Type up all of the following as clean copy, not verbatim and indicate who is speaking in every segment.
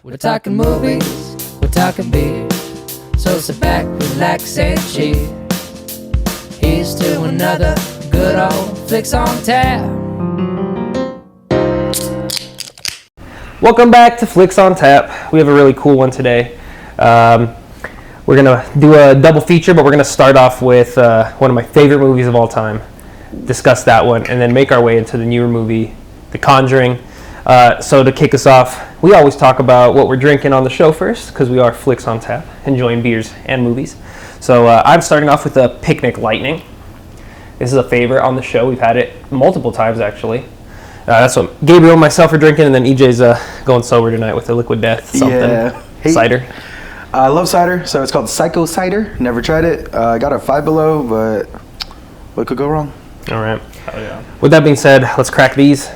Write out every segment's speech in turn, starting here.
Speaker 1: We're talking movies, we're talking beer. So sit back, relax, and cheer. Here's to another good old Flicks on Tap.
Speaker 2: Welcome back to Flicks on Tap. We have a really cool one today. We're going to do a double feature, but we're going to start off with one of my favorite movies of all time, discuss that one, and then make our way into the newer movie, The Conjuring. So to kick us off, we always talk about what we're drinking on the show first, because we are Flicks on Tap, enjoying beers and movies. So I'm starting off with a Picnic Lightning. This is a favorite on the show. We've had it multiple times, actually. That's what Gabriel and myself are drinking, and then EJ's going sober tonight with a Liquid Death something.
Speaker 3: Yeah. Hey,
Speaker 2: cider.
Speaker 3: I love cider, so it's called Psycho Cider. Never tried it. I got a Five Below, but what could go wrong?
Speaker 2: All right.
Speaker 4: Oh, yeah.
Speaker 2: With that being said, let's crack these.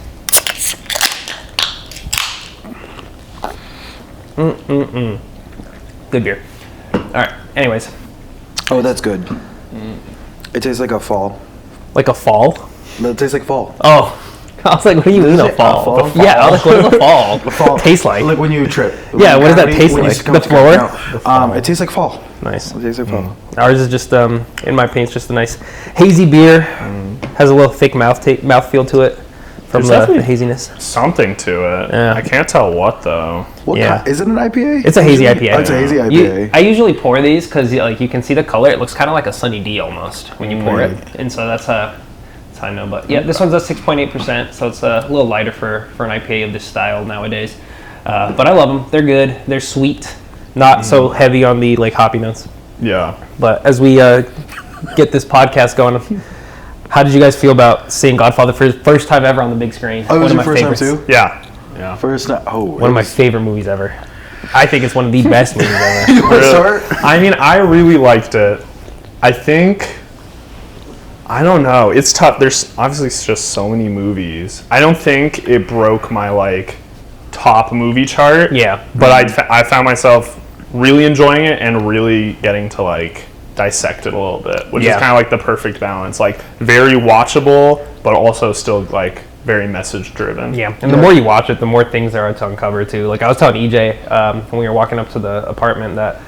Speaker 2: Good beer. All right. Anyways.
Speaker 3: Oh, that's good. It tastes like a fall.
Speaker 2: Like a fall?
Speaker 3: It tastes like fall.
Speaker 2: Oh. I was like, what do you mean a fall?
Speaker 3: A fall?
Speaker 2: Yeah, I was like, what does a fall?
Speaker 3: A fall
Speaker 2: taste like?
Speaker 3: Like when you trip.
Speaker 2: Yeah, what does that
Speaker 3: When
Speaker 2: taste
Speaker 3: you
Speaker 2: like?
Speaker 3: succumb
Speaker 2: The
Speaker 3: to
Speaker 2: floor?
Speaker 3: gravity. No. It tastes like fall.
Speaker 2: Nice.
Speaker 3: It tastes like fall.
Speaker 2: Ours is just, in my opinion, it's just a nice hazy beer. Has a little thick mouthfeel to it from the haziness.
Speaker 4: Something to it.
Speaker 2: Yeah.
Speaker 4: I can't tell what though.
Speaker 3: What
Speaker 2: Yeah.
Speaker 3: kind? Is it an IPA?
Speaker 2: It's a hazy IPA.
Speaker 3: Oh, it's a hazy IPA.
Speaker 2: I usually pour these because like you can see the color. It looks kind of like a Sunny D almost when you pour it, and so that's how I know. But yeah, this one's a 6.8%, so it's a little lighter for an IPA of this style nowadays. But I love them. They're good. They're sweet, not so heavy on the like hoppy notes.
Speaker 4: Yeah.
Speaker 2: But as we get this podcast going, how did you guys feel about seeing Godfather for the first time ever on the big screen?
Speaker 3: Oh, it was
Speaker 2: One of
Speaker 3: your
Speaker 2: my
Speaker 3: first time
Speaker 2: favorites.
Speaker 3: too?
Speaker 4: Yeah.
Speaker 3: First time. Oh,
Speaker 2: One of my favorite movies ever. I think it's one of the best movies ever.
Speaker 3: You wanna start?
Speaker 4: I mean, I really liked it. I don't know. It's tough. There's obviously just so many movies. I don't think it broke my like top movie chart.
Speaker 2: Yeah.
Speaker 4: But I found myself really enjoying it and really getting to like dissect it a little bit, which is kind of like the perfect balance. Like very watchable, but also still like very message driven.
Speaker 2: Yeah, and the more you watch it, the more things there are to uncover too. Like I was telling EJ when we were walking up to the apartment that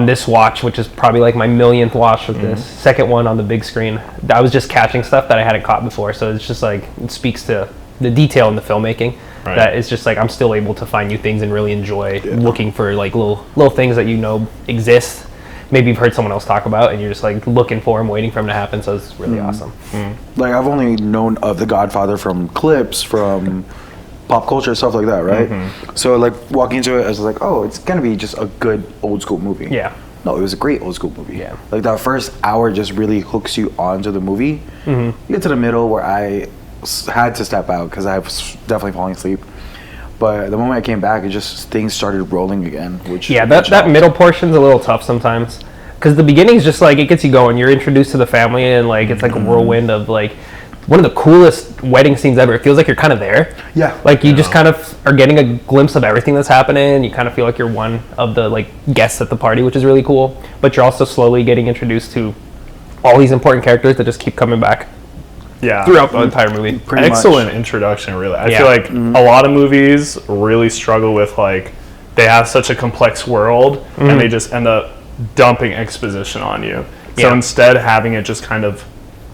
Speaker 2: this watch, which is probably like my millionth watch of this, second one on the big screen, I was just catching stuff that I hadn't caught before. So it's just like, it speaks to the detail in the filmmaking. Right. That it's just like I'm still able to find new things and really enjoy looking for like little things that you know exist. Maybe you've heard someone else talk about and you're just like looking for them, waiting for them to happen. So it's really awesome.
Speaker 3: Like I've only known of The Godfather from clips, from pop culture, stuff like that, right? So like walking into it, I was like, oh, it's gonna be just a good old school movie.
Speaker 2: Yeah.
Speaker 3: No, it was a great old school movie.
Speaker 2: Yeah.
Speaker 3: Like that first hour just really hooks you onto the movie. You get to the middle where I had to step out because I was definitely falling asleep. But the moment I came back, it just things started rolling again. Which
Speaker 2: that middle portion's a little tough sometimes because the beginning's just like it gets you going. You're introduced to the family and like it's like a whirlwind of like one of the coolest wedding scenes ever. It feels like you're kind of there.
Speaker 3: Yeah.
Speaker 2: Like you just kind of are getting a glimpse of everything that's happening. You kind of feel like you're one of the like guests at the party, which is really cool. But you're also slowly getting introduced to all these important characters that just keep coming back.
Speaker 4: Yeah.
Speaker 2: Throughout the entire movie.
Speaker 4: Excellent introduction, really. I
Speaker 2: Yeah.
Speaker 4: feel like a lot of movies really struggle with like they have such a complex world and they just end up dumping exposition on you. So instead having it just kind of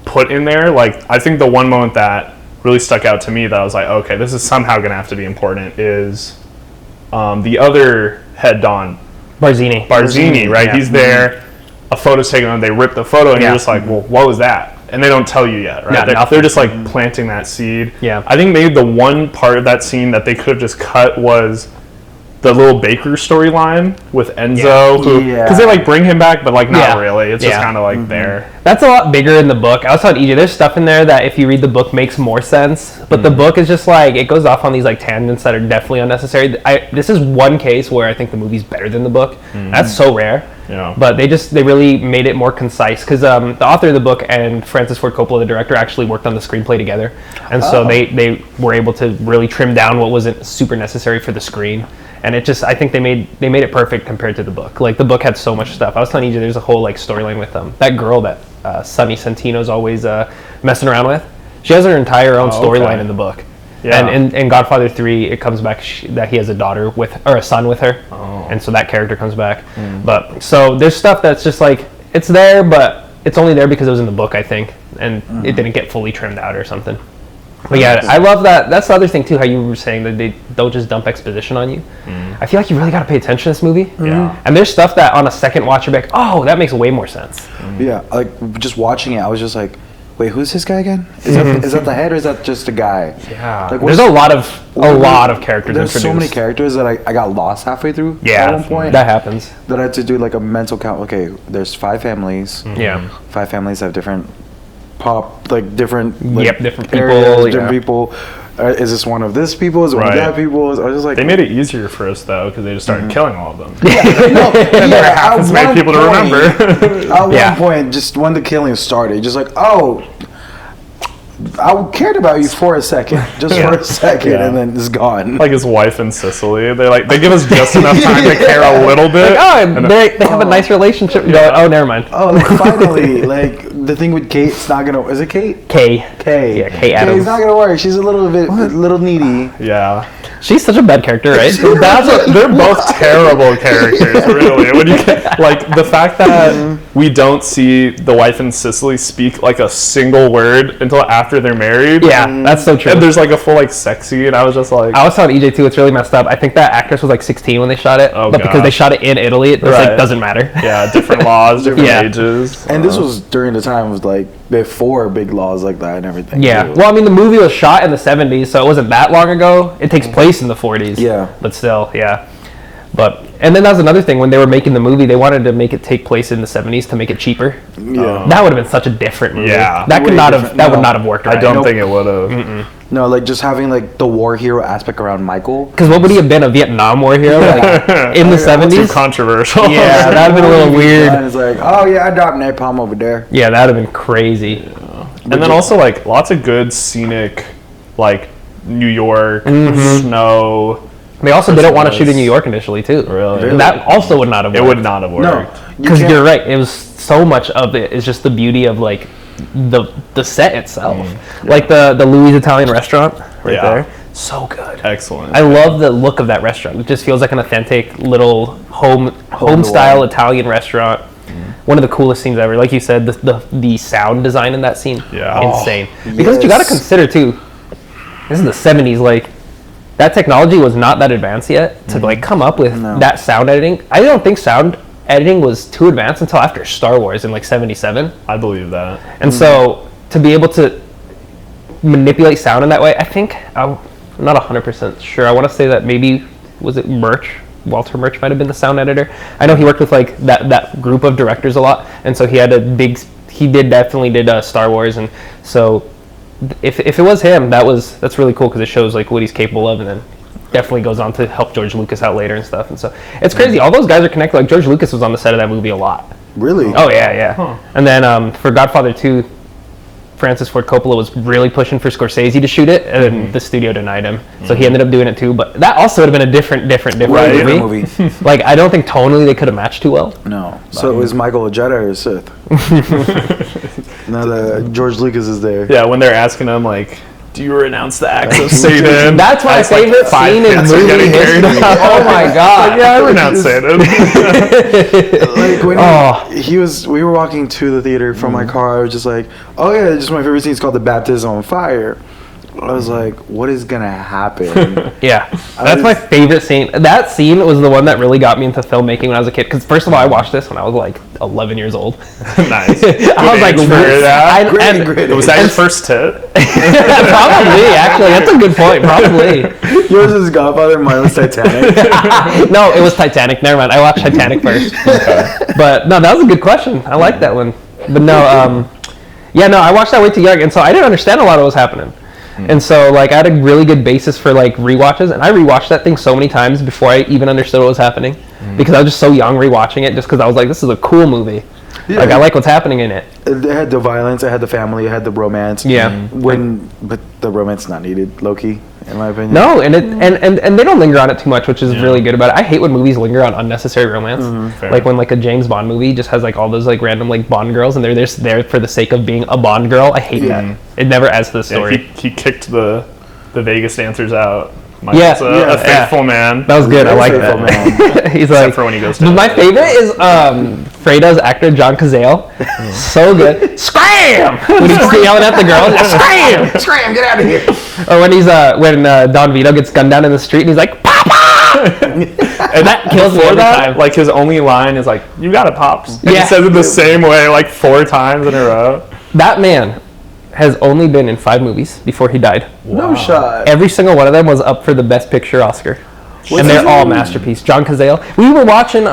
Speaker 4: put in there, like I think the one moment that really stuck out to me that I was like, okay, this is somehow gonna have to be important is the other head Don.
Speaker 2: Barzini,
Speaker 4: right?
Speaker 2: Yeah.
Speaker 4: He's there, a photo's taken and they rip the photo and you're just like, well, what was that? And they don't tell you yet, right? They're just like planting that seed.
Speaker 2: Yeah.
Speaker 4: I think maybe the one part of that scene that they could have just cut was the little Baker storyline with Enzo, because they like bring him back, but like not really. It's just kind of like there.
Speaker 2: That's a lot bigger in the book. I was telling EJ, there's stuff in there that if you read the book makes more sense, but the book is just like it goes off on these like tangents that are definitely unnecessary. This is one case where I think the movie's better than the book. That's so rare.
Speaker 4: Yeah.
Speaker 2: But they really made it more concise because the author of the book and Francis Ford Coppola, the director, actually worked on the screenplay together, and so they were able to really trim down what wasn't super necessary for the screen. And it just, I think they made it perfect compared to the book. Like the book had so much stuff. I was telling you, there's a whole like storyline with that girl that Sonny Santino's always messing around with. She has her entire own storyline in the book.
Speaker 4: Yeah.
Speaker 2: And in Godfather 3, it comes back that he has a daughter or a son with her, and so that character comes back. But so there's stuff that's just like it's there, but it's only there because it was in the book, I think, and it didn't get fully trimmed out or something. But yeah, I love that. That's the other thing too, how you were saying that they don't just dump exposition on you. I feel like you really got to pay attention to this movie.
Speaker 4: Yeah.
Speaker 2: And there's stuff that on a second watch you're like, oh, that makes way more sense.
Speaker 3: Yeah, like just watching it, I was just like, wait, who's this guy again? Is that the head or is that just a guy?
Speaker 2: Yeah.
Speaker 3: Like,
Speaker 2: there's a lot of characters
Speaker 3: There's
Speaker 2: introduced.
Speaker 3: so many characters that I got lost halfway through.
Speaker 2: Yeah,
Speaker 3: at one point
Speaker 2: that happens.
Speaker 3: that I had to do like a mental count. Okay, there's 5 families.
Speaker 2: Yeah.
Speaker 3: 5 families have different different
Speaker 2: different
Speaker 3: areas,
Speaker 2: people,
Speaker 3: different people. Is this one of this people? Is it one of
Speaker 4: Right.
Speaker 3: that people? I was just like,
Speaker 4: They made it easier for us though because they just started killing all of them.
Speaker 3: and
Speaker 4: there half as many people to remember.
Speaker 3: At
Speaker 2: Yeah.
Speaker 3: one point, just when the killing started, just like, oh, I cared about you for a second, just for a second,
Speaker 4: Yeah.
Speaker 3: and then it's gone.
Speaker 4: Like his wife in Sicily, they give us just enough time to care a little bit.
Speaker 2: Oh, they have a nice relationship. No, oh, never mind.
Speaker 3: oh, like finally, like the thing with Kate, it's not gonna. Is it Kate?
Speaker 2: Kay.
Speaker 3: Kay.
Speaker 2: Yeah, Kay Adams.
Speaker 3: It's not gonna work. She's a little needy.
Speaker 4: Yeah.
Speaker 2: She's such a bad character, right?
Speaker 4: They're both terrible characters, really. When you like the fact that we don't see the wife in Sicily speak like a single word until after they're married.
Speaker 2: Yeah, that's so true.
Speaker 4: And there's like a full like sex scene, and I was just like,
Speaker 2: I was telling EJ too, it's really messed up. I think that actress was like 16 when they shot it,
Speaker 4: Oh,
Speaker 2: but because they
Speaker 4: gosh.
Speaker 2: shot it in Italy, it just,
Speaker 4: Right.
Speaker 2: like doesn't matter.
Speaker 4: yeah, different laws, different
Speaker 2: Yeah.
Speaker 4: ages.
Speaker 3: And this was during the time of like before big laws like that and everything.
Speaker 2: Yeah.
Speaker 3: too.
Speaker 2: Well, I mean, the movie was shot in the 70s, so it wasn't that long ago. It takes place in the 40s.
Speaker 3: Yeah.
Speaker 2: But still, yeah. But and then that was another thing when they were making the movie, they wanted to make it take place in the 70s to make it cheaper.
Speaker 3: yeah.
Speaker 2: That would have been such a different movie.
Speaker 4: Yeah.
Speaker 2: That could
Speaker 3: Way
Speaker 2: not have.
Speaker 3: different.
Speaker 2: That would
Speaker 3: No.
Speaker 2: not have worked.
Speaker 4: I
Speaker 2: Right?
Speaker 4: don't
Speaker 3: Nope.
Speaker 4: think it would have.
Speaker 3: No, like just having like the war hero aspect around Michael.
Speaker 2: Because what would he have been, a Vietnam War hero like, in the
Speaker 4: Too
Speaker 2: 70s?
Speaker 4: controversial.
Speaker 2: Yeah, that'd have been a little weird.
Speaker 3: And it's like, oh yeah, I dropped napalm over there.
Speaker 2: Yeah, that'd have been crazy.
Speaker 4: And then also like lots of good scenic, like New York snow.
Speaker 2: They also didn't want to shoot in
Speaker 4: was-
Speaker 2: New York initially, too.
Speaker 4: Really?
Speaker 2: And that also would not have
Speaker 4: It
Speaker 2: worked.
Speaker 4: would not have worked.
Speaker 3: No,
Speaker 2: Because
Speaker 3: can't-
Speaker 2: you're right. It was so much of it is just the beauty of like the set itself, like the Louis Italian restaurant right
Speaker 4: Yeah.
Speaker 2: there. So good.
Speaker 4: Excellent.
Speaker 2: I love the look of that restaurant. It just feels like an authentic little home style
Speaker 3: wall.
Speaker 2: Italian restaurant. One of the coolest scenes ever. Like you said, the sound design in that scene,
Speaker 4: Yeah.
Speaker 2: insane. Because you got to
Speaker 3: yes.
Speaker 2: consider too, this is the 70s. Like that technology was not that advanced yet to like come up with
Speaker 3: No.
Speaker 2: that sound editing. I don't think sound editing was too advanced until after Star Wars in like 77.
Speaker 4: I believe that.
Speaker 2: And so to be able to manipulate sound in that way, I think I'm not 100% sure. I want to say that maybe was it Walter Murch might have been the sound editor. I know he worked with like that group of directors a lot, and so he definitely did Star Wars, and so if it was him, that's really cool because it shows like what he's capable of, and then definitely goes on to help George Lucas out later and stuff. And so it's crazy. All those guys are connected. Like George Lucas was on the set of that movie a lot.
Speaker 3: Really?
Speaker 2: Oh yeah. And then for Godfather 2, Francis Ford Coppola was really pushing for Scorsese to shoot it, and then the studio denied him. So he ended up doing it too. But that also would have been a different
Speaker 3: Right,
Speaker 2: movie.
Speaker 3: movie.
Speaker 2: Like I don't think tonally they could have matched too well.
Speaker 3: No. So it was Michael a Jedi or a Sith? Now that George Lucas is there.
Speaker 4: Yeah, when they're asking him like, "Do you renounce the acts of Satan?"
Speaker 2: That's my
Speaker 4: That's like
Speaker 2: favorite
Speaker 4: 5
Speaker 2: scene in
Speaker 4: minutes of
Speaker 2: movie
Speaker 4: getting carried
Speaker 2: history.
Speaker 4: away.
Speaker 2: Oh my god!
Speaker 4: Yeah, I renounce Satan.
Speaker 3: Like when
Speaker 2: Oh.
Speaker 3: we were walking to the theater from my car, I was just like, oh yeah, just my favorite scene is called the baptism on fire. I was like, what is gonna happen?
Speaker 2: Yeah, that's my favorite scene. That scene was the one that really got me into filmmaking when I was a kid. Because first of all, I watched this when I was like 11 years old.
Speaker 4: Nice.
Speaker 2: I was like,
Speaker 4: age for that.
Speaker 3: Great.
Speaker 4: Was that your first tit?
Speaker 2: probably actually. That's a good point. Probably.
Speaker 3: Yours is Godfather, mine was Titanic.
Speaker 2: No, it was Titanic. Never mind. I watched Titanic first. But no, that was a good question. I like that one. But no, yeah, no, I watched that way too young, and so I didn't understand a lot of what was happening. And so, like, I had a really good basis for, like, rewatches, and I rewatched that thing so many times before I even understood what was happening, because I was just so young rewatching it, just because I was like, this is a cool movie.
Speaker 3: Yeah.
Speaker 2: Like, I like what's happening in it.
Speaker 3: It had the violence, it had the family, it had the romance.
Speaker 2: Yeah.
Speaker 3: But the romance not needed, low-key, in my opinion.
Speaker 2: No, and and they don't linger on it too much, which is really good about it. I hate when movies linger on unnecessary romance.
Speaker 4: Fair.
Speaker 2: Like when like a James Bond movie just has like all those like random like Bond girls, and they're just there for the sake of being a Bond girl. I hate that. It never adds to the
Speaker 4: Yeah,
Speaker 2: story.
Speaker 4: he kicked the the Vegas dancers out.
Speaker 2: Yeah,
Speaker 4: Michael's a faithful man.
Speaker 2: That was good. I like
Speaker 3: Faithful
Speaker 2: that. He's
Speaker 4: Except
Speaker 2: like,
Speaker 4: for when he goes to
Speaker 2: my favorite is Fredo's actor John Cazale. So good. Scram! When he's yelling at the girls, scram!
Speaker 3: Scram, get out of here.
Speaker 2: Or when he's when Don Vito gets gunned down in the street and he's like, Papa!
Speaker 4: And
Speaker 2: that kills me every time.
Speaker 4: Like his only line is like, "You got it, pops." And
Speaker 2: Yeah.
Speaker 4: he says it the same way like 4 times in a row.
Speaker 2: That man has only been in 5 movies before he died.
Speaker 3: No shot.
Speaker 2: Every single one of them was up for the Best Picture Oscar.
Speaker 3: What's
Speaker 2: and they're
Speaker 3: his
Speaker 2: all
Speaker 3: name?
Speaker 2: masterpiece. John Cazale. We were watching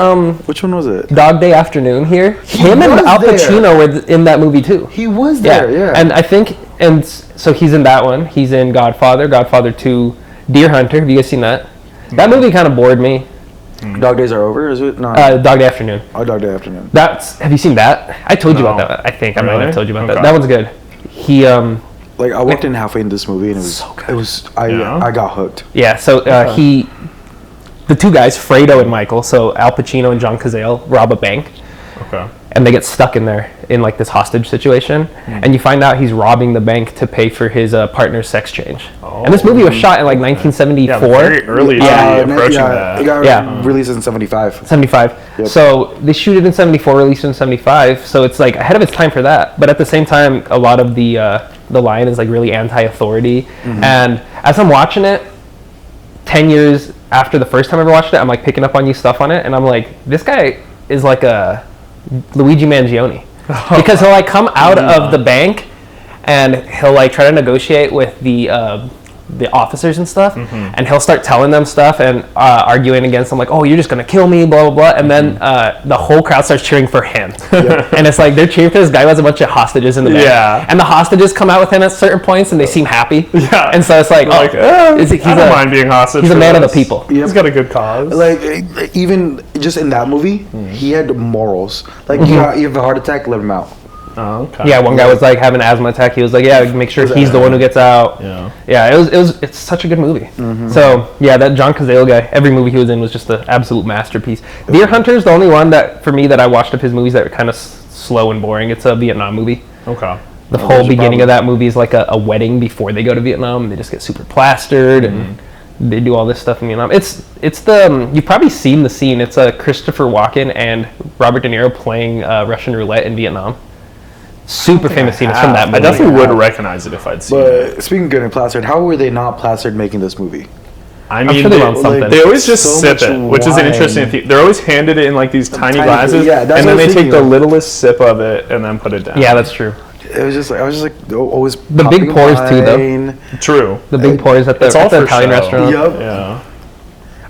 Speaker 3: Which one was it?
Speaker 2: Dog Day Afternoon here. Him and
Speaker 3: was
Speaker 2: Al
Speaker 3: there.
Speaker 2: Pacino were in that movie too.
Speaker 3: He was there, yeah.
Speaker 2: And I think, and so he's in that one. He's in Godfather, Godfather 2, Deer Hunter. Have you guys seen that? That movie kind of bored me.
Speaker 3: Dog Days Are Over, is it? No.
Speaker 2: Dog Day Afternoon.
Speaker 3: Oh, Dog Day Afternoon.
Speaker 2: Have you seen that? I told you
Speaker 4: No.
Speaker 2: about that. I think I might
Speaker 4: Really?
Speaker 2: have told you about
Speaker 4: Okay.
Speaker 2: that. That one's good. He
Speaker 3: Like, I walked in halfway into this movie and it was
Speaker 2: So good.
Speaker 3: It was I
Speaker 4: Yeah.
Speaker 3: got hooked.
Speaker 2: Yeah, so the two guys, Fredo and Michael, so Al Pacino and John Cazale, rob a bank,
Speaker 4: Okay.
Speaker 2: and they get stuck in there in like this hostage situation, and you find out he's robbing the bank to pay for his partner's sex change. And this movie was shot in like 1974.
Speaker 4: Yeah, very early to be approaching
Speaker 3: It got
Speaker 2: Yeah.
Speaker 3: released in 75.
Speaker 2: 75.
Speaker 3: Yep.
Speaker 2: So they shoot it in 74, released in 75. So it's like ahead of its time for that. But at the same time, a lot of the line is like really anti-authority. And as I'm watching it, 10 years after the first time I ever watched it, I'm like picking up on new stuff on it, and I'm like, this guy is like a Luigi Mangione, because he'll like come out of the bank and he'll like try to negotiate with the officers and stuff, and he'll start telling them stuff and arguing against them, like, oh, you're just gonna kill me, blah blah blah, and then the whole crowd starts cheering for him. And it's like they're cheering for this guy who has a bunch of hostages in the bank.
Speaker 4: Yeah.
Speaker 2: And the hostages come out with him at certain points and they seem happy.
Speaker 4: Yeah.
Speaker 2: And so it's like,
Speaker 4: Like,
Speaker 2: he's
Speaker 4: I don't mind being hostage.
Speaker 2: he's a
Speaker 4: for
Speaker 2: man of the
Speaker 4: this.
Speaker 2: people.
Speaker 4: He's got a good cause.
Speaker 3: Like, even just in that movie, he had morals. Like, you have a heart attack, let him out.
Speaker 4: Oh, okay.
Speaker 2: Yeah, one guy was like having an asthma attack. He was like, "Yeah, make sure he's the one who gets out."
Speaker 4: Yeah.
Speaker 2: Yeah, it's such a good movie. So yeah, that John Cazale guy, every movie he was in was just an absolute masterpiece. Deer Hunter is the only one that for me that I watched of his movies that were kind of slow and boring. It's a Vietnam movie.
Speaker 4: Okay.
Speaker 2: The whole beginning of that movie is like a wedding before they go to Vietnam, and they just get super plastered and they do all this stuff in Vietnam. It's the you've probably seen the scene. It's Christopher Walken and Robert De Niro playing Russian roulette in Vietnam. Super famous scene. It's from that movie.
Speaker 4: I definitely would recognize it if I'd seen it.
Speaker 3: But speaking of getting plastered, how were they not plastered making this movie?
Speaker 4: I mean,
Speaker 2: sure they
Speaker 4: they,
Speaker 2: want something.
Speaker 4: they always just
Speaker 3: So
Speaker 4: sip
Speaker 3: much
Speaker 4: it, which is an
Speaker 3: wine.
Speaker 4: interesting thing. They're always handed it in like these tiny glasses,
Speaker 3: yeah, that's
Speaker 4: and
Speaker 3: what
Speaker 4: then
Speaker 3: I
Speaker 4: they
Speaker 3: was
Speaker 4: take
Speaker 3: thinking
Speaker 4: the
Speaker 3: of.
Speaker 4: littlest sip of it and then put it down.
Speaker 2: Yeah, that's true.
Speaker 3: It was just like I was just like always
Speaker 2: The big
Speaker 3: popping
Speaker 2: pours too, though.
Speaker 3: wine.
Speaker 4: True.
Speaker 2: The big pours at the,
Speaker 4: It's all
Speaker 2: at the
Speaker 4: for
Speaker 2: Italian
Speaker 4: show.
Speaker 2: restaurant.
Speaker 3: Yup.
Speaker 4: Yeah.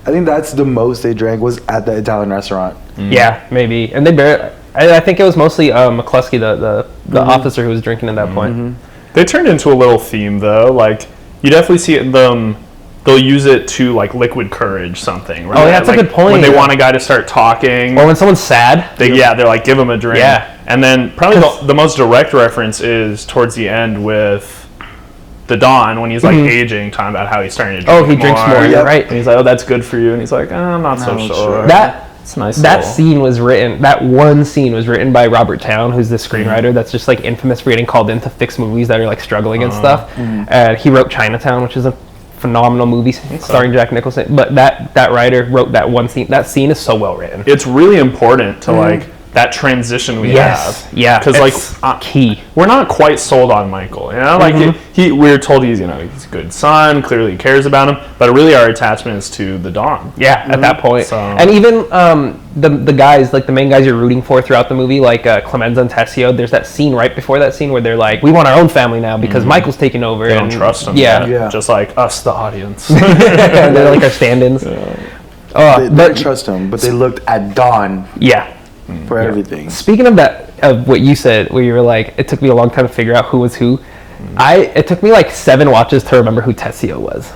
Speaker 3: I think that's the most they drank was at the Italian restaurant.
Speaker 2: Yeah, maybe. And they barely. I think it was mostly McCluskey, the officer who was drinking at that point.
Speaker 4: They turned into a little theme though. Like you definitely see it, they'll use it to like liquid courage something. Right?
Speaker 2: Oh, yeah, that's a
Speaker 4: Like,
Speaker 2: good point.
Speaker 4: When they
Speaker 2: Yeah.
Speaker 4: want a guy to start talking,
Speaker 2: Or when someone's sad.
Speaker 4: they're like give him a drink.
Speaker 2: Yeah.
Speaker 4: And then probably the most direct reference is towards the end with the Don when he's like aging, talking about how he's starting to drink
Speaker 2: Oh, he drinks more.
Speaker 3: Yep.
Speaker 2: You're right.
Speaker 4: And he's like, oh, that's good for you. And he's like, I'm not so
Speaker 3: Not
Speaker 4: sure.
Speaker 3: sure.
Speaker 4: It's a nice.
Speaker 2: That
Speaker 4: little-
Speaker 2: scene was written. That one scene was written by Robert Towne, who's the screenwriter that's just like infamous for getting called in to fix movies that are like struggling and stuff. And he wrote Chinatown, which is a phenomenal movie starring Jack Nicholson. But that writer wrote that one scene. That scene is so well written.
Speaker 4: It's really important to like that transition we
Speaker 2: Yes.
Speaker 4: have.
Speaker 2: Yeah.
Speaker 4: Because
Speaker 2: It's
Speaker 4: like
Speaker 2: key.
Speaker 4: we're not quite sold on Michael. You know, like we're told he's he's a good son, clearly cares about him, but really our attachment is to the Don.
Speaker 2: Yeah, at that point.
Speaker 4: So-
Speaker 2: And even the guys, like the main guys you're rooting for throughout the movie, like Clemenza and Tessio, there's that scene right before that scene where they're like, we want our own family now because Michael's taking over.
Speaker 4: They don't trust him.
Speaker 2: Yeah.
Speaker 4: yet,
Speaker 3: Yeah.
Speaker 4: just like us, the audience.
Speaker 2: They're like our stand-ins.
Speaker 3: They didn't trust him, but they looked at Don
Speaker 2: Yeah.
Speaker 3: for everything.
Speaker 2: Speaking of that, of what you said, where you were like, it took me a long time to figure out who was who. It took me like 7 watches to remember who Tessio was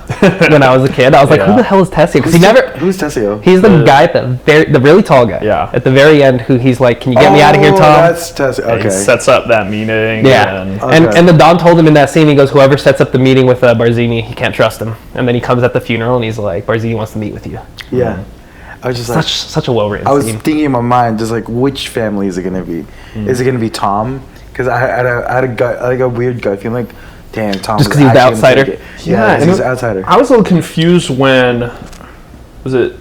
Speaker 2: when I was a kid. I was like, who
Speaker 4: Yeah.
Speaker 2: the hell is Tessio? Because
Speaker 3: Who's Tessio?
Speaker 2: he's the guy at the really tall guy.
Speaker 4: Yeah.
Speaker 2: At the very end, who he's like, can you get me out of here, Tom?
Speaker 3: That's Tessio.
Speaker 4: He
Speaker 3: Okay.
Speaker 4: sets up that meeting.
Speaker 2: Yeah,
Speaker 4: And
Speaker 3: Okay.
Speaker 2: and the Don told him in that scene, he goes, whoever sets up the meeting with Barzini, he can't trust him. And then he comes at the funeral and he's like, Barzini wants to meet with you.
Speaker 3: Yeah. I was just like,
Speaker 2: Such a well-written
Speaker 3: I was
Speaker 2: scene.
Speaker 3: thinking in my mind, just like, which family is it gonna be? Is it gonna be Tom? Because I had a gut, like a weird gut feeling, like damn, Tom.
Speaker 2: Just 'cause he was the outsider?
Speaker 3: Yeah,
Speaker 4: and
Speaker 3: he's the outsider.
Speaker 4: I was a little confused when was it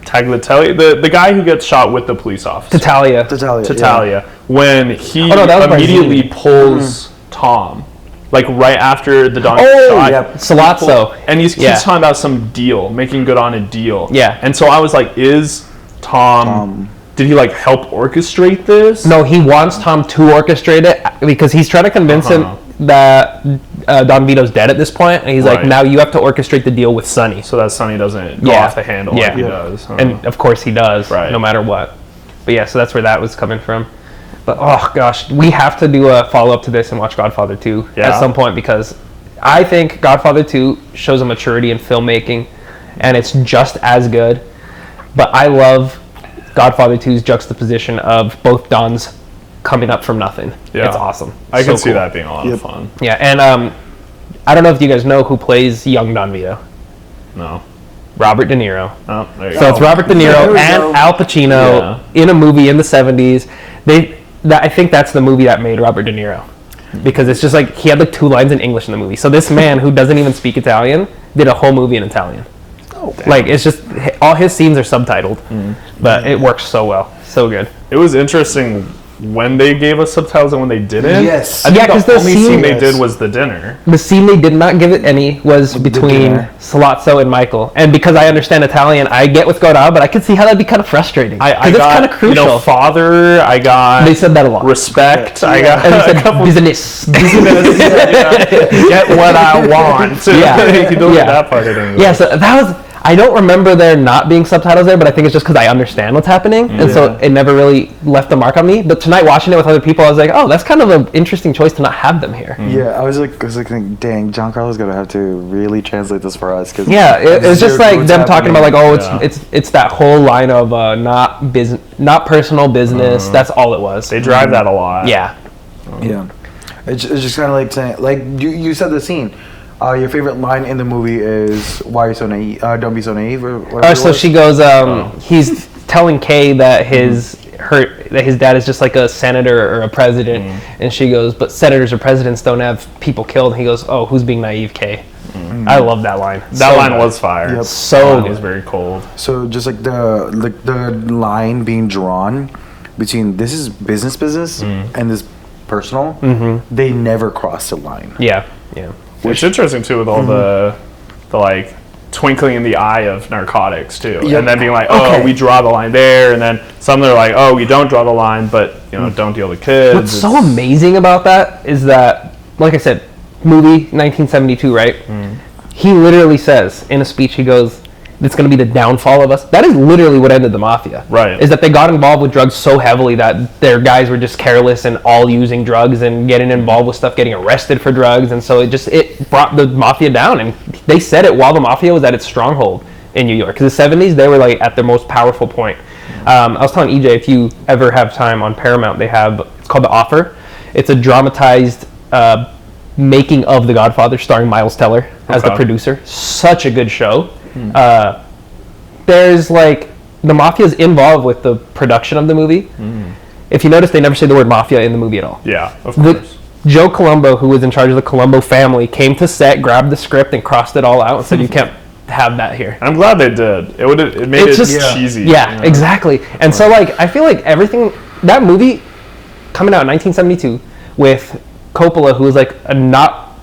Speaker 4: Tagliatelle, the guy who gets shot with the police officer.
Speaker 2: Tattaglia.
Speaker 4: When he
Speaker 2: Oh, no, that was
Speaker 4: immediately
Speaker 2: Barzini.
Speaker 4: pulls Tom, like right after the dog
Speaker 2: Oh,
Speaker 4: shot.
Speaker 2: yep. Salazzo.
Speaker 4: And he's
Speaker 2: Yeah.
Speaker 4: talking about some deal, making good on a deal.
Speaker 2: Yeah.
Speaker 4: And so I was like, is Tom did he like help orchestrate this?
Speaker 2: No, he wants Tom to orchestrate it because he's trying to convince him that Don Vito's dead at this point, and he's like,
Speaker 4: Right.
Speaker 2: now you have to orchestrate the deal with Sonny.
Speaker 4: So that Sonny doesn't go
Speaker 2: Yeah.
Speaker 4: off the handle like he does.
Speaker 2: And of course he does,
Speaker 4: Right.
Speaker 2: no matter what. But yeah, so that's where that was coming from. But oh gosh, we have to do a follow-up to this and watch Godfather 2 at some point, because I think Godfather 2 shows a maturity in filmmaking, and it's just as good. But I love Godfather 2's juxtaposition of both Dons coming up from nothing.
Speaker 4: Yeah.
Speaker 2: It's awesome.
Speaker 4: I can
Speaker 2: So
Speaker 4: see
Speaker 2: cool.
Speaker 4: that being a lot of fun.
Speaker 2: Yeah, and I don't know if you guys know who plays young Don Vito.
Speaker 4: No.
Speaker 2: Robert De Niro.
Speaker 4: Oh, there you
Speaker 2: So
Speaker 4: go.
Speaker 2: it's Robert De
Speaker 3: There
Speaker 2: Niro
Speaker 3: we
Speaker 2: and
Speaker 3: go.
Speaker 2: Al Pacino in a movie in the 70s. I think that's the movie that made Robert De Niro. Because it's just like, he had like 2 lines in English in the movie. So this man who doesn't even speak Italian did a whole movie in Italian. Like, it's just, all his scenes are subtitled. But it works so well. So good.
Speaker 4: It was interesting when they gave us subtitles and when they didn't.
Speaker 3: Yes.
Speaker 4: I think
Speaker 2: Yeah, 'cause
Speaker 4: the
Speaker 2: the
Speaker 4: only
Speaker 2: scene-
Speaker 4: scene they
Speaker 3: Yes.
Speaker 4: did was the dinner.
Speaker 2: The scene they did not give it any was between
Speaker 3: dinner.
Speaker 2: Salazzo and Michael. And because I understand Italian, I get what's going on, but I could see how that'd be kind of frustrating.
Speaker 4: I
Speaker 2: Because it's
Speaker 4: got,
Speaker 2: kind of crucial.
Speaker 4: you know, father. I got
Speaker 2: They said that a lot.
Speaker 4: respect. I got
Speaker 2: And they
Speaker 4: a
Speaker 2: said
Speaker 4: couple
Speaker 2: business.
Speaker 4: get what I want.
Speaker 2: Yeah.
Speaker 4: You don't
Speaker 2: Yeah.
Speaker 4: get that part of it.
Speaker 2: Yeah, so that was, I don't remember there not being subtitles there, but I think it's just because I understand what's happening, and so it never really left a mark on me. But tonight, watching it with other people, I was like, oh, that's kind of an interesting choice to not have them here.
Speaker 3: Yeah, I was like, thinking, dang, Giancarlo's gonna have to really translate this for us. Cause
Speaker 2: Yeah, it was just like them talking about like, oh,
Speaker 4: Yeah.
Speaker 2: it's that whole line of not personal business. That's all it was.
Speaker 4: They drive that a lot.
Speaker 2: Yeah.
Speaker 3: Yeah, it's just kind of like saying, like you said the scene. Your favorite line in the movie is "Why are you so naive? Don't be so naive." Or whatever it
Speaker 2: So
Speaker 3: was.
Speaker 2: she goes, he's telling Kay that his dad is just like a senator or a president, and she goes, but senators or presidents don't have people killed. And he goes, oh, who's being naive, Kay? I love that line.
Speaker 4: That
Speaker 2: So
Speaker 4: line
Speaker 2: good.
Speaker 4: was fire.
Speaker 3: Yep.
Speaker 2: So
Speaker 4: That line
Speaker 2: good.
Speaker 4: was very cold.
Speaker 3: So just like the line being drawn between this is business and this personal, they never cross the line.
Speaker 2: Yeah.
Speaker 4: It's interesting too with all the like twinkling in the eye of narcotics too,
Speaker 3: Yep.
Speaker 4: and then being like, oh,
Speaker 2: Okay.
Speaker 4: we draw the line there, and then some that are like, oh, we don't draw the line, but you know, don't deal with kids.
Speaker 2: What's so amazing about that is that, like I said, movie 1972, right? He literally says in a speech, he goes, it's going to be the downfall of us. That is literally what ended the mafia.
Speaker 4: Right.
Speaker 2: Is that they got involved with drugs so heavily that their guys were just careless and all using drugs and getting involved with stuff, getting arrested for drugs. And so it brought the mafia down. And they said it while the mafia was at its stronghold in New York. Because the 70s, they were like at their most powerful point. I was telling EJ, if you ever have time on Paramount, they have, it's called The Offer. It's a dramatized making of The Godfather starring Miles Teller as the
Speaker 4: Okay.
Speaker 2: producer. Such a good show. There's like, the mafia's involved with the production of the movie. If you notice, they never say the word mafia in the movie at all.
Speaker 4: Yeah, of
Speaker 2: The,
Speaker 4: course.
Speaker 2: Joe Colombo, who was in charge of the Colombo family, came to set, grabbed the script, and crossed it all out and said, you can't have that here.
Speaker 4: I'm glad they did. It made
Speaker 2: It's
Speaker 4: it
Speaker 2: just-
Speaker 4: cheesy.
Speaker 2: Yeah,
Speaker 4: you know?
Speaker 2: exactly. And so like, I feel like everything, that movie coming out in 1972 with Coppola, who was like a not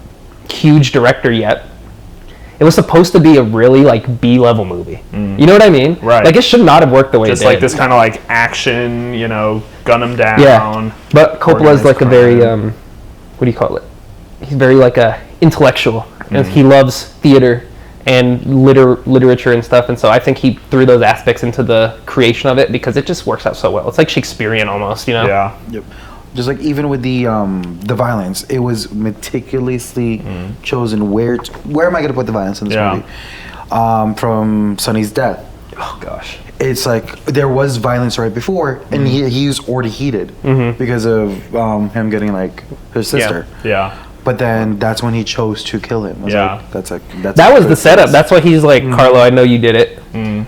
Speaker 2: huge director yet, it was supposed to be a really like B-level movie. You know what I mean?
Speaker 4: Right.
Speaker 2: Like it should not have worked the way
Speaker 4: Just
Speaker 2: it did.
Speaker 4: like this kind of like action, you know, gun them down.
Speaker 2: Yeah. But Coppola's
Speaker 4: organized
Speaker 2: like a very
Speaker 4: crime.
Speaker 2: what do you call it? He's very like a intellectual, and he loves theater and literature and stuff. And so I think he threw those aspects into the creation of it because it just works out so well. It's like Shakespearean almost, you know?
Speaker 4: Yeah.
Speaker 3: Yep. Just like even with the violence, it was meticulously chosen. Where am I going to put the violence in this
Speaker 4: Yeah.
Speaker 3: movie? From Sonny's death.
Speaker 2: Oh gosh.
Speaker 3: It's like there was violence right before, and he was already heated because of him getting like his sister.
Speaker 4: Yeah.
Speaker 3: But then that's when he chose to kill him. I was
Speaker 4: Yeah.
Speaker 3: like, that's
Speaker 2: That was
Speaker 3: good
Speaker 2: the setup.
Speaker 3: choice.
Speaker 2: That's why he's like, Carlo, I know you did it.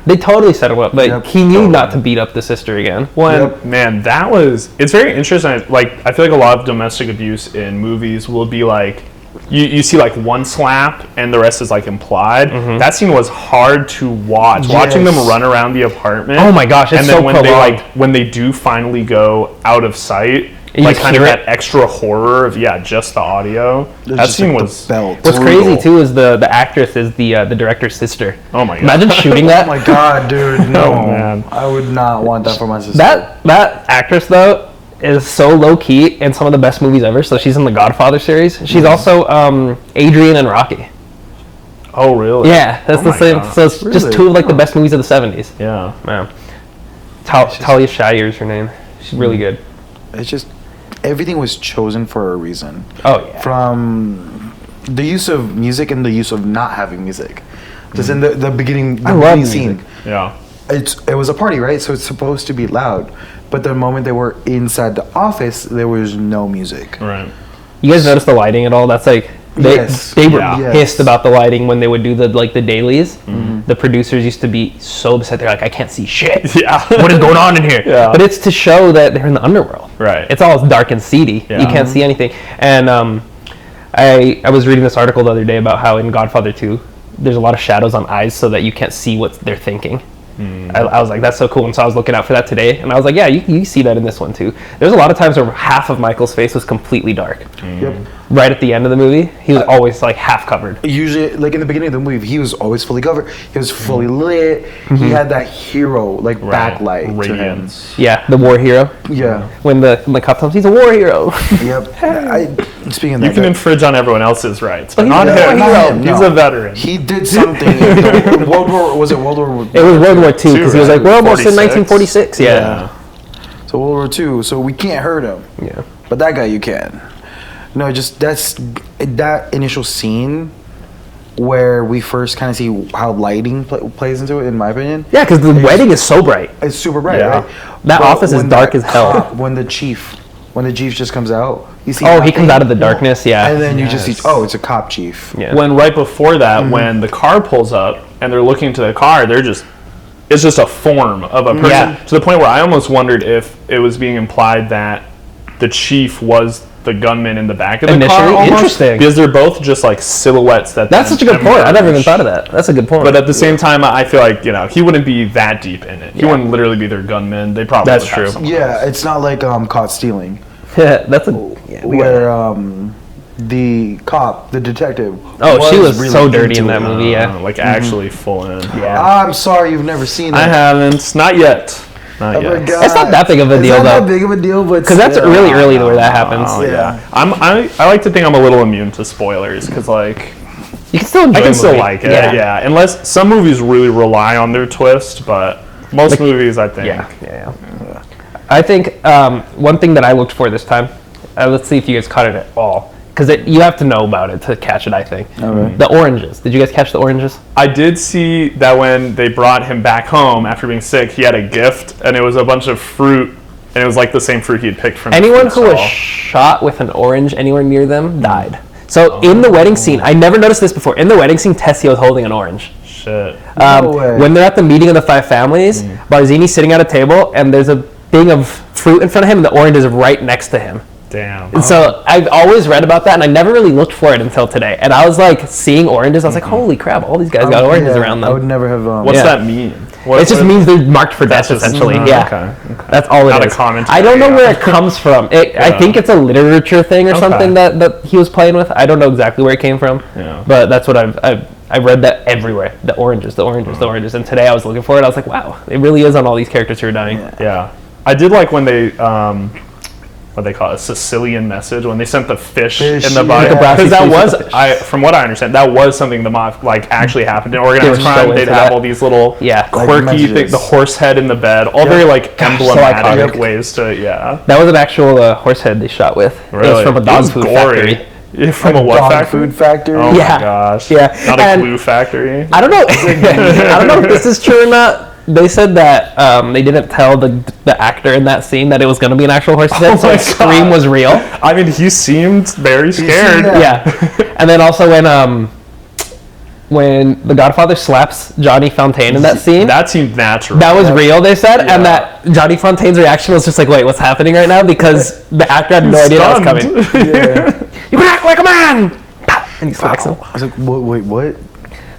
Speaker 2: They totally set him up, but
Speaker 3: Yep.
Speaker 2: he knew not to beat up the sister again.
Speaker 3: Yep.
Speaker 4: Man, it's very interesting. Like, I feel like a lot of domestic abuse in movies will be like, you see like one slap and the rest is like implied. That scene was hard to watch. Watching them run around the apartment.
Speaker 2: Oh my gosh, it's
Speaker 4: and then
Speaker 2: so
Speaker 4: when
Speaker 2: prolonged.
Speaker 4: when they do finally go out of sight,
Speaker 2: You
Speaker 4: like
Speaker 2: just
Speaker 4: kind of
Speaker 2: hear
Speaker 4: that extra horror of just the audio.
Speaker 3: It's
Speaker 4: That
Speaker 3: just
Speaker 4: scene
Speaker 3: like
Speaker 4: was
Speaker 3: the belt.
Speaker 2: What's
Speaker 3: Brutal.
Speaker 2: crazy too is the actress is the director's sister.
Speaker 4: Oh my god.
Speaker 2: Imagine shooting that.
Speaker 3: Oh my god, dude, no.
Speaker 4: Oh, man.
Speaker 3: I would not want that for my sister.
Speaker 2: That actress though is so low key in some of the best movies ever. So she's in the Godfather series. She's also Adrian and Rocky.
Speaker 4: Oh really?
Speaker 2: Yeah, that's
Speaker 4: Oh
Speaker 2: the
Speaker 4: my
Speaker 2: same.
Speaker 4: God.
Speaker 2: So it's just
Speaker 3: Really?
Speaker 2: two of like the best movies of the 70s.
Speaker 4: Yeah.
Speaker 2: Man, Talia Shire is her name. She's really good.
Speaker 3: It's just everything was chosen for a reason.
Speaker 2: Oh yeah.
Speaker 3: From the use of music and the use of not having music. Just in the beginning, the
Speaker 2: I love
Speaker 3: beginning scene.
Speaker 2: music.
Speaker 4: Yeah.
Speaker 3: It was a party, right? So it's supposed to be loud. But the moment they were inside the office, there was no music.
Speaker 4: Right.
Speaker 2: You guys notice the lighting at all? That's like they
Speaker 3: Yes.
Speaker 2: were
Speaker 4: Yeah.
Speaker 2: pissed about the lighting when they would do the dailies. The producers used to be so upset. They're like, I can't see shit.
Speaker 4: Yeah.
Speaker 2: What is going on in here?
Speaker 4: Yeah.
Speaker 2: But it's to show that they're in the underworld.
Speaker 4: Right.
Speaker 2: It's all dark and seedy.
Speaker 4: Yeah.
Speaker 2: You can't see anything. And I was reading this article the other day about how in Godfather 2, there's a lot of shadows on eyes so that you can't see what they're thinking. I was like, that's so cool. And so I was looking out for that today. And I was like, yeah, you see that in this one too. There's a lot of times where half of Michael's face was completely dark.
Speaker 3: Yep.
Speaker 2: Right at the end of the movie, he was always like half covered.
Speaker 3: Usually, like in the beginning of the movie, he was always fully covered. He was fully lit. He had that hero like backlight to him.
Speaker 4: Radiance.
Speaker 2: Yeah, the war hero.
Speaker 3: Yeah.
Speaker 2: When the cop tells him he's a war hero.
Speaker 3: Yep. Speaking of
Speaker 4: You
Speaker 3: that,
Speaker 4: can
Speaker 3: guy-
Speaker 4: infringe on everyone else's rights, but
Speaker 2: he's
Speaker 4: not
Speaker 2: a
Speaker 4: him.
Speaker 2: hero.
Speaker 3: No.
Speaker 4: He's a veteran.
Speaker 3: he did something. in World War was it World War?
Speaker 2: It was World War II because he was like, we're almost in
Speaker 4: 46.
Speaker 2: 1946. Yeah.
Speaker 3: So World War II. So we can't hurt him.
Speaker 2: Yeah.
Speaker 3: But that guy you can. No, just that initial scene where we first kind of see how lighting plays into it, in my opinion.
Speaker 2: Yeah, because the wedding is so bright.
Speaker 3: It's super bright,
Speaker 4: Yeah.
Speaker 3: right?
Speaker 2: That
Speaker 3: But
Speaker 2: office is
Speaker 3: when
Speaker 2: dark
Speaker 3: that
Speaker 2: as hell.
Speaker 3: cop- when the chief just comes out, you see.
Speaker 2: Oh, he
Speaker 3: nothing,
Speaker 2: comes out of the darkness. Yeah.
Speaker 3: and then you just see.
Speaker 4: Yes.
Speaker 3: Oh, it's a cop chief.
Speaker 2: Yeah.
Speaker 4: When right before that, when the car pulls up and they're looking to the car, it's just a form of a person.
Speaker 2: Yeah.
Speaker 4: To the point where I almost wondered if it was being implied that the chief was the gunman in the back of the car.
Speaker 2: Initially?
Speaker 4: Almost,
Speaker 2: Interesting.
Speaker 4: because they're both just like silhouettes.
Speaker 2: That's
Speaker 4: then
Speaker 2: such a good point. I never even
Speaker 4: emerge.
Speaker 2: thought of that. That's a good point.
Speaker 4: But at the same time, I feel like he wouldn't be that deep in it. He wouldn't literally be their gunman. They probably
Speaker 2: That's
Speaker 4: would have
Speaker 2: true.
Speaker 4: someone
Speaker 3: Yeah,
Speaker 4: else.
Speaker 3: it's not like Caught Stealing,
Speaker 2: yeah, that's a. Yeah, we got it.
Speaker 3: where the cop, the detective.
Speaker 2: Oh, she was
Speaker 3: really
Speaker 2: so dirty in
Speaker 3: into
Speaker 2: that
Speaker 3: it.
Speaker 2: movie. Yeah.
Speaker 4: Like actually full in.
Speaker 2: Yeah.
Speaker 3: I'm sorry, you've never seen it.
Speaker 4: I haven't. Not yet. Not
Speaker 3: Oh my
Speaker 4: yet.
Speaker 3: God.
Speaker 2: It's not that big of a
Speaker 3: It's
Speaker 2: deal,
Speaker 3: not
Speaker 2: though.
Speaker 3: that big of a deal, but
Speaker 2: Because that's
Speaker 3: still.
Speaker 2: really early where that happens.
Speaker 4: Oh,
Speaker 3: Yeah.
Speaker 4: I like to think I'm a little immune to spoilers because like
Speaker 2: You can still enjoy
Speaker 4: I can
Speaker 2: the
Speaker 4: still
Speaker 2: movie.
Speaker 4: like it. Yeah. Unless some movies really rely on their twist, but most movies I think.
Speaker 2: Yeah. I think one thing that I looked for this time, let's see if you guys caught it at all. Because you have to know about it to catch it, I think.
Speaker 3: Okay.
Speaker 2: The oranges. Did you guys catch the oranges?
Speaker 4: I did see that when they brought him back home after being sick, he had a gift, and it was a bunch of fruit, and it was like the same fruit he had picked from.
Speaker 2: Anyone
Speaker 4: the
Speaker 2: who was
Speaker 4: stall.
Speaker 2: shot with an orange anywhere near them died. So in the wedding scene, I never noticed this before. In the wedding scene, Tessie was holding an orange.
Speaker 4: Shit.
Speaker 3: No way.
Speaker 2: When they're at the meeting of the five families, Barzini's sitting at a table, and there's a thing of fruit in front of him, and the orange is right next to him.
Speaker 4: Damn.
Speaker 2: And so I've always read about that, and I never really looked for it until today. And I was like seeing oranges. I was like, holy crap! All these guys got oranges around
Speaker 3: I would
Speaker 2: them.
Speaker 3: never have.
Speaker 4: What's
Speaker 2: Yeah.
Speaker 4: that mean? What,
Speaker 2: It just
Speaker 4: what-
Speaker 2: means they're marked for death,
Speaker 4: That's just-
Speaker 2: essentially.
Speaker 4: oh,
Speaker 2: Yeah,
Speaker 4: okay.
Speaker 2: that's all it
Speaker 4: Not a
Speaker 2: is.
Speaker 4: commentary,
Speaker 2: I don't know
Speaker 4: yeah.
Speaker 2: where it comes from. I think it's a literature thing or
Speaker 4: Okay.
Speaker 2: something that he was playing with. I don't know exactly where it came from.
Speaker 4: Yeah.
Speaker 2: But that's what I've read that everywhere. The oranges, the oranges, the oranges. And today I was looking for it. I was like, wow, it really is on all these characters who are dying.
Speaker 4: Yeah. I did like when they what they call it, a Sicilian message, when they sent the fish in the body,
Speaker 2: yeah.
Speaker 4: because that
Speaker 2: Like a
Speaker 4: was,
Speaker 2: Brassi fish.
Speaker 4: from what I understand, that was something the mob like actually happened in organized
Speaker 2: They were so
Speaker 4: crime. They'd
Speaker 2: into
Speaker 4: have
Speaker 2: that.
Speaker 4: all these little
Speaker 2: Yeah. Like
Speaker 4: quirky
Speaker 3: messages.
Speaker 4: things, the horse head in the bed, all very like
Speaker 2: Gosh, so
Speaker 4: emblematic
Speaker 2: iconic.
Speaker 4: ways to
Speaker 2: That was an actual horse head they shot with.
Speaker 4: Really?
Speaker 2: It was from a
Speaker 4: It
Speaker 2: dog
Speaker 4: was
Speaker 2: food
Speaker 4: gory.
Speaker 2: factory.
Speaker 4: Yeah, from a what
Speaker 3: Dog
Speaker 4: factory?
Speaker 3: food factory.
Speaker 4: Oh
Speaker 2: Yeah.
Speaker 4: my gosh!
Speaker 2: Yeah.
Speaker 4: Not a
Speaker 2: And-
Speaker 4: glue factory.
Speaker 2: I don't know. I don't know if this is true or not. They said that they didn't tell the actor in that scene that it was going to be an actual horse head, so
Speaker 4: my
Speaker 2: his scream
Speaker 4: God.
Speaker 2: was real.
Speaker 4: I mean, he seemed very scared.
Speaker 3: Yeah.
Speaker 2: Yeah. And then also when the Godfather slaps Johnny Fontaine in that scene,
Speaker 4: That seemed natural.
Speaker 2: that was real, they said, and
Speaker 4: Yeah.
Speaker 2: that Johnny Fontaine's reaction was just like, wait, what's happening right now? Because the actor had no idea that was coming.
Speaker 3: Yeah.
Speaker 2: You can act like a man! and he smacks him.
Speaker 3: I was like, wait, what?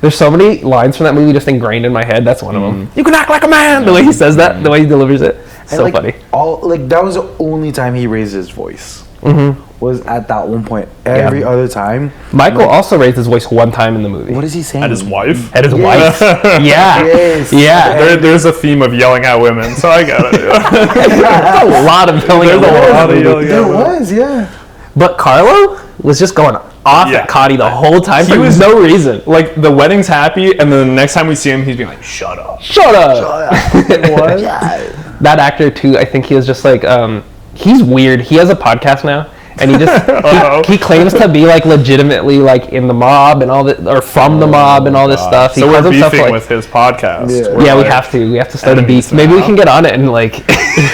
Speaker 2: There's so many lines from that movie just ingrained in my head. That's one of them. You can act like a man. The way he says that, the way he delivers it, so
Speaker 3: like,
Speaker 2: funny.
Speaker 3: That was the only time he raised his voice. Was at that one point. Every
Speaker 2: Yeah.
Speaker 3: other time,
Speaker 2: Michael also raised his voice one time in the movie.
Speaker 3: what is he saying?
Speaker 4: At his wife.
Speaker 2: At his
Speaker 3: Yes.
Speaker 2: wife. Yeah.
Speaker 3: Yes.
Speaker 2: Yeah.
Speaker 4: There's a theme of yelling at women, so I get it.
Speaker 2: There's a lot of yelling at
Speaker 4: There's a
Speaker 2: women.
Speaker 4: lot of yelling
Speaker 3: There
Speaker 4: at women.
Speaker 3: was, yeah.
Speaker 2: But Carlo was just going off
Speaker 4: Yeah.
Speaker 2: at Connie the whole time
Speaker 4: He
Speaker 2: for
Speaker 4: was-
Speaker 2: no reason.
Speaker 4: Like, the wedding's happy, and then the next time we see him, he's being like, shut up.
Speaker 2: Shut up. What? That actor too, I think he was just like, he's weird. He has a podcast now, and he just he claims to be like legitimately like in the mob and all that, or from the mob and all this stuff. He
Speaker 4: So
Speaker 2: calls
Speaker 4: we're
Speaker 2: himself,
Speaker 4: beefing
Speaker 2: like,
Speaker 4: with his podcast.
Speaker 3: Yeah.
Speaker 4: We're
Speaker 2: yeah, we
Speaker 4: like,
Speaker 2: have to. We have to start a
Speaker 4: enemies
Speaker 2: beef. Maybe we
Speaker 4: now.
Speaker 2: can get on it and like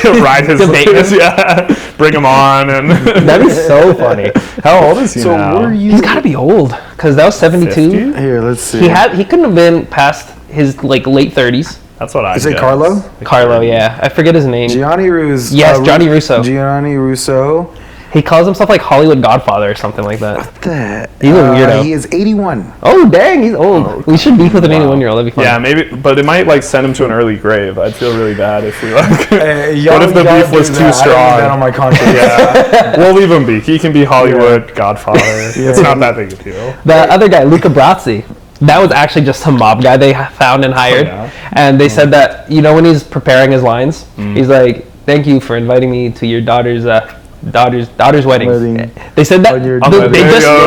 Speaker 4: ride his
Speaker 2: debate him.
Speaker 4: yeah, bring him on, and
Speaker 2: That'd be so funny.
Speaker 4: how old is he
Speaker 3: So
Speaker 4: now?
Speaker 3: were you?
Speaker 2: He's got to be old because that was 72.
Speaker 4: 50?
Speaker 3: Here, let's see.
Speaker 2: He couldn't have been past his like late 30s.
Speaker 4: That's what I.
Speaker 3: Is it
Speaker 4: guess.
Speaker 3: Carlo?
Speaker 2: Carlo, yeah, I forget his name.
Speaker 3: Gianni Russo.
Speaker 2: Yes, Johnny Russo.
Speaker 3: Gianni Russo.
Speaker 2: He calls himself like Hollywood Godfather or something like that.
Speaker 3: What the?
Speaker 2: He's a weirdo.
Speaker 3: He is 81.
Speaker 2: Oh dang, he's old. We should beef with an 81-year-old. That'd be fun.
Speaker 4: Yeah, maybe, but it might like send him to an early grave. I'd feel really bad if we like.
Speaker 3: What
Speaker 4: What if the beef was too
Speaker 3: I don't need
Speaker 4: strong?
Speaker 3: that on my conscience.
Speaker 4: Yeah, we'll leave him be. He can be Hollywood Godfather. It's not that big a deal.
Speaker 2: The other guy, Luca Brasi, that was actually just some mob guy they found and hired.
Speaker 4: yeah?
Speaker 2: And they said that, you know, when he's preparing his lines, he's like, "Thank you for inviting me to your daughter's wedding."
Speaker 3: Wedding.
Speaker 2: They said that
Speaker 3: On your
Speaker 2: they,
Speaker 3: daughter's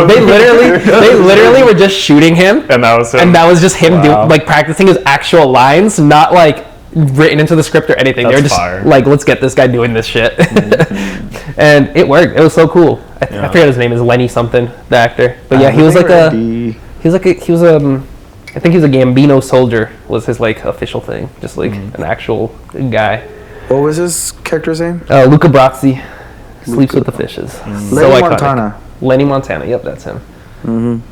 Speaker 2: they
Speaker 4: wedding.
Speaker 2: just they literally were just shooting him,
Speaker 4: And that was him.
Speaker 2: and that was just him
Speaker 4: Wow.
Speaker 2: like practicing his actual lines, not like written into the script or anything. They were
Speaker 4: That's
Speaker 2: just
Speaker 4: fire.
Speaker 2: like, let's get this guy doing this shit. And it worked. It was so cool. I forget his name is Lenny something, the actor. But yeah, he was like I think he was a Gambino soldier was his like official thing, just like an actual guy.
Speaker 3: What was his character's name?
Speaker 2: Luca Brasi sleeps with the fishes. So
Speaker 3: Lenny
Speaker 2: iconic.
Speaker 3: Montana.
Speaker 2: Lenny Montana. Yep, that's him.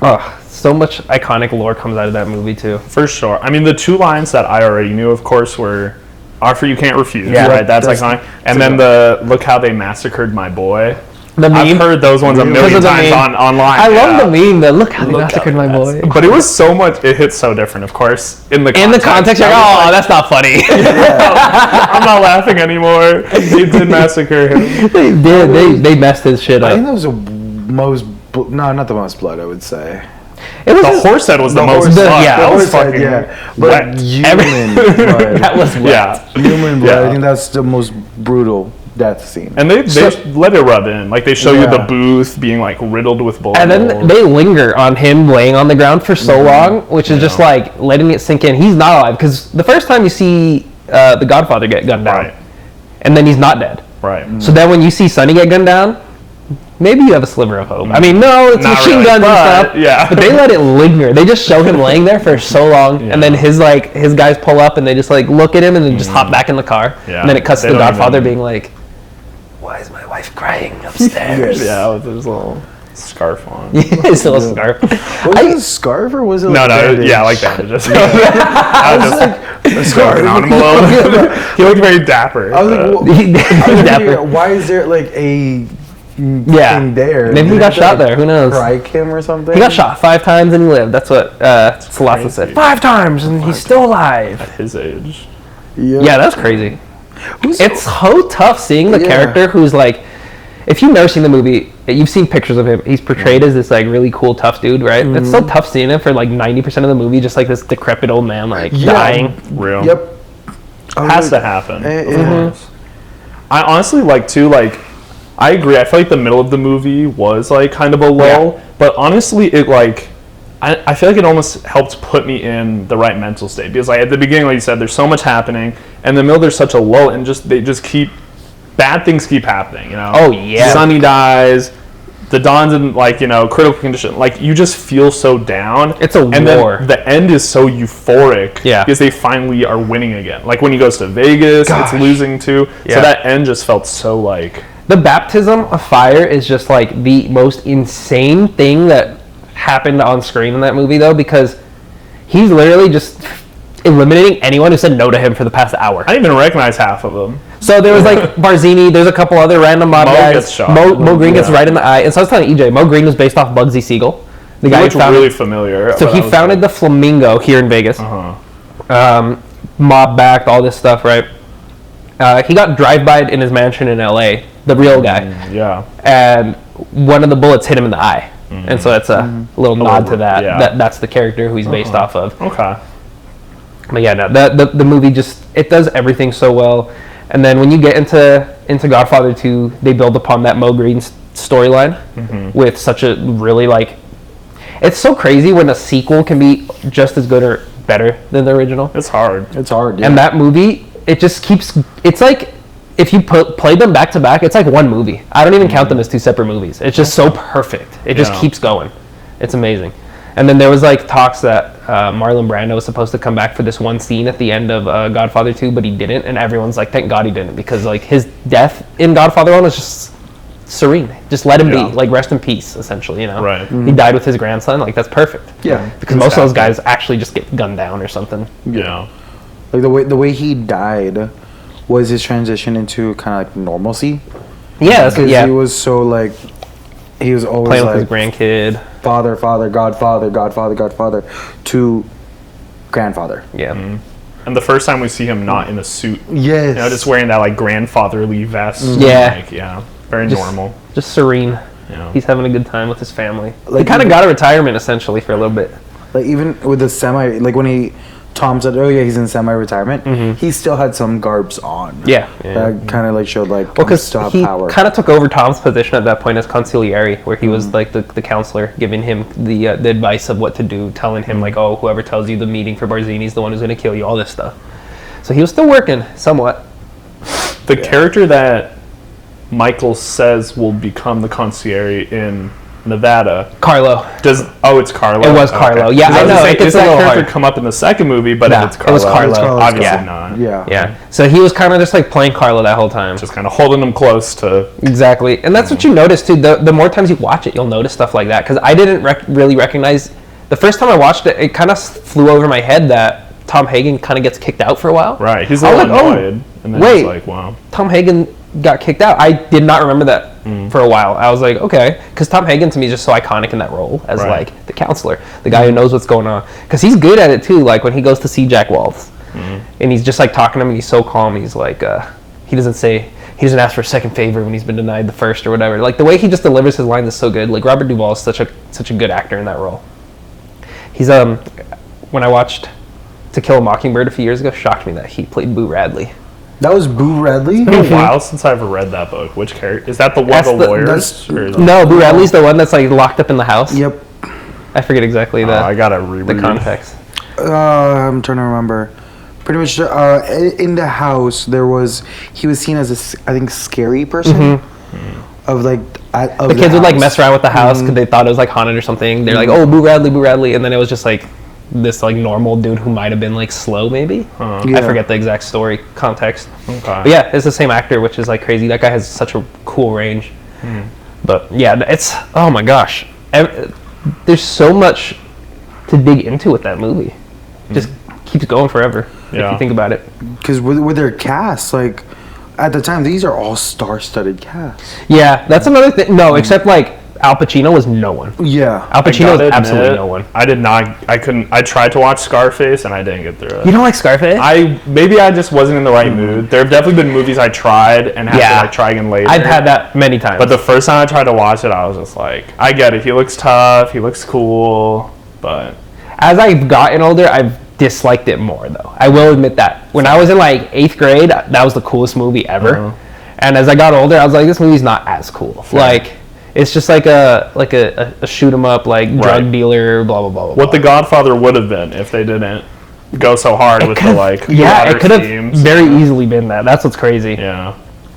Speaker 2: Oh, so much iconic lore comes out of that movie too.
Speaker 4: For sure. I mean, the two lines that I already knew, of course, were "Offer you can't refuse."
Speaker 2: Yeah.
Speaker 4: Right. That's
Speaker 3: That's-
Speaker 4: iconic. And then the "Look how they massacred my boy."
Speaker 2: The
Speaker 4: I've
Speaker 2: meme.
Speaker 4: heard those ones a
Speaker 3: Really?
Speaker 4: million
Speaker 2: Because of the
Speaker 4: times
Speaker 2: meme.
Speaker 4: online.
Speaker 2: I love
Speaker 4: yeah.
Speaker 2: the meme. The look how they
Speaker 4: Look
Speaker 2: massacred
Speaker 4: how
Speaker 2: my
Speaker 4: they
Speaker 2: boy.
Speaker 4: But it was so much. It hit so different, of course. In the
Speaker 2: Context, you're like,
Speaker 4: I was
Speaker 2: oh, that's not funny.
Speaker 4: I'm not laughing anymore. They did massacre him.
Speaker 2: they did. They messed his shit
Speaker 3: I think
Speaker 2: up.
Speaker 3: that was the most. No, not the most blood. I would say.
Speaker 2: It was
Speaker 4: The horse head was the most
Speaker 3: horse-
Speaker 4: blood.
Speaker 2: yeah,
Speaker 4: that
Speaker 2: the
Speaker 4: was
Speaker 3: horse head,
Speaker 4: fucking
Speaker 3: yeah. But
Speaker 4: wet.
Speaker 3: human blood.
Speaker 2: that was wet.
Speaker 4: Yeah.
Speaker 3: Human blood.
Speaker 4: Yeah.
Speaker 3: I think that's the most brutal death scene.
Speaker 4: And they
Speaker 2: So-
Speaker 4: let it rub in. Like, they show you the
Speaker 3: Yeah.
Speaker 4: booth being, like, riddled with bullets.
Speaker 2: And then they linger on him laying on the ground for so long, which is just
Speaker 4: Yeah.
Speaker 2: like letting it sink in. He's not alive because the first time you see the Godfather get gunned down,
Speaker 4: Right.
Speaker 2: and then he's not dead.
Speaker 4: Right.
Speaker 2: So then when you see Sonny get gunned down, maybe you have a sliver of hope. I mean, no, it's
Speaker 4: Not
Speaker 2: machine
Speaker 4: really,
Speaker 2: guns and
Speaker 4: but,
Speaker 2: stuff.
Speaker 4: yeah.
Speaker 2: But they let it linger. They just show him laying there for so long, and then his guys pull up and they just like look at him and then just hop back in the car.
Speaker 4: Yeah.
Speaker 2: And then it cuts
Speaker 4: They
Speaker 2: to the
Speaker 4: don't
Speaker 2: Godfather
Speaker 4: even-
Speaker 2: being like, "Why is my wife crying upstairs?"
Speaker 4: Yeah, with his little scarf on.
Speaker 2: His little scarf.
Speaker 3: Was it a scarf or was it?
Speaker 4: No,
Speaker 3: like
Speaker 4: no,
Speaker 3: bandage?
Speaker 4: yeah, like bandages. I was just
Speaker 3: a scarf.
Speaker 4: on him a little bit. He looked very dapper.
Speaker 3: I was like,
Speaker 4: but-
Speaker 3: well,
Speaker 2: He-
Speaker 3: I was
Speaker 2: Dapper.
Speaker 3: thinking, why is there like a
Speaker 2: Yeah.
Speaker 3: thing there?
Speaker 2: Maybe he
Speaker 3: Did
Speaker 2: got
Speaker 3: they,
Speaker 2: shot
Speaker 3: like,
Speaker 2: there. Who knows?
Speaker 3: Strike him or something?
Speaker 2: He got shot 5 times and he lived. That's what Salasa said.
Speaker 4: crazy.
Speaker 2: 5 times and he's still alive.
Speaker 4: at his age.
Speaker 2: Yeah, that's crazy.
Speaker 3: Who's-
Speaker 2: It's so tough seeing the
Speaker 3: Yeah.
Speaker 2: character who's like, if you've never seen the movie, you've seen pictures of him. He's portrayed as this like really cool tough dude, right? It's so tough seeing him for like 90% of the movie, just like this decrepit old man like
Speaker 3: Yeah.
Speaker 2: dying.
Speaker 4: Real.
Speaker 3: Yep. I was
Speaker 4: Has to
Speaker 3: like,
Speaker 4: happen.
Speaker 3: eh,
Speaker 4: of
Speaker 3: yeah.
Speaker 4: course. I honestly like too, like, I agree. I feel like the middle of the movie was like kind of a lull, but honestly, it like, I feel like it almost helped put me in the right mental state because like at the beginning, like you said, there's so much happening, and in the middle there's such a lull, and they just keep bad things keep happening. You know.
Speaker 2: Oh, yeah.
Speaker 4: Sonny dies. The Don's in like critical condition. Like you just feel so down.
Speaker 2: It's a
Speaker 4: and
Speaker 2: war.
Speaker 4: Then the end is so euphoric.
Speaker 2: Yeah.
Speaker 4: Because they finally are winning again. Like when he goes to Vegas,
Speaker 2: Gosh.
Speaker 4: it's losing too.
Speaker 2: Yeah.
Speaker 4: So that end just felt so like.
Speaker 2: The baptism of fire is just like the most insane thing that happened on screen in that movie though, because he's literally just eliminating anyone who said no to him for the past hour.
Speaker 4: I didn't even recognize half of them.
Speaker 2: So there was like Barzini. There's a couple other random mob
Speaker 4: Mo
Speaker 2: guys.
Speaker 4: gets shot.
Speaker 2: Mo Green gets
Speaker 4: Yeah.
Speaker 2: right in the eye. And so I was telling EJ, Mo Green was based off Bugsy Siegel, the guy
Speaker 4: He
Speaker 2: who
Speaker 4: looked
Speaker 2: founded.
Speaker 4: really familiar.
Speaker 2: So he founded the Flamingo here in Vegas. Mob backed all this stuff, right? He got drive-byed in his mansion in LA, the real guy.
Speaker 4: Yeah.
Speaker 2: And one of the bullets hit him in the eye. And so that's a little nod to that.
Speaker 4: Yeah.
Speaker 2: That's the character who he's based off of.
Speaker 4: Okay.
Speaker 2: But yeah, no, the movie just, it does everything so well. And then when you get into Godfather 2, they build upon that Mo Green storyline with such a really like, it's so crazy when a sequel can be just as good or better than the original.
Speaker 4: It's hard.
Speaker 3: It's hard. Yeah.
Speaker 2: And that movie, it just keeps, it's like, if you played them back to back, it's like one movie. I don't even count them as two separate movies. It's just so perfect. It just keeps going. It's amazing. And then there was like talks that Marlon Brando was supposed to come back for this one scene at the end of Godfather 2, but he didn't. And everyone's like, thank God he didn't, because like his death in Godfather 1 was just serene. Just let him be. Like rest in peace, essentially, you know?
Speaker 4: Right.
Speaker 2: He died with his grandson. Like that's perfect.
Speaker 3: Yeah.
Speaker 2: Because most of those guys actually just get gunned down or something.
Speaker 4: Yeah.
Speaker 3: Like the way he died was his transition into kind of like normalcy.
Speaker 2: Yeah,
Speaker 3: Because
Speaker 2: yeah.
Speaker 3: he was so like, he was always
Speaker 2: Playing
Speaker 3: like
Speaker 2: with his grandkid.
Speaker 3: father, Godfather, to grandfather.
Speaker 2: Yeah.
Speaker 4: And the first time we see him not in a suit,
Speaker 3: Yes.
Speaker 4: you know, just wearing that like grandfatherly vest.
Speaker 2: Yeah.
Speaker 4: Like, yeah. Very
Speaker 2: Just-
Speaker 4: normal.
Speaker 2: Just serene.
Speaker 4: Yeah.
Speaker 2: He's having a good time with his family. He
Speaker 3: Like,
Speaker 2: kind of
Speaker 3: even-
Speaker 2: got a retirement essentially for a little bit.
Speaker 3: Like even with the semi, like when Tom said, "Oh yeah, he's in semi-retirement," he still had some garbs on.
Speaker 2: Yeah.
Speaker 3: That kind of like showed like
Speaker 2: Well, because
Speaker 3: still have
Speaker 2: he
Speaker 3: power.
Speaker 2: kind of took over Tom's position at that point as consigliere, where he was like the counselor, giving him the advice of what to do, telling him like, oh, whoever tells you the meeting for Barzini's the one who's going to kill you, all this stuff. So he was still working somewhat.
Speaker 4: The character that Michael says will become the concierge in Nevada.
Speaker 2: Carlo.
Speaker 4: It's Carlo?
Speaker 2: It was Carlo. Yeah,
Speaker 4: 'Cause
Speaker 2: I
Speaker 4: was
Speaker 2: know,
Speaker 4: gonna say,
Speaker 2: it gets
Speaker 4: is
Speaker 2: a
Speaker 4: that
Speaker 2: little
Speaker 4: character
Speaker 2: hard.
Speaker 4: come up in the second movie? But
Speaker 2: Nah,
Speaker 4: if it's
Speaker 2: it
Speaker 4: Carlo,
Speaker 2: was Carlo.
Speaker 4: obviously
Speaker 2: Yeah.
Speaker 4: not.
Speaker 3: yeah.
Speaker 2: Yeah. So he was kind of just like playing Carlo that whole time.
Speaker 4: Just kind of holding him close to.
Speaker 2: Exactly, and that's what you notice too. The more times you watch it, you'll notice stuff like that. Because I didn't really recognize the first time I watched it. It kind of flew over my head that Tom Hagen kind of gets kicked out for a while.
Speaker 4: Right. He's a
Speaker 2: I was
Speaker 4: little
Speaker 2: like, oh,
Speaker 4: annoyed. And then
Speaker 2: wait.
Speaker 4: he's like, wow.
Speaker 2: Tom Hagen got kicked out. I did not remember that for a while. I was like, okay, because Tom Hagen to me is just so iconic in that role as
Speaker 4: Right.
Speaker 2: like the counselor, the guy who knows what's going on. Because he's good at it too. Like when he goes to see Jack Waltz, and he's just like talking to him, and he's so calm. He's like, he doesn't ask for a second favor when he's been denied the first or whatever. Like the way he just delivers his lines is so good. Like Robert Duvall is such a good actor in that role. He's when I watched To Kill a Mockingbird a few years ago, shocked me that he played Boo Radley.
Speaker 3: That was Boo Radley.
Speaker 4: It's been a while since I've read that book. Which character? Is that the one
Speaker 2: That's
Speaker 4: of the
Speaker 2: the-
Speaker 4: lawyers?
Speaker 3: that's-
Speaker 4: Or is
Speaker 2: No, Boo Radley's the one that's like locked up in the house.
Speaker 3: Yep.
Speaker 2: I forget exactly
Speaker 4: I gotta
Speaker 2: the
Speaker 4: reread.
Speaker 2: context.
Speaker 3: I'm trying to remember. Pretty much in the house he was seen as I think scary person of like of
Speaker 2: The kids would like
Speaker 3: house.
Speaker 2: mess around with the house because they thought it was like haunted or something. They're like, "Oh, Boo Radley," and then it was just like this like normal dude who might have been like slow, maybe. I
Speaker 3: Yeah.
Speaker 2: forget the exact story context.
Speaker 4: Okay.
Speaker 2: But yeah, it's the same actor, which is like crazy. That guy has such a cool range. But yeah, it's oh my gosh, there's so much to dig into with that movie. Just keeps going forever if
Speaker 4: Yeah.
Speaker 2: you think about it.
Speaker 3: Because with their cast, like at the time, these are all star-studded casts.
Speaker 2: Yeah, that's another thing. No, except like Al Pacino was no one.
Speaker 3: Yeah.
Speaker 2: Al
Speaker 4: I
Speaker 2: Pacino
Speaker 4: gotta
Speaker 2: was absolutely
Speaker 4: admit,
Speaker 2: no one.
Speaker 4: I did not. I couldn't. I tried to watch Scarface and I didn't get through it.
Speaker 2: You don't like Scarface?
Speaker 4: Maybe I just wasn't in the right mood. There have definitely been movies I tried and had to like try again later.
Speaker 2: I've had that many times.
Speaker 4: But the first time I tried to watch it, I was just like, I get it. He looks tough. He looks cool. But
Speaker 2: as I've gotten older, I've disliked it more, though. I will admit that. When I was in like 8th grade, that was the coolest movie ever. And as I got older, I was like, this movie's not as cool. Like, it's just like a shoot 'em up, like drug dealer, blah blah blah. Blah
Speaker 4: what The
Speaker 2: blah.
Speaker 4: Godfather would have been if they didn't go so hard with the like
Speaker 2: Yeah,
Speaker 4: water
Speaker 2: it could have
Speaker 4: themes.
Speaker 2: very easily been that. That's what's crazy.
Speaker 4: Yeah.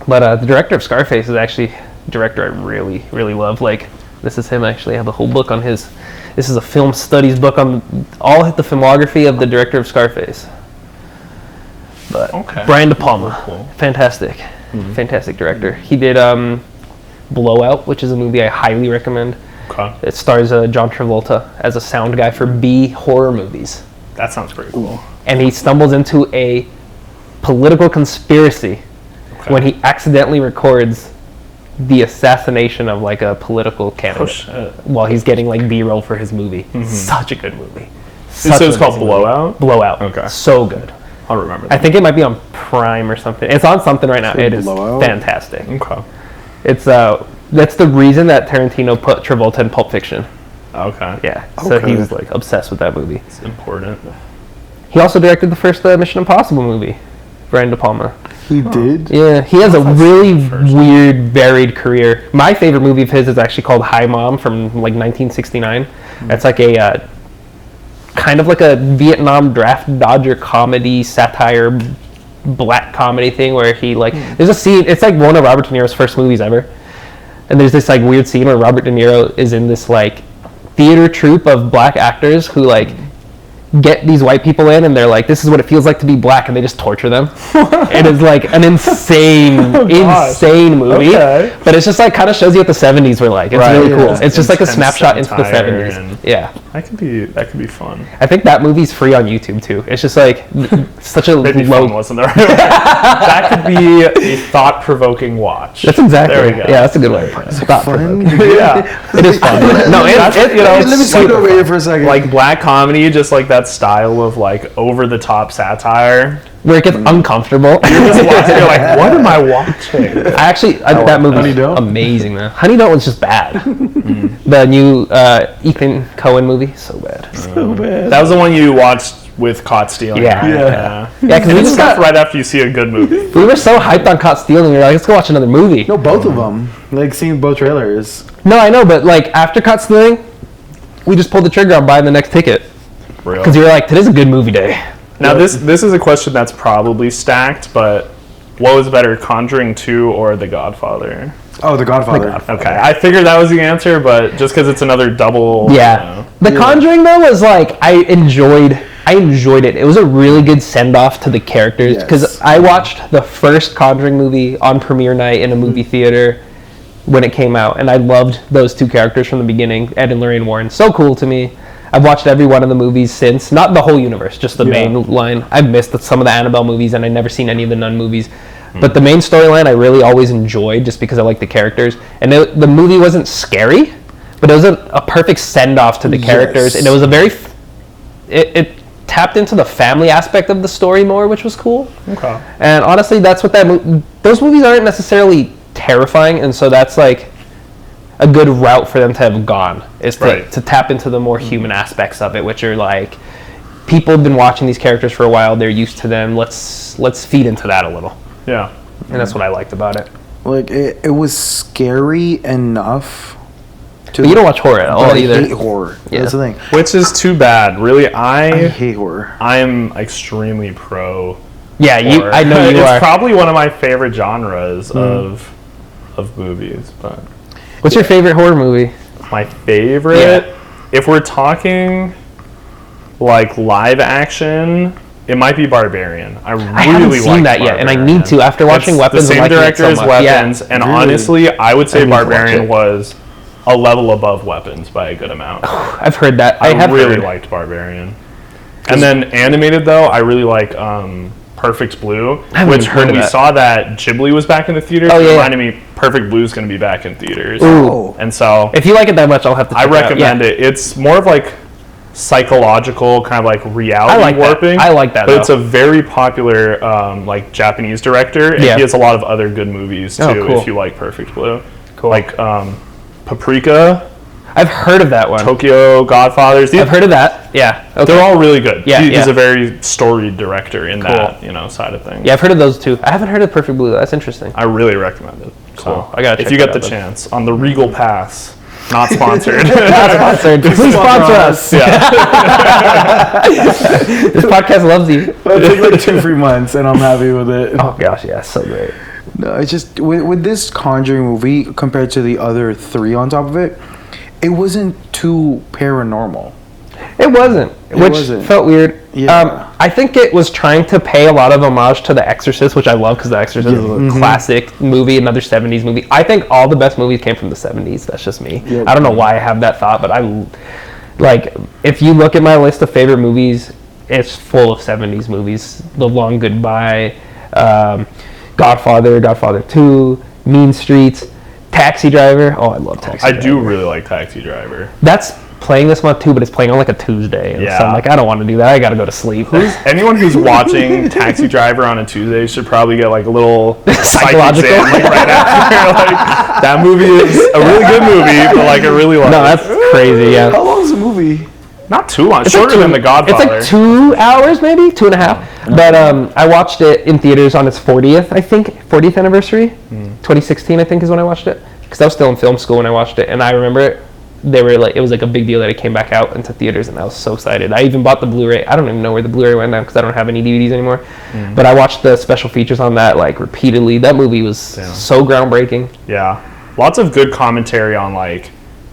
Speaker 2: But the director of Scarface is actually a director I really, really love. Like, this is him actually. I have a whole book on his. This is a film studies book on all the filmography of the director of Scarface. But Brian De Palma, fantastic, fantastic director. He did Blowout, which is a movie I highly recommend.
Speaker 4: Okay.
Speaker 2: It stars John Travolta as a sound guy for B horror movies,
Speaker 4: That sounds pretty cool.
Speaker 2: and he stumbles into a political conspiracy
Speaker 4: Okay.
Speaker 2: when he accidentally records the assassination of like a political candidate
Speaker 4: shit.
Speaker 2: while he's getting like B-roll for his movie. Such a good movie.
Speaker 4: So
Speaker 2: Such
Speaker 4: it's
Speaker 2: an
Speaker 4: called
Speaker 2: amazing movie.
Speaker 4: Blowout?
Speaker 2: Blowout.
Speaker 4: Okay.
Speaker 2: So good.
Speaker 4: I'll remember
Speaker 2: I
Speaker 4: that.
Speaker 2: think it might be on Prime or something. It's on something right now. It is
Speaker 3: Blowout?
Speaker 2: fantastic.
Speaker 4: Okay.
Speaker 2: It's that's the reason that Tarantino put Travolta in Pulp Fiction.
Speaker 4: Okay.
Speaker 2: Yeah. So
Speaker 3: Okay.
Speaker 2: he was like obsessed with that movie.
Speaker 4: It's important.
Speaker 2: He also directed the first Mission Impossible movie. Brian De Palma.
Speaker 3: He did?
Speaker 2: Yeah, he has a really
Speaker 4: the first.
Speaker 2: weird, varied career. My favorite movie of his is actually called Hi Mom from like 1969. It's like a kind of like a Vietnam draft dodger comedy satire, black comedy thing where he like there's a scene. It's like one of Robert De Niro's first movies ever, and there's this like weird scene where Robert De Niro is in this like theater troupe of black actors who like get these white people in and they're like, this is what it feels like to be black, and they just torture them. It is like an insane insane movie,
Speaker 4: Okay.
Speaker 2: but it's just like kind of shows you what the 70s were like. It's
Speaker 4: Right,
Speaker 2: really cool.
Speaker 3: yeah.
Speaker 2: It's just like a
Speaker 4: Intense
Speaker 2: snapshot into the
Speaker 4: satire
Speaker 2: 70s.
Speaker 4: and-
Speaker 2: Yeah,
Speaker 4: That could be fun.
Speaker 2: I think that movie's free on YouTube too. It's just like such a
Speaker 4: Maybe
Speaker 2: low.
Speaker 4: fun wasn't there? That could be a thought-provoking watch.
Speaker 2: That's exactly.
Speaker 4: There we go.
Speaker 2: Yeah, that's a good way.
Speaker 3: Fun?
Speaker 4: Yeah.
Speaker 2: It is fun. No,
Speaker 4: You know,
Speaker 3: Let me
Speaker 4: it's
Speaker 3: scoot
Speaker 4: like-
Speaker 3: over here for a second.
Speaker 4: like black comedy, just like that style of like over-the-top satire.
Speaker 2: where it gets uncomfortable.
Speaker 4: You're just watching, you're like, what am I watching?
Speaker 2: That movie
Speaker 3: Honey
Speaker 2: was
Speaker 3: Don't?
Speaker 2: amazing, man. Honey Don't was just bad. The new Ethan Cohen movie, so bad.
Speaker 4: That was the one you watched with Caught Stealing.
Speaker 2: Yeah.
Speaker 4: right?
Speaker 3: Yeah.
Speaker 2: Yeah, because we
Speaker 4: And it's
Speaker 2: just
Speaker 4: stuff
Speaker 2: got
Speaker 4: right after you see a good movie.
Speaker 2: we were so hyped on Caught Stealing. We were like, let's go watch another movie.
Speaker 3: No, both of them. Like, seeing both trailers.
Speaker 2: No, I know, but like after Caught Stealing, we just pulled the trigger on buying the next ticket
Speaker 4: Real.
Speaker 2: because you were like, today's a good movie day.
Speaker 4: Now this is a question that's probably stacked, but what was better, Conjuring 2 or The Godfather?
Speaker 3: Oh, The Godfather.
Speaker 4: Okay, I figured that was the answer, but just because it's another double.
Speaker 2: Yeah.
Speaker 4: You know.
Speaker 2: The Conjuring though was like I enjoyed it. It was a really good send off to the characters because
Speaker 3: Yes.
Speaker 2: I watched the first Conjuring movie on premiere night in a movie theater when it came out, and I loved those two characters from the beginning, Ed and Lorraine Warren. So cool to me. I've watched every one of the movies since, not the whole universe, just the main line. I've missed some of the Annabelle movies, and I've never seen any of the Nun movies. But the main storyline I really always enjoyed just because I like the characters. And the movie wasn't scary, but it was a perfect send-off to the characters.
Speaker 3: Yes.
Speaker 2: And it was a very... It tapped into the family aspect of the story more, which was cool.
Speaker 4: Okay.
Speaker 2: And honestly, that's what those movies aren't necessarily terrifying, and so that's like a good route for them to have gone, is
Speaker 4: Right.
Speaker 2: to tap into the more human aspects of it, which are like, people have been watching these characters for a while, they're used to them, let's feed into that a little.
Speaker 4: Yeah.
Speaker 2: And that's what I liked about it.
Speaker 3: Like, it was scary enough to...
Speaker 2: But you don't watch horror at all
Speaker 3: I
Speaker 2: either.
Speaker 3: hate horror.
Speaker 2: Yeah.
Speaker 3: That's the thing.
Speaker 4: Which is too bad. Really,
Speaker 3: I
Speaker 4: I
Speaker 3: hate horror.
Speaker 4: am extremely pro.
Speaker 2: Yeah,
Speaker 4: horror.
Speaker 2: I know you
Speaker 4: it's
Speaker 2: are.
Speaker 4: probably one of my favorite genres of movies, but
Speaker 2: What's your favorite horror movie?
Speaker 4: my favorite,
Speaker 2: Yeah.
Speaker 4: if we're talking like live action, it might be Barbarian. I
Speaker 2: haven't
Speaker 4: really
Speaker 2: seen
Speaker 4: like
Speaker 2: that yet, and I
Speaker 4: Barbarian.
Speaker 2: need to after watching
Speaker 4: It's
Speaker 2: Weapons
Speaker 4: the
Speaker 2: and
Speaker 4: same
Speaker 2: liking it
Speaker 4: director
Speaker 2: so
Speaker 4: as
Speaker 2: much.
Speaker 4: Weapons,
Speaker 2: Yeah.
Speaker 4: and
Speaker 3: Really?
Speaker 4: honestly, I would say
Speaker 3: I need to watch
Speaker 4: Barbarian
Speaker 3: it.
Speaker 4: was a level above Weapons by a good amount.
Speaker 2: I've heard that. I have
Speaker 4: really
Speaker 2: heard.
Speaker 4: liked Barbarian. And then animated though, I really like Perfect Blue,
Speaker 2: haven't
Speaker 4: which
Speaker 2: even heard
Speaker 4: when
Speaker 2: of
Speaker 4: we
Speaker 2: that.
Speaker 4: saw that Ghibli was back in the theaters,
Speaker 2: Oh,
Speaker 4: it
Speaker 2: yeah.
Speaker 4: reminded me Perfect Blue is going to be back in theaters.
Speaker 2: Ooh.
Speaker 4: And so
Speaker 2: If you like it that much, I'll have to check
Speaker 4: I recommend
Speaker 2: it.
Speaker 4: it. It's more of like psychological, kind of like reality
Speaker 2: I like that.
Speaker 4: warping.
Speaker 2: I like that,
Speaker 4: But it's
Speaker 2: though.
Speaker 4: a very popular like Japanese director, and
Speaker 2: Yeah.
Speaker 4: he has a lot of other good movies too.
Speaker 2: Oh, cool.
Speaker 4: If you like Perfect Blue, like Paprika,
Speaker 2: I've heard of that one.
Speaker 4: Tokyo, Godfathers.
Speaker 2: I've heard of that. Yeah. Okay.
Speaker 4: They're all really good.
Speaker 2: Yeah,
Speaker 4: He's
Speaker 2: yeah.
Speaker 4: a very storied director in that side of things.
Speaker 2: Yeah, I've heard of those two. I haven't heard of Perfect Blue. That's interesting.
Speaker 4: I really recommend it.
Speaker 2: Cool.
Speaker 4: So,
Speaker 2: I gotta
Speaker 4: if
Speaker 2: check
Speaker 4: you
Speaker 2: that
Speaker 4: get the
Speaker 2: out then.
Speaker 4: chance on the Regal Pass, not sponsored.
Speaker 2: Not sponsored. Please sponsor us.
Speaker 4: Yeah.
Speaker 2: This podcast loves you.
Speaker 3: I took like 2 free months, and I'm happy with it.
Speaker 2: Oh gosh, yeah, so great.
Speaker 3: No, it's just with this Conjuring movie compared to the other 3 on top of it, it wasn't too paranormal.
Speaker 2: It wasn't, which
Speaker 3: wasn't.
Speaker 2: felt weird.
Speaker 3: Yeah.
Speaker 2: I think it was trying to pay a lot of homage to The Exorcist, which I love because The Exorcist is a classic movie, another 70s movie. I think all the best movies came from the 70s. That's just me.
Speaker 3: Yep.
Speaker 2: I don't know why I have that thought, but if you look at my list of favorite movies, it's full of 70s movies. The Long Goodbye, Godfather, Godfather 2, Mean Streets, Taxi Driver. Oh, I love Taxi Driver.
Speaker 4: I do really like Taxi Driver.
Speaker 2: That's playing this month too, but it's playing on like a Tuesday. And so I'm like, I don't want to do that. I got to go to sleep.
Speaker 4: Anyone who's watching Taxi Driver on a Tuesday should probably get like a little
Speaker 2: Psychological
Speaker 4: exam, like, right after. Like, that movie is a really good movie, but like I really like
Speaker 2: No,
Speaker 4: it.
Speaker 2: that's crazy. Yeah.
Speaker 3: How long is the movie?
Speaker 4: Not too long. Shorter than The Godfather.
Speaker 2: It's like 2 hours, maybe 2.5. But I watched it in theaters on its 40th anniversary. 2016, I think, is when I watched it. Because I was still in film school when I watched it, and I remember it. It was like a big deal that it came back out into theaters, and I was so excited. I even bought the Blu-ray. I don't even know where the Blu-ray went now because I don't have any DVDs anymore. But I watched the special features on that like repeatedly. That movie was so groundbreaking.
Speaker 4: Yeah, lots of good commentary on like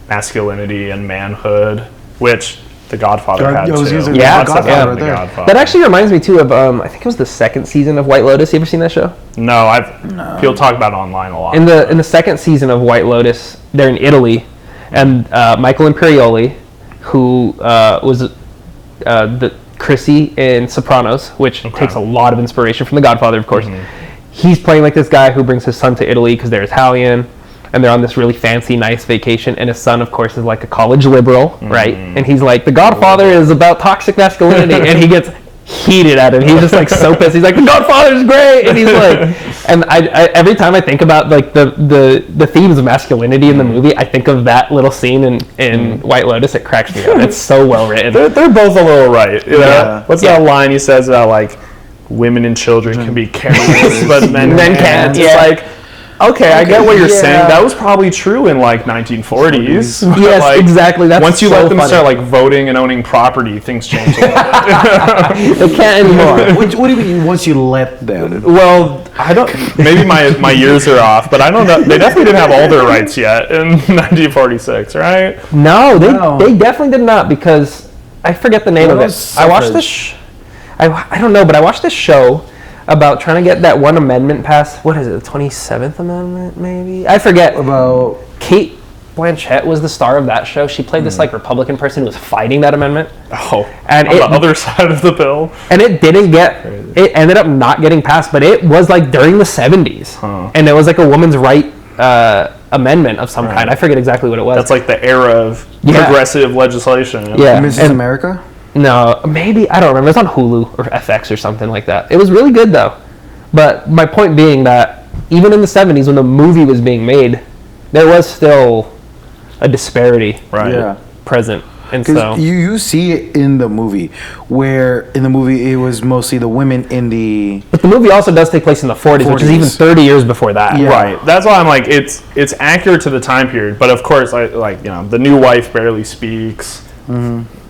Speaker 4: masculinity and manhood, which The Godfather had too.
Speaker 2: Yeah,
Speaker 3: Godfather
Speaker 4: The Godfather.
Speaker 2: That actually reminds me too of I think it was the second season of White Lotus. You ever seen that show?
Speaker 4: No, people talk about it online a lot.
Speaker 2: In the second season of White Lotus, they're in Italy, and Michael Imperioli, who was the Chrissy in Sopranos, which takes a lot of inspiration from The Godfather, of course. He's playing like this guy who brings his son to Italy because they're Italian, and they're on this really fancy, nice vacation, and his son, of course, is like a college liberal, right? And he's like, The Godfather is about toxic masculinity, and he gets heated at him. He's just like so pissed. He's like, The Godfather's great, and he's like, and I every time I think about like the themes of masculinity in the movie, I think of that little scene in White Lotus. It cracks me up. It's so well written.
Speaker 4: They're both a little right. You know? What's that line he says about like women and children can be careless, but men can't? It's like, okay, I get what you're saying. That was probably true in like 1940s.
Speaker 2: Yes,
Speaker 4: like,
Speaker 2: exactly. That's
Speaker 4: once you
Speaker 2: so
Speaker 4: let them
Speaker 2: funny.
Speaker 4: start like voting and owning property, things change a little bit.
Speaker 2: They can't anymore.
Speaker 3: What do you mean once you let them?
Speaker 4: Well, I don't. Maybe my years are off, but I don't know. They definitely didn't have all their rights yet in 1946, right?
Speaker 2: No, they definitely did not, because I forget the name of it. I watched this. I don't know, but I watched this show about trying to get that one amendment passed. What is it, the 27th Amendment, maybe? I forget.
Speaker 3: About
Speaker 2: Kate Blanchett was the star of that show. She played this like Republican person who was fighting that amendment.
Speaker 4: Oh,
Speaker 2: and
Speaker 4: on the other side of the bill.
Speaker 2: And it didn't get, it ended up not getting passed, but it was like during the 70s. And it was like a woman's right amendment of some kind. I forget exactly what it was.
Speaker 4: That's like the era of progressive legislation.
Speaker 2: Yeah.
Speaker 3: Mrs. America?
Speaker 2: No, maybe, I don't remember. It's on Hulu or FX or something like that. It was really good though. But my point being that even in the 70s when the movie was being made, there was still a disparity present. And so
Speaker 3: you see it in the movie, where in the movie it was mostly the women in the...
Speaker 2: But the movie also does take place in the 40s, which is even 30 years before that.
Speaker 3: Yeah.
Speaker 4: Right. That's why I'm like, it's accurate to the time period, but of course, the new wife barely speaks.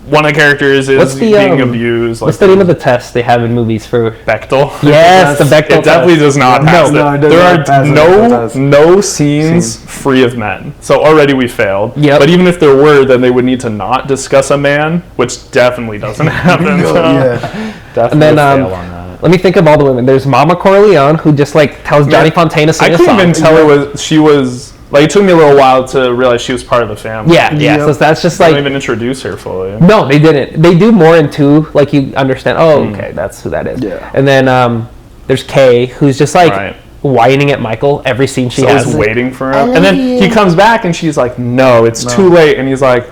Speaker 4: One of the characters is being abused.
Speaker 2: What's the name of the test they have in movies for
Speaker 4: Bechtel?
Speaker 2: Yes, the Bechtel
Speaker 4: It definitely does not pass it.
Speaker 3: No, it does
Speaker 4: there
Speaker 3: not pass
Speaker 4: are no scenes free of men. So already we failed.
Speaker 2: Yep.
Speaker 4: But even if there were, then they would need to not discuss a man, which definitely doesn't happen. So definitely
Speaker 2: And then,
Speaker 4: fail on that.
Speaker 2: let me think of all the women. There's Mama Corleone, who just like tells Johnny Fontana to sing
Speaker 4: I
Speaker 2: a song.
Speaker 4: couldn't even tell she was like, it took me a little while to realize she was part of the family.
Speaker 2: Yeah. So that's just
Speaker 4: They
Speaker 2: like,
Speaker 4: don't even introduce her fully.
Speaker 2: no, they didn't. They do more in 2, like you understand. Oh, okay, that's who that is.
Speaker 3: Yeah.
Speaker 2: And then there's Kay, who's just like whining at Michael every scene she has.
Speaker 4: Always waiting for him, and then he comes back and she's like, "No, it's too late," and he's like,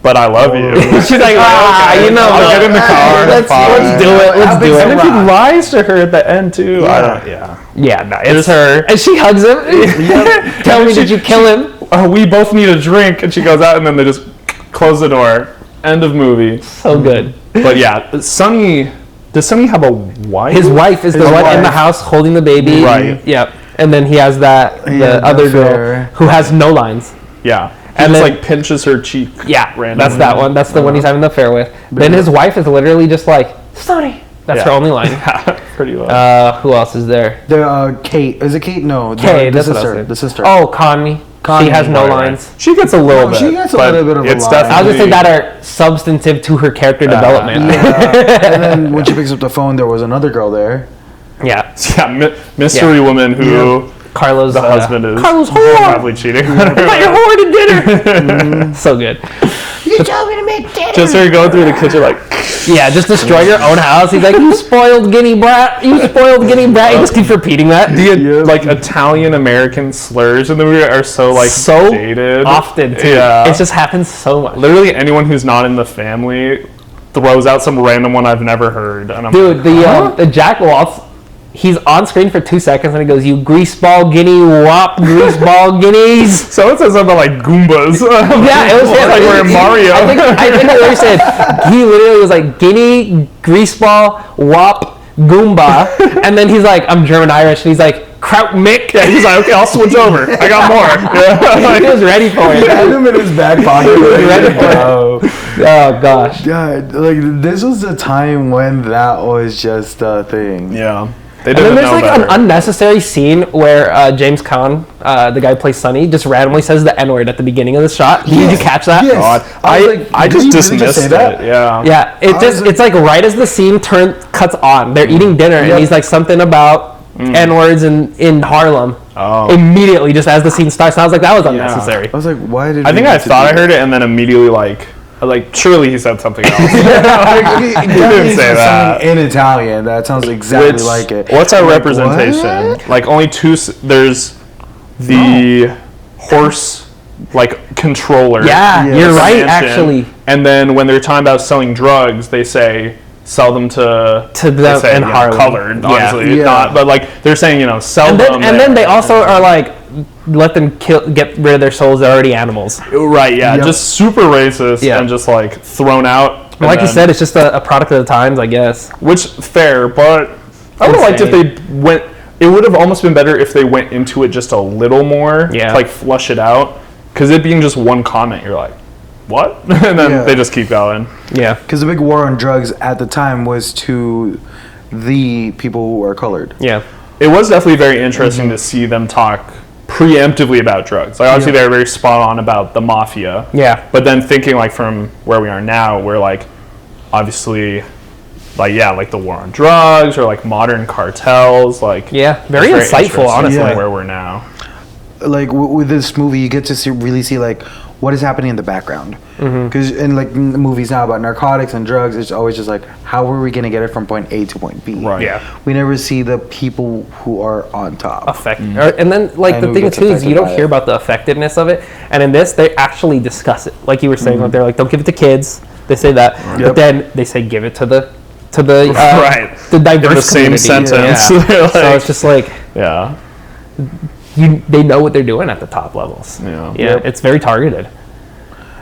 Speaker 4: "But I love you."
Speaker 2: She's like,
Speaker 4: Okay,
Speaker 2: you know,
Speaker 4: I'll get in the car.
Speaker 2: Let's do it. Let's do
Speaker 4: And
Speaker 2: it.
Speaker 4: then he lies to her at the end too.
Speaker 2: Yeah, no, it's her. And she hugs him. Tell me, did you kill him?
Speaker 4: We both need a drink, and she goes out, and then they just close the door. End of movie.
Speaker 2: So good.
Speaker 4: But yeah, Sonny. Does Sonny have a wife?
Speaker 2: His wife is the one in the house holding the baby.
Speaker 4: Right.
Speaker 2: Yep. And then he has the other girl who has no lines.
Speaker 4: Yeah.
Speaker 2: And
Speaker 4: And
Speaker 2: then,
Speaker 4: like pinches her cheek.
Speaker 2: yeah,
Speaker 4: randomly.
Speaker 2: that's that one. That's the one he's having the affair with. Then his wife is literally just like, Sonny. That's her only line.
Speaker 4: Pretty well.
Speaker 2: Who else is there?
Speaker 3: The Kate. Is it Kate? No.
Speaker 2: Kay,
Speaker 3: the
Speaker 2: that's what I was
Speaker 3: sister.
Speaker 2: saying.
Speaker 3: The sister.
Speaker 2: Oh, Connie. She has no
Speaker 4: Right.
Speaker 2: lines.
Speaker 4: She gets a little bit.
Speaker 3: she gets a
Speaker 4: but
Speaker 3: little bit of a
Speaker 4: it's
Speaker 3: line.
Speaker 4: definitely,
Speaker 2: I was gonna say that are substantive to her character development.
Speaker 3: Yeah. And then when she picks up the phone, there was another girl there.
Speaker 2: Yeah.
Speaker 4: Yeah, mystery woman who
Speaker 2: Carlos,
Speaker 4: the husband is
Speaker 2: Carlos whore.
Speaker 4: probably cheating.
Speaker 2: I thought your whore to dinner. So good.
Speaker 3: You told me to make dinner.
Speaker 4: Just her going through the kitchen like,
Speaker 2: Yeah, just destroy your own house. He's like, you spoiled guinea brat. You spoiled guinea brat. He just keeps repeating that.
Speaker 4: like Italian American slurs in the movie are so like
Speaker 2: so
Speaker 4: dated
Speaker 2: often too.
Speaker 4: Yeah.
Speaker 2: It just happens so much.
Speaker 4: Literally anyone who's not in the family throws out some random one I've never heard, and I'm
Speaker 2: Dude,
Speaker 4: like,
Speaker 2: the Jack Waltz, he's on screen for 2 seconds and he goes, you greaseball guinea wop, greaseball guineas.
Speaker 4: someone said something like Goombas.
Speaker 2: Yeah, it was
Speaker 4: like we're in Mario.
Speaker 2: I think what they said, he literally was like guinea, greaseball, wop, goomba, and then he's like, I'm German Irish, and he's like, kraut mick.
Speaker 4: Yeah, he's like, okay, I'll switch over. I got more. Yeah.
Speaker 2: He was ready for it.
Speaker 3: He had him in his back pocket.
Speaker 2: Ready for it. Oh gosh.
Speaker 3: God, like this was the time when that was just a thing.
Speaker 4: Yeah. They
Speaker 2: And
Speaker 4: didn't
Speaker 2: then there's
Speaker 4: know
Speaker 2: like
Speaker 4: better.
Speaker 2: an unnecessary scene where James Caan, the guy who plays Sonny, just randomly says the N-word at the beginning of the shot. Did you catch that?
Speaker 3: Yes.
Speaker 4: God.
Speaker 3: I was like,
Speaker 4: I
Speaker 3: did
Speaker 4: just
Speaker 3: he really
Speaker 4: dismissed
Speaker 3: just say
Speaker 4: it.
Speaker 3: that?
Speaker 4: Yeah.
Speaker 2: Yeah, it's like right as the scene cuts on, they're eating dinner, and
Speaker 3: Yep.
Speaker 2: he's like something about N-words in Harlem.
Speaker 4: Oh.
Speaker 2: Immediately, just as the scene starts, and I was like, that was unnecessary.
Speaker 3: I was like, why did
Speaker 4: I
Speaker 3: we
Speaker 4: think
Speaker 3: need
Speaker 4: I
Speaker 3: to
Speaker 4: thought I
Speaker 3: do
Speaker 4: heard it and then immediately like surely he said something else.
Speaker 3: that?
Speaker 4: He didn't say that.
Speaker 3: Something in Italian that sounds exactly
Speaker 4: Which-
Speaker 3: like it.
Speaker 4: What's our
Speaker 3: I'm like,
Speaker 4: representation?
Speaker 3: what?
Speaker 4: Like only two. There's the horse like controller.
Speaker 2: Yeah,
Speaker 3: Yeah.
Speaker 2: you're right,
Speaker 4: mansion,
Speaker 2: actually.
Speaker 4: And then when they're talking about selling drugs, they say sell them to
Speaker 2: To
Speaker 4: they
Speaker 2: them
Speaker 4: say,
Speaker 2: in
Speaker 4: you know,
Speaker 2: Harlem.
Speaker 4: colored,
Speaker 2: Yeah.
Speaker 4: obviously
Speaker 3: Yeah.
Speaker 4: not, but like they're saying sell
Speaker 2: And
Speaker 4: them.
Speaker 2: then they
Speaker 4: there.
Speaker 2: also are like, let them get rid of their souls. They're already animals.
Speaker 4: right, yeah,
Speaker 3: Yep.
Speaker 4: just super racist
Speaker 2: Yeah.
Speaker 4: and just like thrown out. and
Speaker 2: Like you
Speaker 4: then-
Speaker 2: said, it's just a product of the times, I guess.
Speaker 4: Which fair, but I would have liked if they went. It would have almost been better if they went into it just a little more,
Speaker 2: Yeah.
Speaker 4: to like flush it out. Because it being just one comment, you're like, what? And then
Speaker 3: Yeah.
Speaker 4: they just keep going.
Speaker 2: Yeah.
Speaker 3: Because the big war on drugs at the time was to the people who are colored.
Speaker 2: Yeah.
Speaker 4: It was definitely very interesting to see them talk preemptively about drugs. Like obviously they're very spot on about the mafia.
Speaker 2: Yeah.
Speaker 4: But then thinking like from where we are now, we're like, obviously, like like the war on drugs or like modern cartels, like
Speaker 2: Yeah. Very
Speaker 4: it's
Speaker 2: insightful,
Speaker 4: interesting
Speaker 2: honestly.
Speaker 3: Yeah.
Speaker 4: where we're now.
Speaker 3: Like with this movie, you get to really see like what is happening in the background. Because in like movies now about narcotics and drugs, it's always just like, how are we going to get it from point A to point B?
Speaker 4: Right.
Speaker 2: Yeah.
Speaker 3: We never see the people who are on top.
Speaker 2: Effect. And then, like,
Speaker 3: And
Speaker 2: the
Speaker 3: who
Speaker 2: thing
Speaker 3: gets
Speaker 2: too is
Speaker 3: affected
Speaker 2: you don't
Speaker 3: by
Speaker 2: hear
Speaker 3: it.
Speaker 2: about the effectiveness of it. And in this, they actually discuss it. Like you were saying, like, they're like, don't give it to kids. They say that. But
Speaker 3: Yep.
Speaker 2: then they say, give it to the
Speaker 4: Right.
Speaker 2: the diverse
Speaker 4: In the same
Speaker 2: community.
Speaker 4: sentence.
Speaker 2: Yeah.
Speaker 4: They're
Speaker 2: So
Speaker 4: like-
Speaker 2: it's just like,
Speaker 4: Yeah.
Speaker 2: they know what they're doing at the top levels.
Speaker 4: Yeah.
Speaker 2: Yeah.
Speaker 3: Yep.
Speaker 2: It's very targeted.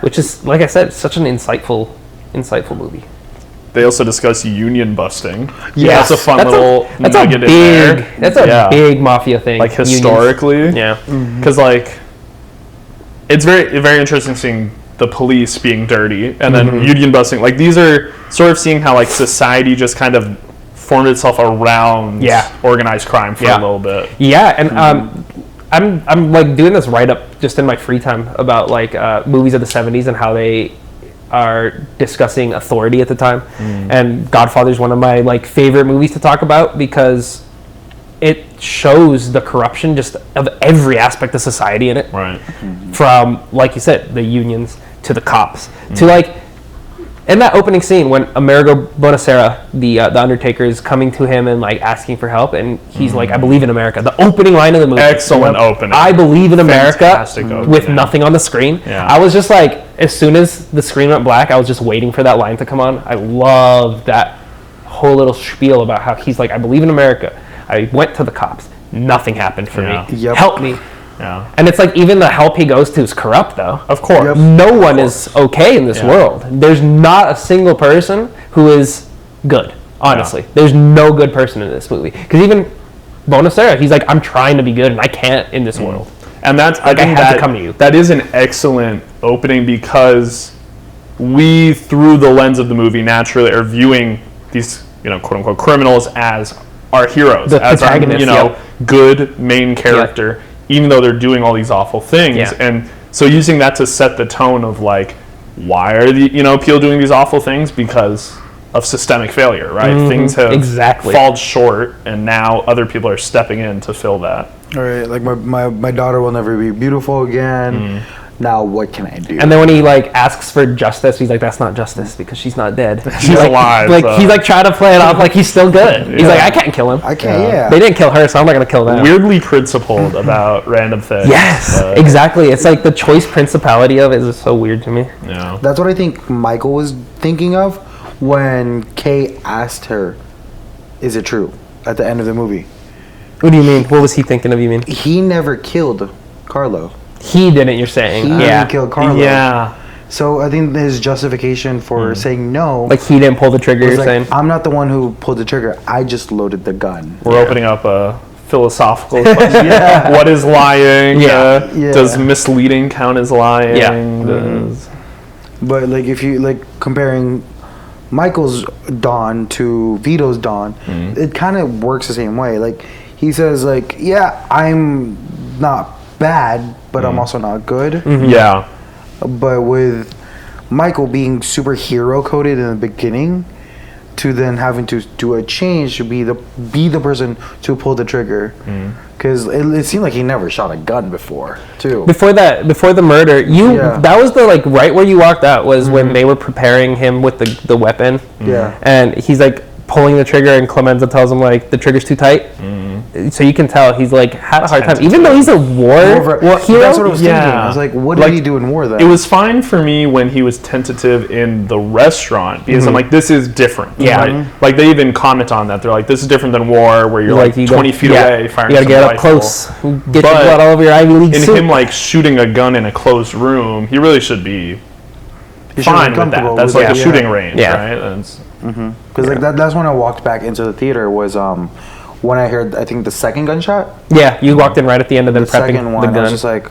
Speaker 2: Which is, like I said, such an insightful movie.
Speaker 4: They also discuss union busting.
Speaker 2: Yeah,
Speaker 4: That's a fun little
Speaker 2: that's
Speaker 4: nugget
Speaker 2: a
Speaker 4: in
Speaker 2: big,
Speaker 4: there.
Speaker 2: That's a
Speaker 4: Yeah.
Speaker 2: big mafia thing.
Speaker 4: Like
Speaker 2: Unions.
Speaker 4: historically.
Speaker 2: Yeah.
Speaker 4: Because like, it's very interesting seeing the police being dirty and then union busting. Like these are sort of seeing how like society just kind of formed itself around
Speaker 2: Yeah.
Speaker 4: organized crime for
Speaker 2: Yeah.
Speaker 4: a little bit.
Speaker 2: Yeah, and I'm like doing this write up just in my free time about like movies of the 70s and how they are discussing authority at the time. And Godfather is one of my like favorite movies to talk about because it shows the corruption just of every aspect of society in it.
Speaker 4: Right.
Speaker 2: From, like you said, the unions to the cops to like in that opening scene when Amerigo Bonacera, the Undertaker, is coming to him and like asking for help, and he's like, "I believe in America." The opening line of the movie.
Speaker 4: Excellent opening.
Speaker 2: I believe in America
Speaker 4: Fantastic opening.
Speaker 2: with nothing on the screen.
Speaker 4: Yeah.
Speaker 2: I was just like, as soon as the screen went black, I was just waiting for that line to come on. I love that whole little spiel about how he's like, "I believe in America." I went to the cops. Nothing happened for
Speaker 4: Yeah.
Speaker 2: me.
Speaker 3: Yep.
Speaker 2: Help me.
Speaker 4: Yeah.
Speaker 2: And it's like even the help he goes to is corrupt, though.
Speaker 4: Of course.
Speaker 3: Yep.
Speaker 2: No one is okay in this
Speaker 4: Yeah.
Speaker 2: world. There's not a single person who is good, honestly. There's no good person in this movie. Because even Bonacera, he's like, I'm trying to be good and I can't in this world.
Speaker 4: And that's
Speaker 2: Like, I
Speaker 4: think
Speaker 2: had to
Speaker 4: that-
Speaker 2: come to you.
Speaker 4: That is an excellent opening because we, through the lens of the movie, naturally are viewing these, quote unquote, criminals as our heroes,
Speaker 2: The
Speaker 4: as our,
Speaker 2: protagonists, yep.
Speaker 4: good main character, even though they're doing all these awful things.
Speaker 2: Yeah.
Speaker 4: And so using that to set the tone of like, why are the people doing these awful things? Because of systemic failure, right? Things have
Speaker 2: Exactly.
Speaker 4: fallen short, and now other people are stepping in to fill that.
Speaker 3: All right, like my daughter will never be beautiful again. Now what can I do?
Speaker 2: And then when he like asks for justice, he's like, "That's not justice because she's not dead.
Speaker 4: She's
Speaker 2: like,
Speaker 4: alive."
Speaker 2: Like
Speaker 4: so.
Speaker 2: he's like trying to play it off like he's still good. He's like, "I can't kill him.
Speaker 3: I can't. Yeah.
Speaker 2: They didn't kill her, so I'm not gonna kill them."
Speaker 4: Weirdly principled about random things.
Speaker 2: Yes, exactly. It's like the choice principality of it is so weird to me.
Speaker 4: Yeah.
Speaker 3: That's what I think Michael was thinking of when Kay asked her, "Is it true?" At the end of the movie.
Speaker 2: What do you mean? What was he thinking of? You mean
Speaker 3: He never killed Carlo.
Speaker 2: he didn't? You're saying,
Speaker 3: He
Speaker 2: yeah,
Speaker 3: didn't kill Carlo.
Speaker 4: Yeah.
Speaker 3: So I think his justification for saying no
Speaker 2: like he didn't pull the trigger.
Speaker 3: was
Speaker 2: You're
Speaker 3: like,
Speaker 2: saying,
Speaker 3: I'm not the one who pulled the trigger. I just loaded the gun.
Speaker 4: We're opening up a philosophical question. What is lying?
Speaker 2: Yeah.
Speaker 3: Yeah.
Speaker 4: Does misleading count as lying?
Speaker 2: Yeah.
Speaker 4: Does-
Speaker 3: But like if you like comparing Michael's Dawn to Vito's Dawn, it kind of works the same way. Like he says like, yeah, I'm not bad, but I'm also not good.
Speaker 4: Yeah.
Speaker 3: But with Michael being superhero coded in the beginning, to then having to do a change to be the person to pull the trigger, because it seemed like he never shot a gun before too.
Speaker 2: before the murder,
Speaker 3: Yeah.
Speaker 2: that was the like right where you walked out was when they were preparing him with the weapon.
Speaker 3: Yeah.
Speaker 2: And he's like pulling the trigger, and Clemenza tells him like the trigger's too tight. So you can tell he's like had a hard time, even though he's a war hero.
Speaker 3: That's what I was thinking. I was like, what did
Speaker 4: Like,
Speaker 3: he do in war then?
Speaker 4: It was fine for me when he was tentative in the restaurant because I'm like, this is different.
Speaker 2: Yeah.
Speaker 4: Right? Like they even comment on that. They're like, this is different than war where you're like
Speaker 2: you
Speaker 4: 20
Speaker 2: don't-
Speaker 4: feet
Speaker 2: yeah,
Speaker 4: away firing
Speaker 2: you gotta
Speaker 4: some
Speaker 2: get up
Speaker 4: rifle.
Speaker 2: close, get
Speaker 4: But
Speaker 2: your blood all over your Ivy League
Speaker 4: In
Speaker 2: suit.
Speaker 4: him like shooting a gun in a closed room, he really should be
Speaker 3: He should be
Speaker 4: fine with
Speaker 3: comfortable
Speaker 4: that. That's
Speaker 3: with
Speaker 4: like
Speaker 3: it,
Speaker 4: a
Speaker 3: yeah.
Speaker 4: shooting range,
Speaker 2: Yeah.
Speaker 4: right? That's,
Speaker 3: Because like that's when I walked back into the theater was when I heard I think the second gunshot.
Speaker 2: Yeah, you walked in right at the end of them
Speaker 3: The
Speaker 2: prepping
Speaker 3: second
Speaker 2: the
Speaker 3: one, I
Speaker 2: gun.
Speaker 3: was just like,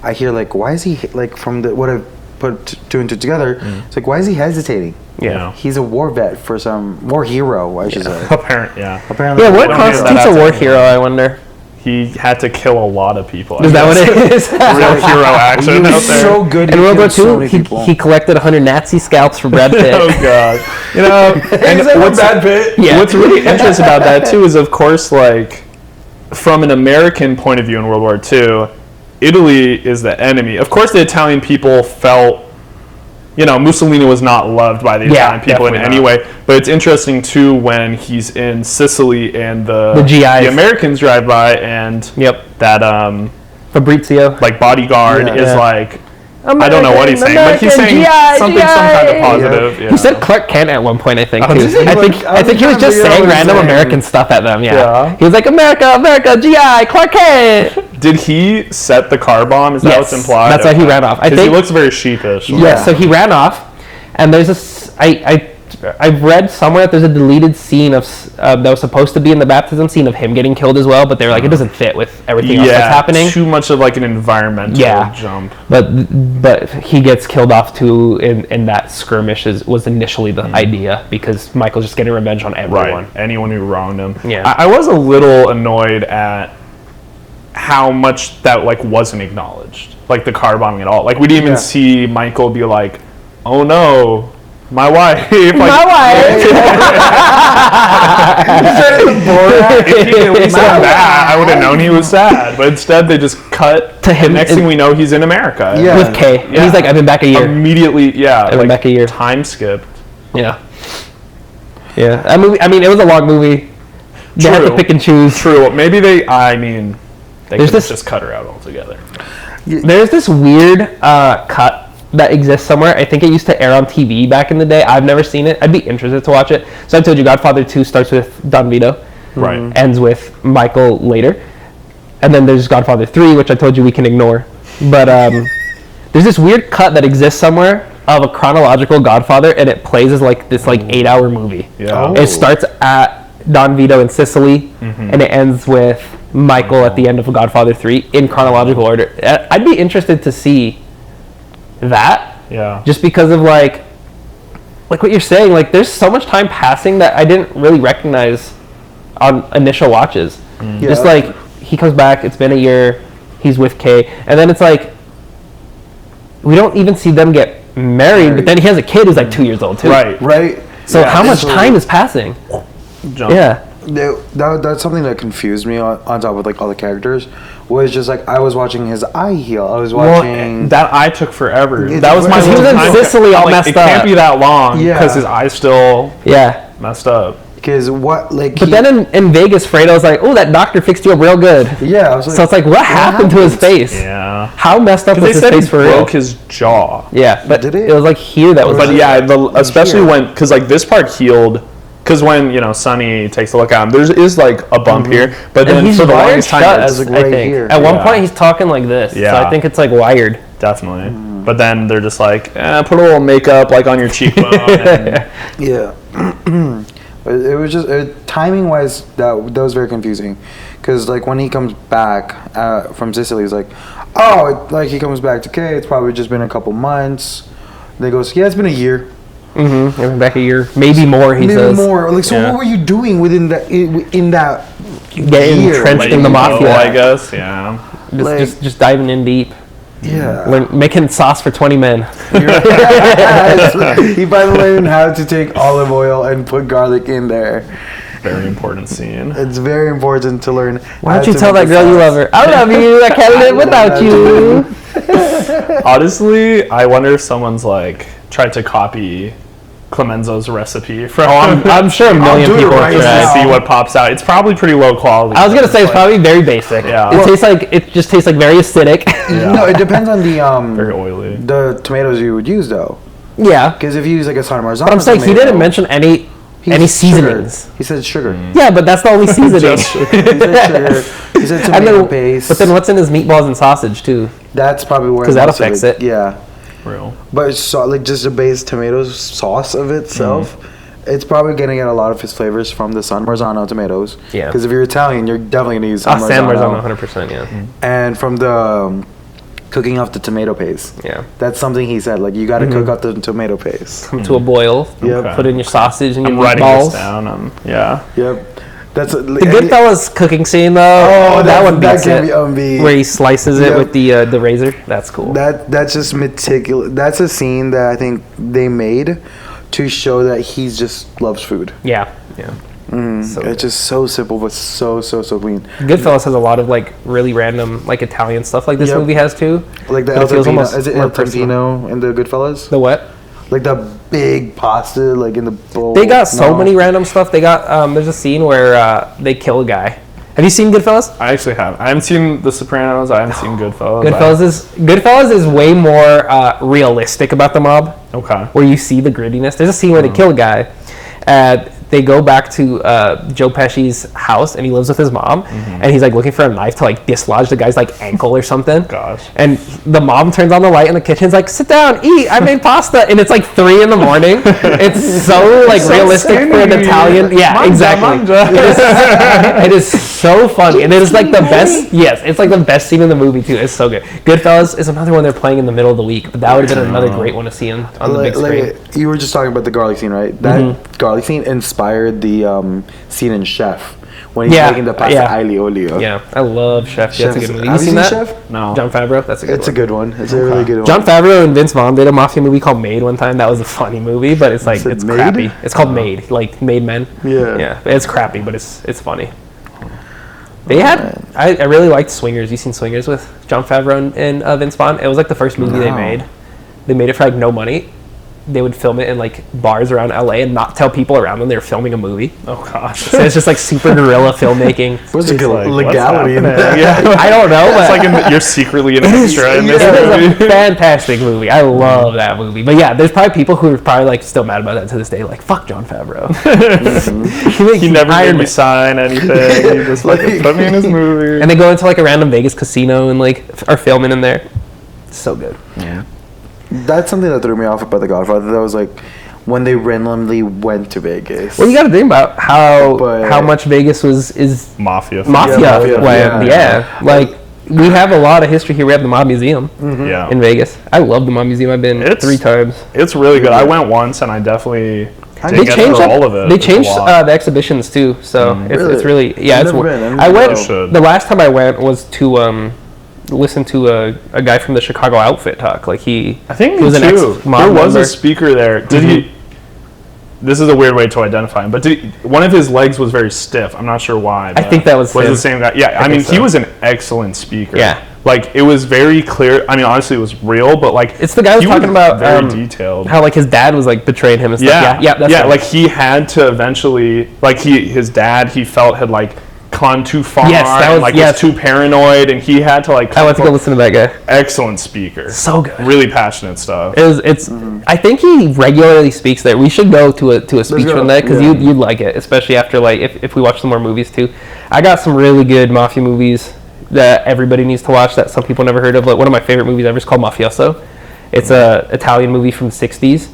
Speaker 3: I hear like, why is he like from the what I put two and two together? It's like, why is he hesitating?
Speaker 2: Yeah.
Speaker 3: He's a war vet for some war hero, I should say.
Speaker 4: apparent, yeah.
Speaker 3: Apparently,
Speaker 2: Yeah, what
Speaker 4: don't hear that
Speaker 2: constitutes a
Speaker 4: outside
Speaker 2: war
Speaker 4: of
Speaker 2: hero? I wonder.
Speaker 4: He had to kill a lot of people.
Speaker 2: Is that what it is?
Speaker 4: Real hero action
Speaker 3: he
Speaker 4: out
Speaker 3: was
Speaker 4: there.
Speaker 3: so good.
Speaker 2: In
Speaker 3: he
Speaker 2: World War
Speaker 3: killed so
Speaker 2: II,
Speaker 3: many people.
Speaker 2: he collected 100 Nazi scalps for Brad Pitt.
Speaker 4: Oh god. You know, and what's
Speaker 2: Yeah.
Speaker 4: What's really interesting about that too is, of course, like from an American point of view in World War II, Italy is the enemy. Of course, the Italian people felt, you know, Mussolini was not loved by the
Speaker 2: Yeah,
Speaker 4: Italian people in
Speaker 2: definitely
Speaker 4: any
Speaker 2: not.
Speaker 4: way. But it's interesting too when he's in Sicily and the
Speaker 2: GIs.
Speaker 4: Americans drive by and
Speaker 2: Yep.
Speaker 4: that
Speaker 2: Fabrizio.
Speaker 4: like bodyguard
Speaker 3: Yeah.
Speaker 4: is
Speaker 2: Yeah.
Speaker 4: like. I don't know what he's saying, but he's saying some kind of positive. Yeah.
Speaker 2: He said Clark Kent at one point, I think,
Speaker 4: Oh,
Speaker 2: too.
Speaker 4: did he?
Speaker 2: I think he was just saying random American stuff at them,
Speaker 4: Yeah.
Speaker 2: He was like, America, America, GI, Clark Kent!
Speaker 4: Did he set the car bomb? Is that
Speaker 2: Yes,
Speaker 4: what's implied?
Speaker 2: that's why he ran off. I
Speaker 4: 'Cause he
Speaker 2: think-
Speaker 4: looks very sheepish.
Speaker 2: Yeah, so he ran off, and there's this. I've read somewhere that there's a deleted scene of that was supposed to be in the baptism scene of him getting killed as well, but they're like, it doesn't fit with everything else that's happening.
Speaker 4: Too much of like an environmental
Speaker 2: Yeah.
Speaker 4: jump.
Speaker 2: But he gets killed off too in that skirmish was initially the idea, because Michael's just getting revenge on everyone.
Speaker 4: Right. Anyone who wronged him.
Speaker 2: Yeah.
Speaker 4: I was a little annoyed at how much that like wasn't acknowledged, like the car bombing at all. Like we didn't even see Michael be like, "Oh no, my wife." Like,
Speaker 2: My wife.
Speaker 4: If he at least said that, I would have known he was sad. But instead, they just cut
Speaker 2: To him,
Speaker 4: and next thing we know, he's in America.
Speaker 3: Yeah.
Speaker 2: With Kay. And he's like, I've been back a year.
Speaker 4: Immediately, yeah.
Speaker 2: I've been back a year.
Speaker 4: Time skipped.
Speaker 2: Yeah. Yeah. That movie. I mean, it was a long movie. They had to
Speaker 4: True.
Speaker 2: pick and choose.
Speaker 4: True. Maybe they
Speaker 2: There's
Speaker 4: could
Speaker 2: this-
Speaker 4: just cut her out altogether.
Speaker 2: There's this weird cut that exists somewhere. I think it used to air on TV back in the day. I've never seen it. I'd be interested to watch it. So I told you, Godfather 2 starts with Don Vito,
Speaker 4: Right.
Speaker 2: ends with Michael later, and then there's Godfather 3, which I told you we can ignore. But there's this weird cut that exists somewhere of a chronological Godfather, and it plays as like this 8-hour movie.
Speaker 4: Yeah.
Speaker 2: It starts at Don Vito in Sicily, and it ends with Michael at the end of Godfather 3 in chronological order. I'd be interested to see that,
Speaker 4: Yeah.
Speaker 2: just because of like what you're saying. Like, there's so much time passing that I didn't really recognize on initial watches. Just
Speaker 3: Yeah.
Speaker 2: like he comes back, it's been a year, he's with Kay, and then it's like we don't even see them get married, but then he has a kid who's like 2 years old too.
Speaker 4: Right.
Speaker 3: Right.
Speaker 2: So
Speaker 4: Yeah,
Speaker 2: how much
Speaker 3: so-
Speaker 2: time is passing?
Speaker 4: Jump.
Speaker 2: Yeah.
Speaker 3: That's something that confused me on top of like all the characters. Was just like I was watching his eye heal. I was watching
Speaker 4: that eye took forever.
Speaker 3: It-
Speaker 4: That was my
Speaker 2: Because he was in
Speaker 4: time.
Speaker 2: Sicily all
Speaker 4: I'm like,
Speaker 2: messed
Speaker 4: it can't
Speaker 2: up.
Speaker 4: be that long
Speaker 3: Yeah.
Speaker 4: because his eye's still
Speaker 2: Yeah.
Speaker 4: messed up.
Speaker 3: because what like.
Speaker 2: But then in Vegas, Fredo's like, oh, that doctor fixed you up real good.
Speaker 3: yeah, I was like,
Speaker 2: So it's like, what happened to his face?
Speaker 4: Yeah.
Speaker 2: How messed up
Speaker 4: Because
Speaker 2: was
Speaker 4: they
Speaker 2: his
Speaker 4: said he
Speaker 2: face for real?
Speaker 4: broke his jaw.
Speaker 2: Yeah, but
Speaker 3: Did it?
Speaker 2: it was like here that was.
Speaker 4: But yeah, especially
Speaker 3: here.
Speaker 4: when, because like this part healed, because when Sonny takes a look at him, there is like a bump here, but
Speaker 2: and
Speaker 4: then
Speaker 2: he's
Speaker 4: for the
Speaker 2: wired
Speaker 4: longest time,
Speaker 2: shut,
Speaker 4: it's
Speaker 3: like
Speaker 2: I
Speaker 3: right
Speaker 2: think.
Speaker 3: here.
Speaker 2: At one
Speaker 4: Yeah.
Speaker 2: point, he's talking like this. So
Speaker 4: Yeah.
Speaker 2: I think it's like wired.
Speaker 4: definitely. But then they're just like, put a little makeup like on your cheekbone. And,
Speaker 3: Yeah. It was just timing wise that was very confusing, because like when he comes back from Sicily, he's like, like he comes back to okay, it's probably just been a couple months. And he goes, yeah, it's been a year,
Speaker 2: Mm-hmm. It went back a year, maybe more. He
Speaker 3: maybe
Speaker 2: says.
Speaker 3: more. Like, so
Speaker 4: Yeah.
Speaker 3: what were you doing within that in that
Speaker 2: Getting
Speaker 3: year?
Speaker 2: entrenched in the
Speaker 4: letting
Speaker 2: mafia.
Speaker 4: go, I guess. Yeah.
Speaker 3: Like-
Speaker 2: Just diving in deep.
Speaker 3: Yeah.
Speaker 2: Making sauce for 20 men.
Speaker 3: He by the way learned how to take olive oil and put garlic in there.
Speaker 4: Very important scene.
Speaker 3: It's very important to learn.
Speaker 2: Why don't you tell that girl you love her? I love you. I can't live without you.
Speaker 4: Honestly, I wonder if someone's like tried to copy Clemenzo's recipe from.
Speaker 2: I'm sure a million
Speaker 3: do it
Speaker 2: people
Speaker 3: right
Speaker 2: have
Speaker 3: now.
Speaker 2: tried.
Speaker 4: see what pops out. It's probably pretty low quality.
Speaker 2: I was gonna say it's
Speaker 4: Like,
Speaker 2: probably very basic.
Speaker 4: Yeah.
Speaker 2: It just tastes like very acidic.
Speaker 4: Yeah.
Speaker 3: No, it depends on
Speaker 4: very oily.
Speaker 3: the tomatoes you would use though.
Speaker 2: Yeah.
Speaker 3: Because if you use like a San Marzano
Speaker 2: But I'm saying he
Speaker 3: tomato,
Speaker 2: didn't mention any
Speaker 3: he
Speaker 2: seasonings.
Speaker 3: Sugar. He said sugar.
Speaker 2: Yeah, but that's the only seasoning.
Speaker 4: Just
Speaker 3: He said sugar. He said
Speaker 2: And
Speaker 3: tomato
Speaker 2: then,
Speaker 3: paste.
Speaker 2: but then what's in his meatballs and sausage too?
Speaker 3: That's probably where
Speaker 2: 'Cause that
Speaker 3: most of
Speaker 2: affects it.
Speaker 3: Yeah,
Speaker 4: real.
Speaker 3: but it's like just the base tomato sauce of itself. It's probably gonna get a lot of his flavors from the San Marzano tomatoes.
Speaker 2: Yeah.
Speaker 3: Because if you're Italian, you're definitely gonna use San
Speaker 2: San
Speaker 3: Marzano.
Speaker 2: Marzano, 100%. Yeah.
Speaker 3: And from the cooking off the tomato paste.
Speaker 2: Yeah.
Speaker 3: That's something he said. Like you got to cook up the tomato paste.
Speaker 2: Come to a boil.
Speaker 3: Yep.
Speaker 4: Okay.
Speaker 2: Put in your sausage and your
Speaker 4: I'm writing
Speaker 2: meatballs.
Speaker 4: this down. Yeah.
Speaker 3: Yep. That's
Speaker 2: The Goodfellas cooking scene though.
Speaker 3: Oh,
Speaker 2: that one
Speaker 3: that
Speaker 2: beats
Speaker 3: can
Speaker 2: it.
Speaker 3: be unbeat.
Speaker 2: Where he slices it
Speaker 3: Yep.
Speaker 2: with the razor. That's cool.
Speaker 3: That's just meticulous. That's a scene that I think they made to show that he just loves food.
Speaker 2: yeah. Yeah. So
Speaker 3: It's just so simple, but so clean.
Speaker 2: Goodfellas has a lot of like really random like Italian stuff like this
Speaker 3: Yep.
Speaker 2: movie has too.
Speaker 3: Like the
Speaker 2: But
Speaker 3: El
Speaker 2: it feels
Speaker 3: Tampino.
Speaker 2: almost
Speaker 3: Is it
Speaker 2: more
Speaker 3: El
Speaker 2: personal.
Speaker 3: Tampino in the Goodfellas?
Speaker 2: The what?
Speaker 3: Like the big pasta, like in the bowl.
Speaker 2: They got so
Speaker 3: No.
Speaker 2: many random stuff. They got there's a scene where they kill a guy. Have you seen Goodfellas?
Speaker 4: I actually have. I haven't seen The Sopranos. I haven't seen Goodfellas.
Speaker 2: Goodfellas is way more realistic about the mob,
Speaker 4: Okay.
Speaker 2: where you see the grittiness. There's a scene where they kill a guy. They go back to Joe Pesci's house, and he lives with his mom, and he's like looking for a knife to like dislodge the guy's like ankle or something.
Speaker 4: Gosh.
Speaker 2: And the mom turns on the light in the kitchen's like, "Sit down, eat. I made pasta," and it's like 3 a.m. It's so like
Speaker 4: So
Speaker 2: realistic for an
Speaker 4: skinny.
Speaker 2: Italian. Yeah,
Speaker 4: Manja,
Speaker 2: exactly.
Speaker 4: manja.
Speaker 2: It is so funny, and it is like the best. Yes, it's like the best scene in the movie too. It's so good. Goodfellas is another one they're playing in the middle of the week, but that would have been another great one to see on the big screen.
Speaker 3: You were just talking about the garlic scene, right? That garlic scene inspired the scene in Chef when he's
Speaker 2: Yeah,
Speaker 3: making the pasta
Speaker 2: yeah.
Speaker 3: aglio olio.
Speaker 2: Yeah, I love Chef. That's a good movie.
Speaker 3: Have
Speaker 2: You seen that?
Speaker 3: Chef?
Speaker 4: No.
Speaker 2: John Favreau. That's a good
Speaker 3: It's a
Speaker 2: one.
Speaker 3: good one. It's a really good one.
Speaker 2: John Favreau and Vince Vaughn did a mafia movie called Made one time. That was a funny movie, but it's like
Speaker 3: Is it
Speaker 2: it's
Speaker 3: Made?
Speaker 2: crappy. It's called Made, like Made Men.
Speaker 3: Yeah.
Speaker 2: Yeah, it's crappy, but it's funny. They had I really liked Swingers. You seen Swingers with John Favreau and Vince Vaughn? It was like the first movie they
Speaker 3: No.
Speaker 2: made. They made it for like no money. They would film it in like bars around LA and not tell people around them they were filming a movie.
Speaker 4: Oh gosh.
Speaker 2: So it's just like super guerrilla filmmaking.
Speaker 3: What's the
Speaker 4: It's like, what's
Speaker 3: legality in
Speaker 4: happening?
Speaker 3: that?
Speaker 4: Yeah.
Speaker 2: I don't know, but
Speaker 4: It's like you're secretly an extra in this
Speaker 2: it is
Speaker 4: movie.
Speaker 2: a fantastic movie. I love that movie. But yeah, there's probably people who are probably like still mad about that to this day. Like, fuck John Favreau.
Speaker 4: He never made
Speaker 2: Iron
Speaker 4: me
Speaker 2: Man.
Speaker 4: sign anything. He just like put me in his movie.
Speaker 2: And they go into like a random Vegas casino and like are filming in there. It's so good.
Speaker 3: That's something that threw me off about The Godfather. That was like when they randomly went to Vegas.
Speaker 2: Well, you got to think about how
Speaker 3: But-
Speaker 2: much Vegas is
Speaker 4: Mafia.
Speaker 2: mafia
Speaker 3: mafia.
Speaker 2: land.
Speaker 3: Yeah.
Speaker 2: Like we have a lot of history here. We have the Mob Museum
Speaker 4: Yeah.
Speaker 2: in Vegas. I love the Mob Museum. I've been
Speaker 4: It's-
Speaker 2: 3 times.
Speaker 4: It's really good. I went once and I definitely
Speaker 2: They
Speaker 4: didn't get
Speaker 2: changed
Speaker 4: through
Speaker 2: up,
Speaker 4: all of it.
Speaker 2: They
Speaker 4: It's a
Speaker 2: changed
Speaker 4: lot.
Speaker 2: the exhibitions too, so it's really yeah.
Speaker 3: I've
Speaker 2: It's
Speaker 3: never been. I've
Speaker 2: I
Speaker 3: never
Speaker 2: went
Speaker 3: been.
Speaker 4: Should.
Speaker 2: the last time I went was to listen to a guy from the Chicago Outfit talk. Like he
Speaker 4: I think
Speaker 2: he was an
Speaker 4: too.
Speaker 2: ex-mob
Speaker 4: There was
Speaker 2: member.
Speaker 4: a speaker there. Did he? this is a weird way to identify him, but one of his legs was very stiff. I'm not sure why.
Speaker 2: I think that was
Speaker 4: the same guy. Yeah, I mean, he was an excellent speaker.
Speaker 2: Yeah.
Speaker 4: Like, it was very clear. I mean, honestly, it was real, but, like...
Speaker 2: It's the guy who was talking about...
Speaker 4: very detailed.
Speaker 2: How, like, his dad was, like, betraying him and stuff. Yeah, that's right.
Speaker 4: Like, he had to eventually... Like, his dad, he felt, had, like, gone too far.
Speaker 2: Yes, that was...
Speaker 4: And, like, was too paranoid, and he had to, like...
Speaker 2: I went to go listen to that guy.
Speaker 4: Excellent speaker.
Speaker 2: So good.
Speaker 4: Really passionate stuff.
Speaker 2: It's. I think he regularly speaks there. We should go to a speech from that, because you'd like it, especially after, like, if we watch some more movies, too. I got some really good mafia movies that everybody needs to watch that some people never heard of. Like, one of my favorite movies ever is called Mafioso. It's a Italian movie from the 60s.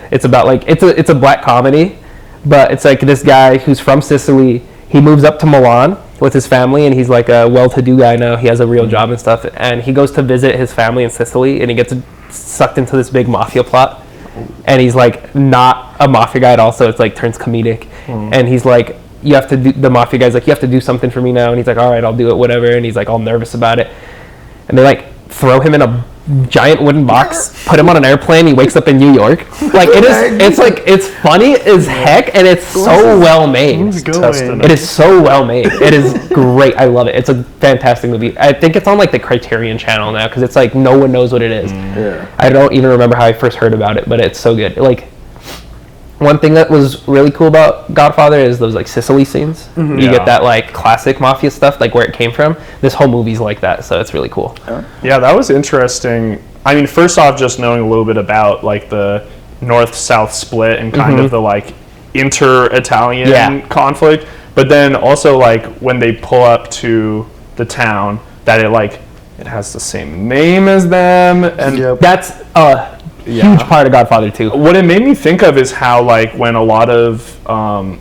Speaker 2: It's about, like, it's a black comedy, but it's like this guy who's from Sicily. He moves up to Milan with his family, and he's like a well-to-do guy now. He has a real job and stuff, and he goes to visit his family in Sicily, and he gets sucked into this big mafia plot, and he's like not a mafia guy at all, so it's like turns comedic, and he's like, you have to do, the mafia guy's like, you have to do something for me now, and he's like, all right, I'll do it, whatever, and he's like all nervous about it, and they like throw him in a giant wooden box, put him on an airplane, he wakes up in New York. Like, it's funny as heck, and it's so well made. It is so well made. It is great. I love it. It's a fantastic movie. I think it's on like the Criterion channel now, because it's like no one knows what it is. I don't even remember how I first heard about it, but it's so good. Like, one thing that was really cool about Godfather is those like Sicily scenes. You get that like classic mafia stuff, like where it came from. This whole movie's like that, so it's really cool.
Speaker 4: Yeah, that was interesting. I mean, first off, just knowing a little bit about like the north-south split and kind of the like inter-Italian conflict, but then also like when they pull up to the town, that it has the same name as them, and
Speaker 2: that's huge part of Godfather 2.
Speaker 4: What it made me think of is how, like, when a lot of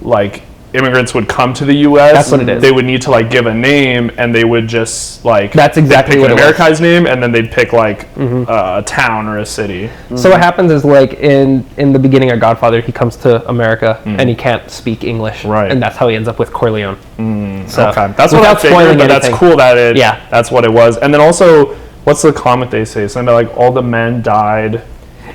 Speaker 4: like immigrants would come to the U.S.,
Speaker 2: that's what it is.
Speaker 4: They would need to like give a name, and they would just like
Speaker 2: that's exactly
Speaker 4: pick
Speaker 2: what
Speaker 4: an
Speaker 2: it
Speaker 4: Americanized name, and then they'd pick like a town or a city.
Speaker 2: So what happens is, like, in the beginning of Godfather, he comes to America and he can't speak English,
Speaker 4: right?
Speaker 2: And that's how he ends up with Corleone. So
Speaker 4: okay, that's what I figured, but that's cool that it that's what it was. And then also, what's the comment they say? Something about like all the men died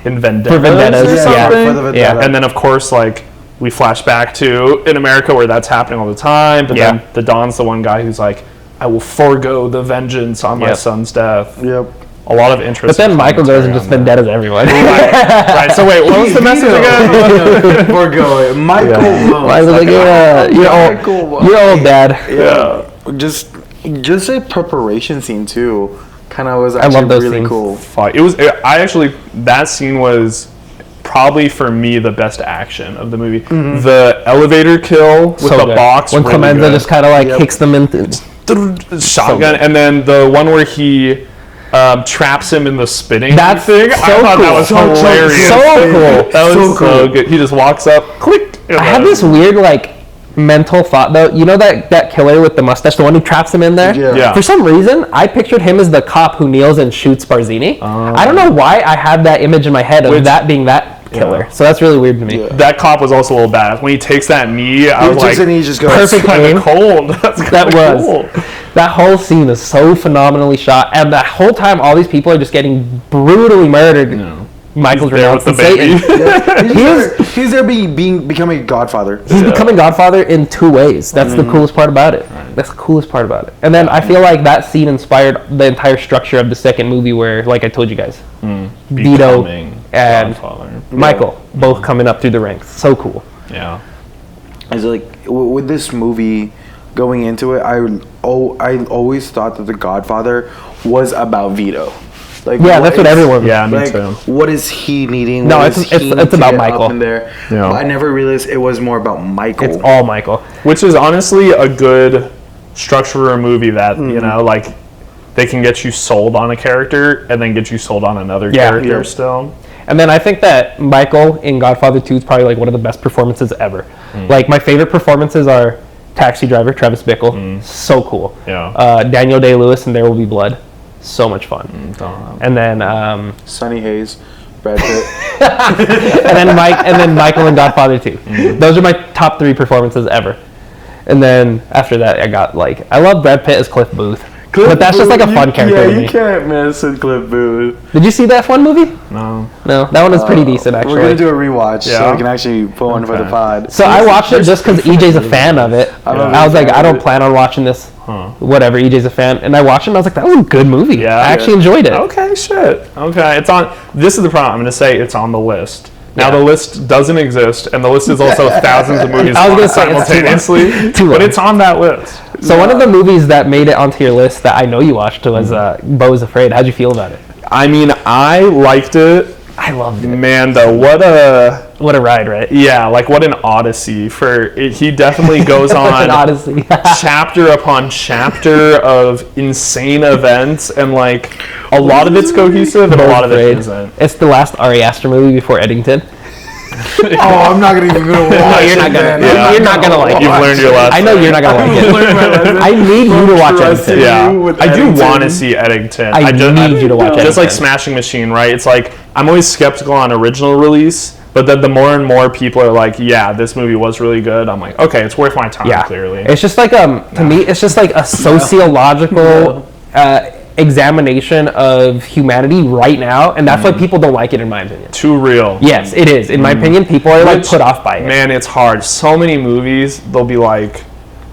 Speaker 4: in vendettas.
Speaker 2: For vendettas,
Speaker 4: or something.
Speaker 3: For the vendetta.
Speaker 4: And then of course, like, we flash back to in America where that's happening all the time. But then the Don's the one guy who's like, I will forego the vengeance on my son's death. A lot of interest.
Speaker 2: But then Michael goes and just vendettas everyone.
Speaker 4: Right. So wait, what was the message again?
Speaker 3: Forgo it. Michael.
Speaker 2: Michael's like, you're old, Dad.
Speaker 3: Yeah. Just a preparation scene too. Kind of was actually
Speaker 2: I love those
Speaker 3: really
Speaker 2: scenes.
Speaker 3: cool.
Speaker 4: It was. I actually, that scene was probably for me the best action of the movie. The elevator kill with the box
Speaker 2: when Clemenza just kind of like kicks them into
Speaker 4: shotgun, and then the one where he traps him in the spinning thing.
Speaker 2: So
Speaker 4: I thought that was hilarious.
Speaker 2: So cool.
Speaker 4: That was so good. He just walks up, click.
Speaker 2: I had this weird like mental thought though. You know that killer with the mustache, the one who traps him in there?
Speaker 4: Yeah.
Speaker 2: For some reason, I pictured him as the cop who kneels and shoots Barzini. I don't know why I had that image in my head of that being that killer. So that's really weird to me.
Speaker 4: That cop was also a little badass. When he takes that knee, I was like,
Speaker 2: perfect
Speaker 4: kind of cold.
Speaker 2: That was cool. That whole scene is so phenomenally shot, and that whole time all these people are just getting brutally murdered. Michael's renouncing Satan.
Speaker 3: He's there becoming Godfather.
Speaker 2: He's becoming Godfather in two ways. That's the coolest part about it. That's the coolest part about it. And then I feel like that scene inspired the entire structure of the second movie where, like I told you guys, Vito and Godfather. Michael both coming up through the ranks. So cool.
Speaker 4: Yeah.
Speaker 3: It's like, with this movie, going into it, I always thought that The Godfather was about Vito. Like,
Speaker 2: that's what everyone.
Speaker 4: Yeah, me too.
Speaker 3: What is he needing?
Speaker 2: No, it's about Michael.
Speaker 3: In there. Yeah. I never realized it was more about Michael.
Speaker 2: It's all Michael.
Speaker 4: Which is honestly a good structure for a movie that, you know, like, they can get you sold on a character and then get you sold on another character still.
Speaker 2: And then I think that Michael in Godfather 2 is probably like one of the best performances ever. Like, my favorite performances are Taxi Driver, Travis Bickle. So cool.
Speaker 4: Yeah.
Speaker 2: Daniel Day-Lewis in There Will Be Blood. So much fun. And then
Speaker 3: Sonny Hayes, Brad Pitt.
Speaker 2: and then Michael in Godfather 2. Those are my top 3 performances ever. And then after that, I love Brad Pitt as Cliff Booth. But that's just like a fun character to
Speaker 3: Yeah,
Speaker 2: me.
Speaker 3: you can't mess with Cliff Booth.
Speaker 2: Did you see that F1 movie?
Speaker 4: No.
Speaker 2: No, that one was pretty decent actually.
Speaker 3: We're gonna do a rewatch, so
Speaker 4: Yeah.
Speaker 3: we can actually put one for the
Speaker 4: Okay.
Speaker 3: pod.
Speaker 2: So I watched it just because EJ's a fan of it. I was like, I don't plan on watching this. Whatever, EJ's a fan, and I watched it and I was like, that was a good movie.
Speaker 4: Yeah.
Speaker 2: I actually enjoyed it.
Speaker 4: Okay, shit. Okay, it's on. This is the problem. I'm gonna say it's on the list. Now
Speaker 2: Yeah.
Speaker 4: the list doesn't exist, and the list is also thousands of movies
Speaker 2: I was
Speaker 4: on
Speaker 2: gonna
Speaker 4: it
Speaker 2: say, it's too long.
Speaker 4: simultaneously.
Speaker 2: Too
Speaker 4: But
Speaker 2: long.
Speaker 4: it's on that list.
Speaker 2: So one of the movies that made it onto your list that I know you watched was Beau is Afraid. How'd you feel about it?
Speaker 4: I mean, I liked it.
Speaker 2: I loved it.
Speaker 4: Man, though, what a
Speaker 2: ride, right?
Speaker 4: yeah, like what an odyssey for it. He definitely goes
Speaker 2: An
Speaker 4: on
Speaker 2: odyssey.
Speaker 4: chapter upon chapter of insane events, and like a lot of it's cohesive and a lot of it isn't.
Speaker 2: It's the last Ari Aster movie before Eddington.
Speaker 3: Oh, I'm not gonna even gonna watch
Speaker 2: No, you're not
Speaker 3: it,
Speaker 2: gonna.
Speaker 3: man.
Speaker 2: You're not gonna like it.
Speaker 4: You've learned your lesson.
Speaker 2: I know you're not gonna like it. I need you to watch Eddington.
Speaker 4: Yeah,
Speaker 3: with
Speaker 4: I do
Speaker 3: Eddington.
Speaker 4: want to see Eddington.
Speaker 2: I need you to watch
Speaker 4: Just like
Speaker 2: Eddington.
Speaker 4: Smashing Machine, right? It's like I'm always skeptical on original release, but then the more and more people are like, "Yeah, this movie was really good," I'm like, "Okay, it's worth my time."
Speaker 2: Yeah,
Speaker 4: Clearly,
Speaker 2: it's just like to me, it's just like a sociological examination of humanity right now, and that's why people don't like it, in my opinion.
Speaker 4: too real.
Speaker 2: Yes, it is. In my opinion, people are like
Speaker 4: Which,
Speaker 2: put off by it.
Speaker 4: Man, it's hard. So many movies, they'll be like,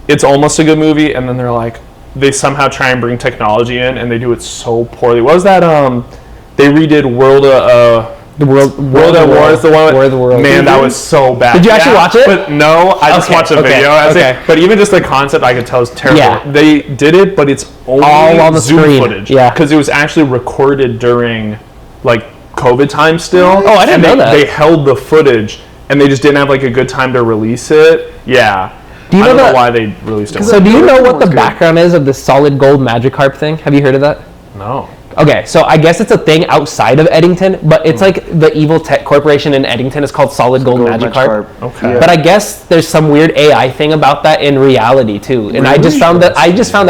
Speaker 4: it's almost a good movie, and then they're like, they somehow try and bring technology in, and they do it so poorly. What was that? They redid World
Speaker 2: The World
Speaker 4: at War is the one.
Speaker 2: War of the World.
Speaker 4: Man, that was so bad.
Speaker 2: Did you actually watch it?
Speaker 4: But no, I just
Speaker 2: Okay,
Speaker 4: watched a
Speaker 2: okay,
Speaker 4: video.
Speaker 2: okay.
Speaker 4: But even just the concept, I could tell is terrible.
Speaker 2: Yeah.
Speaker 4: They did it, but it's only
Speaker 2: All on the
Speaker 4: Zoom
Speaker 2: screen.
Speaker 4: footage.
Speaker 2: Yeah.
Speaker 4: because it was actually recorded during like COVID time still.
Speaker 2: Oh, I didn't know that.
Speaker 4: They held the footage, and they just didn't have like a good time to release it. Yeah.
Speaker 2: Do you
Speaker 4: I
Speaker 2: know
Speaker 4: don't know
Speaker 2: that-
Speaker 4: why they released it.
Speaker 2: So do you know what the
Speaker 3: good.
Speaker 2: background is of the solid gold Magikarp thing? Have you heard of that?
Speaker 4: No.
Speaker 2: Okay, so I guess it's a thing outside of Eddington, but it's like the evil tech corporation in Eddington is called Solid Gold Magikarp.
Speaker 4: Okay.
Speaker 3: Yeah.
Speaker 2: But I guess there's some weird AI thing about that in reality too. And I just found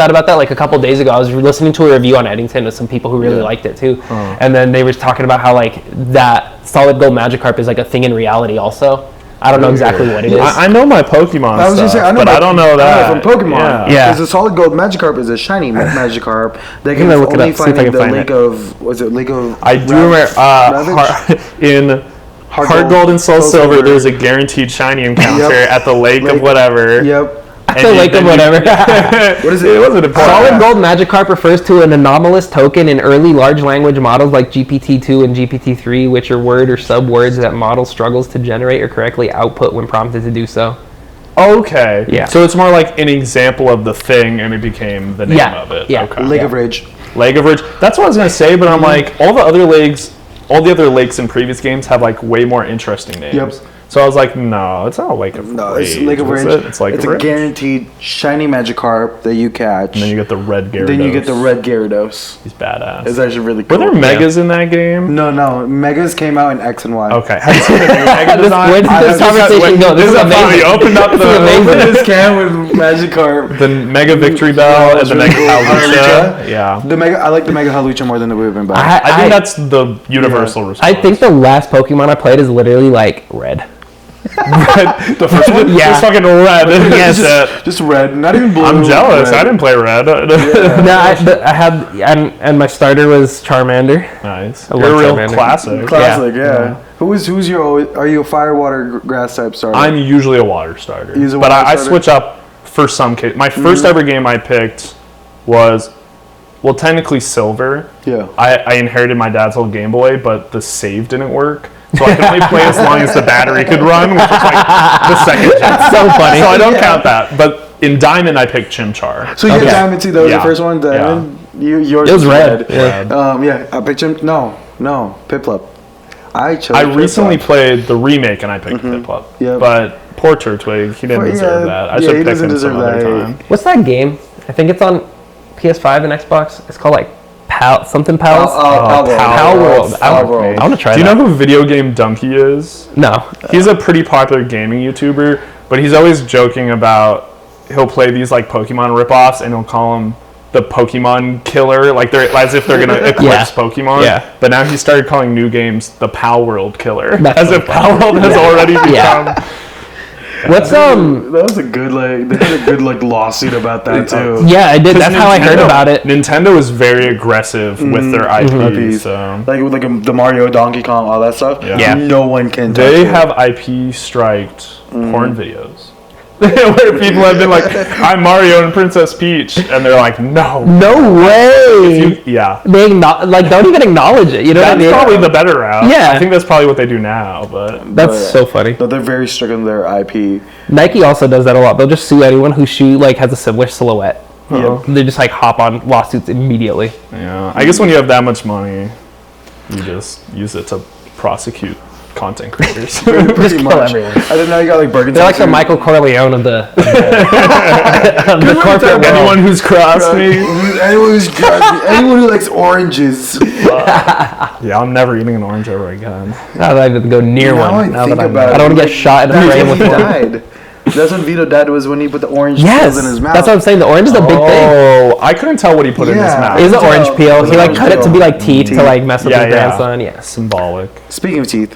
Speaker 2: out about that like a couple days ago. I was listening to a review on Eddington with some people who really liked it too. And then they were talking about how like that Solid Gold Magikarp is like a thing in reality also. I don't know exactly what it is.
Speaker 4: I know my Pokemon
Speaker 3: I was
Speaker 4: stuff,
Speaker 3: gonna say, I know
Speaker 4: but I don't know that.
Speaker 3: from Pokemon.
Speaker 2: Yeah.
Speaker 3: Because the solid gold Magikarp is a shiny Magikarp. They can
Speaker 2: gonna look it
Speaker 3: only
Speaker 2: up, see if I
Speaker 3: find in
Speaker 2: can
Speaker 3: the
Speaker 2: find
Speaker 3: Lake
Speaker 2: it.
Speaker 3: of, was it Lake of...
Speaker 4: I do remember in Heart Gold and Soul Silver, there's a guaranteed shiny encounter
Speaker 3: Yep.
Speaker 4: at the lake of
Speaker 3: Lake-
Speaker 4: whatever.
Speaker 3: Yep.
Speaker 2: At the lake of whatever.
Speaker 3: What is it?
Speaker 4: It wasn't important.
Speaker 2: Solid Gold Magikarp refers to an anomalous token in early large language models like GPT-2 and GPT-3, which are word or sub-words that model struggles to generate or correctly output when prompted to do so.
Speaker 4: Okay.
Speaker 2: Yeah.
Speaker 4: So it's more like an example of the thing, and it became the name
Speaker 2: Yeah,
Speaker 4: of it.
Speaker 2: yeah.
Speaker 4: Okay.
Speaker 3: Lake of Rage.
Speaker 4: Lake of Ridge. That's what I was gonna say, but I'm like, all the other lakes in previous games have like way more interesting names.
Speaker 3: Yep.
Speaker 4: So I was like, no, it's not a Lake of
Speaker 3: No,
Speaker 4: Rage.
Speaker 3: it's Lake of
Speaker 4: is
Speaker 3: Rage.
Speaker 4: it? It's like
Speaker 3: a
Speaker 4: Ridge.
Speaker 3: guaranteed shiny Magikarp that you catch.
Speaker 4: And then you get the red Gyarados.
Speaker 3: Then you get the red Gyarados.
Speaker 4: He's badass.
Speaker 3: It's actually really
Speaker 4: Were
Speaker 3: cool.
Speaker 4: there Megas in that game?
Speaker 3: No. Megas came out in X and Y.
Speaker 4: Okay. Have you seen the new Mega design?
Speaker 2: Where did this conversation go? This is
Speaker 4: how
Speaker 2: amazing.
Speaker 4: you opened up
Speaker 2: This is amazing.
Speaker 3: Open this can with Magikarp.
Speaker 4: the Mega Victory Bell and the Mega Hawlucha. Yeah.
Speaker 3: I like the Mega Hawlucha more than the Weaving Bell.
Speaker 4: I think that's the universal response.
Speaker 2: I think the last Pokemon I played is literally like red.
Speaker 4: the first one?
Speaker 2: Yeah.
Speaker 4: Just fucking red.
Speaker 2: Yes.
Speaker 3: Just red, not even blue.
Speaker 4: I'm jealous.
Speaker 3: Red.
Speaker 4: I didn't play red.
Speaker 2: No, I had, and my starter was Charmander.
Speaker 4: Nice.
Speaker 2: I
Speaker 4: You're a
Speaker 2: love
Speaker 4: real
Speaker 2: Charmander.
Speaker 4: classic.
Speaker 3: Classic, yeah. Who's your? Are you a fire, water, grass type starter?
Speaker 4: I'm usually a water starter.
Speaker 3: Use a
Speaker 4: but
Speaker 3: water
Speaker 4: I
Speaker 3: starter?
Speaker 4: switch up for some case. My first ever game I picked was, well, technically Silver.
Speaker 3: Yeah.
Speaker 4: I inherited my dad's old Game Boy, but the save didn't work. So I could only play as long as the battery could run, which was like the second gen.
Speaker 2: So funny.
Speaker 4: So I don't count that. But in Diamond, I picked Chimchar.
Speaker 3: So you
Speaker 2: Okay.
Speaker 3: had Diamond too. That was
Speaker 4: Yeah.
Speaker 3: the first one. Diamond. Yours
Speaker 2: It was red.
Speaker 3: Yeah. Yeah. I picked him. No. Piplup. I chose.
Speaker 4: I recently
Speaker 3: Piplup.
Speaker 4: played the remake, and I picked Piplup.
Speaker 3: Yep.
Speaker 4: But poor Turtwig, he didn't
Speaker 3: Well,
Speaker 4: deserve
Speaker 3: yeah,
Speaker 4: that. I
Speaker 3: yeah,
Speaker 4: should
Speaker 3: he
Speaker 4: pick
Speaker 3: doesn't
Speaker 4: him some
Speaker 3: deserve
Speaker 4: other
Speaker 3: that.
Speaker 4: time.
Speaker 2: What's that game? I think it's on PS5 and Xbox. It's called like something Pals. Pal World. I want to try
Speaker 4: Do you
Speaker 2: that.
Speaker 4: know who Video Game Donkey is?
Speaker 2: No.
Speaker 4: He's a pretty popular gaming YouTuber, but he's always joking about he'll play these like Pokemon ripoffs and he'll call them the Pokemon killer, like they're as if they're gonna eclipse Pokemon.
Speaker 2: Yeah.
Speaker 4: But now he started calling new games the Pal World killer,
Speaker 2: That's
Speaker 4: as
Speaker 2: so
Speaker 4: if Pal World has already become.
Speaker 2: What's
Speaker 3: That was a good they had a good lawsuit about that too.
Speaker 2: Yeah, I did. That's how I heard about it.
Speaker 4: Nintendo is very aggressive with their IP.
Speaker 3: IPs.
Speaker 4: So.
Speaker 3: Like the Mario, Donkey Kong, all that stuff.
Speaker 2: Yeah.
Speaker 3: No one can touch
Speaker 4: They
Speaker 3: it.
Speaker 4: have IP striked porn videos. Where people have been like, I'm Mario and Princess Peach, and they're like, no.
Speaker 2: No way.
Speaker 4: Yeah.
Speaker 2: They don't even acknowledge it. You know what I
Speaker 4: That's
Speaker 2: mean?
Speaker 4: probably the better route.
Speaker 2: Yeah.
Speaker 4: I think that's probably what they do now, but...
Speaker 2: That's so funny.
Speaker 3: But they're very strict on their IP.
Speaker 2: Nike also does that a lot. They'll just sue anyone whose shoe has a similar silhouette.
Speaker 3: Yep.
Speaker 2: They just hop on lawsuits immediately.
Speaker 4: Yeah. I guess when you have that much money, you just use it to prosecute content creators.
Speaker 3: Pretty
Speaker 2: kill
Speaker 3: much.
Speaker 2: everyone.
Speaker 3: I didn't know you got Burger.
Speaker 2: They're like the Michael Corleone of the corporate world.
Speaker 4: Anyone who's crossed me.
Speaker 3: Anyone who likes oranges.
Speaker 4: Yeah, I'm never eating an orange ever again.
Speaker 2: Now that I didn't go near
Speaker 3: Now
Speaker 2: one.
Speaker 3: I
Speaker 2: Now
Speaker 3: think
Speaker 2: that
Speaker 3: about
Speaker 2: I don't want to
Speaker 3: it,
Speaker 2: get shot in the brain with
Speaker 3: Vito
Speaker 2: one.
Speaker 3: died. That's when Vito died, was when he put the orange
Speaker 2: Yes,
Speaker 3: peels in his mouth.
Speaker 2: that's what I'm saying. The orange is a big thing.
Speaker 4: Oh, I couldn't tell what he put in his
Speaker 3: Yeah.
Speaker 4: mouth.
Speaker 2: It is an orange peel.
Speaker 3: It's
Speaker 2: He
Speaker 3: an orange
Speaker 2: cut it to
Speaker 3: peel.
Speaker 2: be like teeth to mess with
Speaker 4: Yeah,
Speaker 2: his
Speaker 4: yeah.
Speaker 2: grandson. Yes,
Speaker 4: Symbolic.
Speaker 3: Speaking of teeth,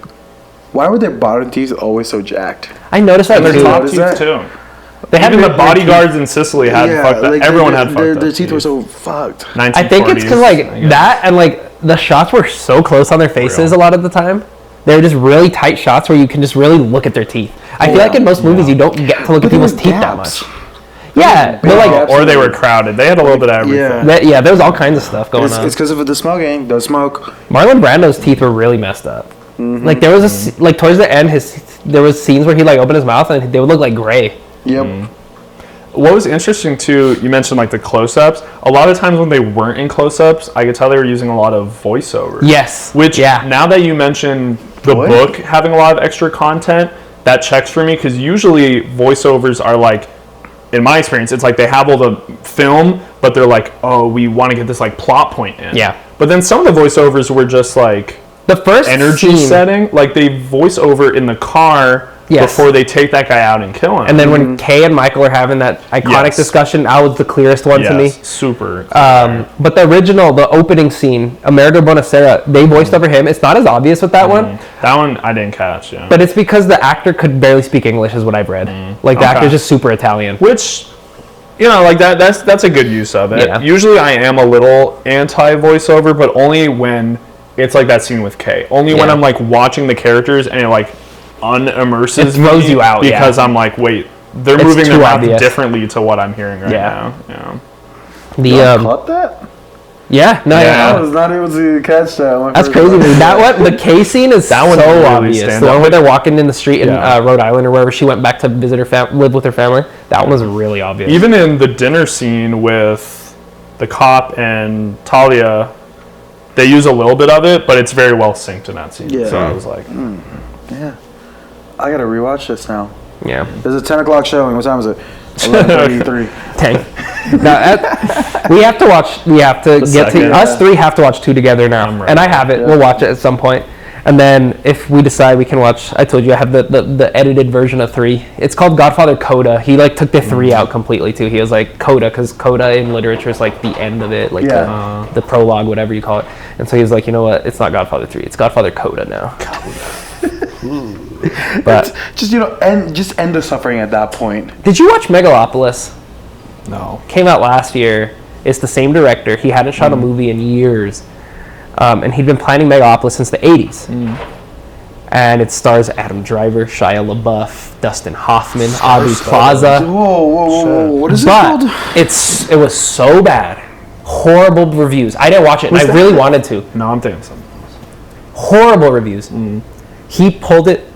Speaker 3: why were their bottom teeth always so jacked?
Speaker 2: I noticed that
Speaker 4: And their
Speaker 2: too.
Speaker 4: top
Speaker 3: Is
Speaker 4: teeth
Speaker 3: that-
Speaker 4: too.
Speaker 2: They had
Speaker 4: Even the
Speaker 2: weird
Speaker 4: bodyguards in Sicily had fucked up.
Speaker 3: like,
Speaker 4: Everyone had fucked
Speaker 3: their
Speaker 4: up.
Speaker 3: teeth were so fucked.
Speaker 2: I think it's because
Speaker 4: 1940s,
Speaker 2: that and the shots were so close on their faces
Speaker 4: Real.
Speaker 2: a lot of the time. They were just really tight shots where you can just really look at their teeth. I feel like in most movies you don't get to look at
Speaker 3: there
Speaker 2: people's
Speaker 3: were
Speaker 2: teeth that
Speaker 3: gaps.
Speaker 2: much. Yeah,
Speaker 3: big
Speaker 2: but
Speaker 3: gaps.
Speaker 4: Or they were crowded. They had a little bit of everything.
Speaker 3: Yeah.
Speaker 2: there was all kinds of stuff going
Speaker 3: It's
Speaker 2: on.
Speaker 3: because of the smoking. The smoke.
Speaker 2: Marlon Brando's teeth were really messed up. Like there was towards the end, there was scenes where he opened his mouth and they would look like gray.
Speaker 3: Yep.
Speaker 4: What was interesting too, you mentioned the close-ups. A lot of times when they weren't in close-ups, I could tell they were using a lot of voiceovers.
Speaker 2: Yes.
Speaker 4: Which,
Speaker 2: Yeah.
Speaker 4: now that you mention the
Speaker 3: What?
Speaker 4: book having a lot of extra content, that checks for me because usually voiceovers are in my experience, it's they have all the film, but they're oh, we want to get this plot point in.
Speaker 2: Yeah.
Speaker 4: But then some of the voiceovers were just
Speaker 2: The first
Speaker 4: energy
Speaker 2: scene,
Speaker 4: setting. They voice over in the car
Speaker 2: Yes.
Speaker 4: before they take that guy out and kill him.
Speaker 2: and then when Kay and Michael are having that iconic
Speaker 4: Yes.
Speaker 2: discussion, that was the clearest one to me.
Speaker 4: Super.
Speaker 2: But the opening scene, Amerigo Bonacera, they voiced over him. It's not as obvious with that one,
Speaker 4: That one I didn't catch, yeah.
Speaker 2: but it's because the actor could barely speak English, is what I've read. The
Speaker 4: Okay.
Speaker 2: actor's just super Italian.
Speaker 4: Which, that's a good use of it.
Speaker 2: Yeah.
Speaker 4: Usually I am a little anti-voiceover, but only when it's that scene with Kay. Only when
Speaker 2: Yeah.
Speaker 4: I'm watching the characters and it unimmerses
Speaker 2: It throws
Speaker 4: me
Speaker 2: you out,
Speaker 4: because
Speaker 2: yeah.
Speaker 4: I'm wait, they're
Speaker 2: It's
Speaker 4: moving their
Speaker 2: too
Speaker 4: mouth
Speaker 2: obvious.
Speaker 4: differently to what I'm hearing right
Speaker 2: Yeah.
Speaker 4: now. Yeah.
Speaker 2: The
Speaker 3: Caught that?
Speaker 2: yeah, no,
Speaker 4: Yeah.
Speaker 2: yeah.
Speaker 3: I was not able to catch that one.
Speaker 2: That's crazy. Dude. That one, the K scene is
Speaker 4: That one
Speaker 2: so
Speaker 4: really
Speaker 2: obvious.
Speaker 4: stands
Speaker 2: The one
Speaker 4: out.
Speaker 2: where they're walking in the street in
Speaker 4: Yeah.
Speaker 2: Rhode Island or wherever she went back to visit live with her family. That one was really obvious.
Speaker 4: Even in the dinner scene with the cop and Talia, they use a little bit of it, but it's very well synced in that scene.
Speaker 3: Yeah.
Speaker 4: So I was
Speaker 3: Yeah. I gotta rewatch this now.
Speaker 2: yeah,
Speaker 3: There's a 10 o'clock showing. What time is it? 11:33.
Speaker 2: tank. Now, we have to watch. We have to get
Speaker 4: second.
Speaker 2: to us three. Have to watch two together now,
Speaker 4: I'm ready.
Speaker 2: and I have it.
Speaker 3: Yeah.
Speaker 2: We'll watch it at some point, and then if we decide we can watch, I told you I have the edited version of 3. It's called Godfather Coda. He took the 3 out completely too. He was Coda, because Coda in literature is the end of it,
Speaker 3: Yeah.
Speaker 2: the prologue, whatever you call it. And so he's you know what? It's not Godfather 3. It's Godfather Coda now. But
Speaker 3: Just end the suffering at that point.
Speaker 2: did you watch Megalopolis?
Speaker 4: no.
Speaker 2: Came out last year. It's the same director. He hadn't shot a movie in years, and he'd been planning Megalopolis since the 80s. And it stars Adam Driver, Shia LaBeouf, Dustin Hoffman, Aubrey Plaza.
Speaker 3: Whoa. What is it
Speaker 2: But
Speaker 3: called?
Speaker 2: it was so bad, horrible reviews. I didn't watch it, and I really wanted to.
Speaker 4: No, I'm thinking something.
Speaker 2: Horrible reviews. He pulled it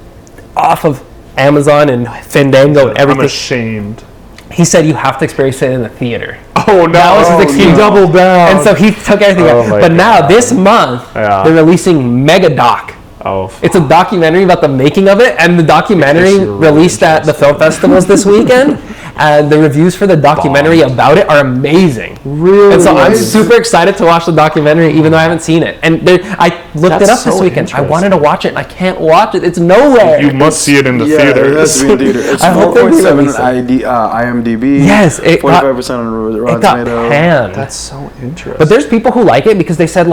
Speaker 2: off of Amazon and Fandango and
Speaker 4: I'm
Speaker 2: everything.
Speaker 4: ashamed.
Speaker 2: He said you have to experience it in the theater.
Speaker 4: Oh no!
Speaker 2: That was his excuse.
Speaker 4: He doubled down.
Speaker 2: And so he took everything
Speaker 4: Oh
Speaker 2: out.
Speaker 4: my
Speaker 2: But now,
Speaker 4: God.
Speaker 2: this month,
Speaker 4: Yeah.
Speaker 2: they're releasing Mega Doc.
Speaker 4: Oh,
Speaker 2: It's a documentary about the making of it, and the documentary
Speaker 4: You're really
Speaker 2: released at the film festivals this weekend. And the reviews for the documentary about it are amazing.
Speaker 3: Really?
Speaker 2: And so I'm
Speaker 3: Nice.
Speaker 2: super excited to watch the documentary, even though I haven't seen it. And I looked it
Speaker 4: That's
Speaker 2: up this
Speaker 4: so
Speaker 2: weekend. I
Speaker 4: interesting.
Speaker 2: wanted to watch it, and I can't watch it. It's nowhere.
Speaker 4: you must see it in the
Speaker 3: Yeah, it has
Speaker 4: theaters.
Speaker 3: to be in theater. It's
Speaker 2: I hope they
Speaker 3: 4.7
Speaker 2: release it.
Speaker 3: IMDb.
Speaker 2: Yes, it got-
Speaker 3: 45% on Rotten
Speaker 2: It got
Speaker 3: Tomatoes.
Speaker 2: panned.
Speaker 4: That's so interesting.
Speaker 2: But there's people who like it because they said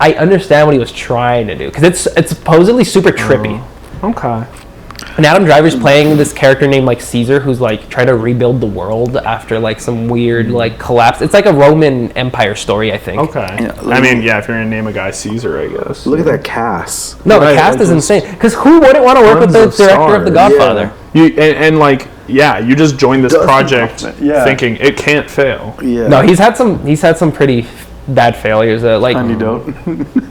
Speaker 2: I understand what he was trying to do because it's supposedly super trippy.
Speaker 4: Okay.
Speaker 2: And Adam Driver's playing this character named like Caesar, who's like trying to rebuild the world after like some weird like collapse. It's like a Roman Empire story, I think.
Speaker 4: Okay.
Speaker 3: Yeah,
Speaker 4: I mean, yeah, if you're gonna name a guy Caesar, I guess.
Speaker 3: Look at that cast.
Speaker 2: No,
Speaker 4: Right,
Speaker 2: the cast
Speaker 4: like
Speaker 2: is
Speaker 4: just
Speaker 2: insane. Because who wouldn't want to work with the
Speaker 4: tons of
Speaker 2: director of The
Speaker 4: stars.
Speaker 2: Godfather?
Speaker 3: Yeah.
Speaker 4: And like, yeah, you just joined this
Speaker 3: Dustin
Speaker 4: project
Speaker 3: Hoffman, yeah.
Speaker 4: thinking it can't fail.
Speaker 3: Yeah.
Speaker 2: No, he's had some pretty bad failures. Like
Speaker 3: Honey, don't.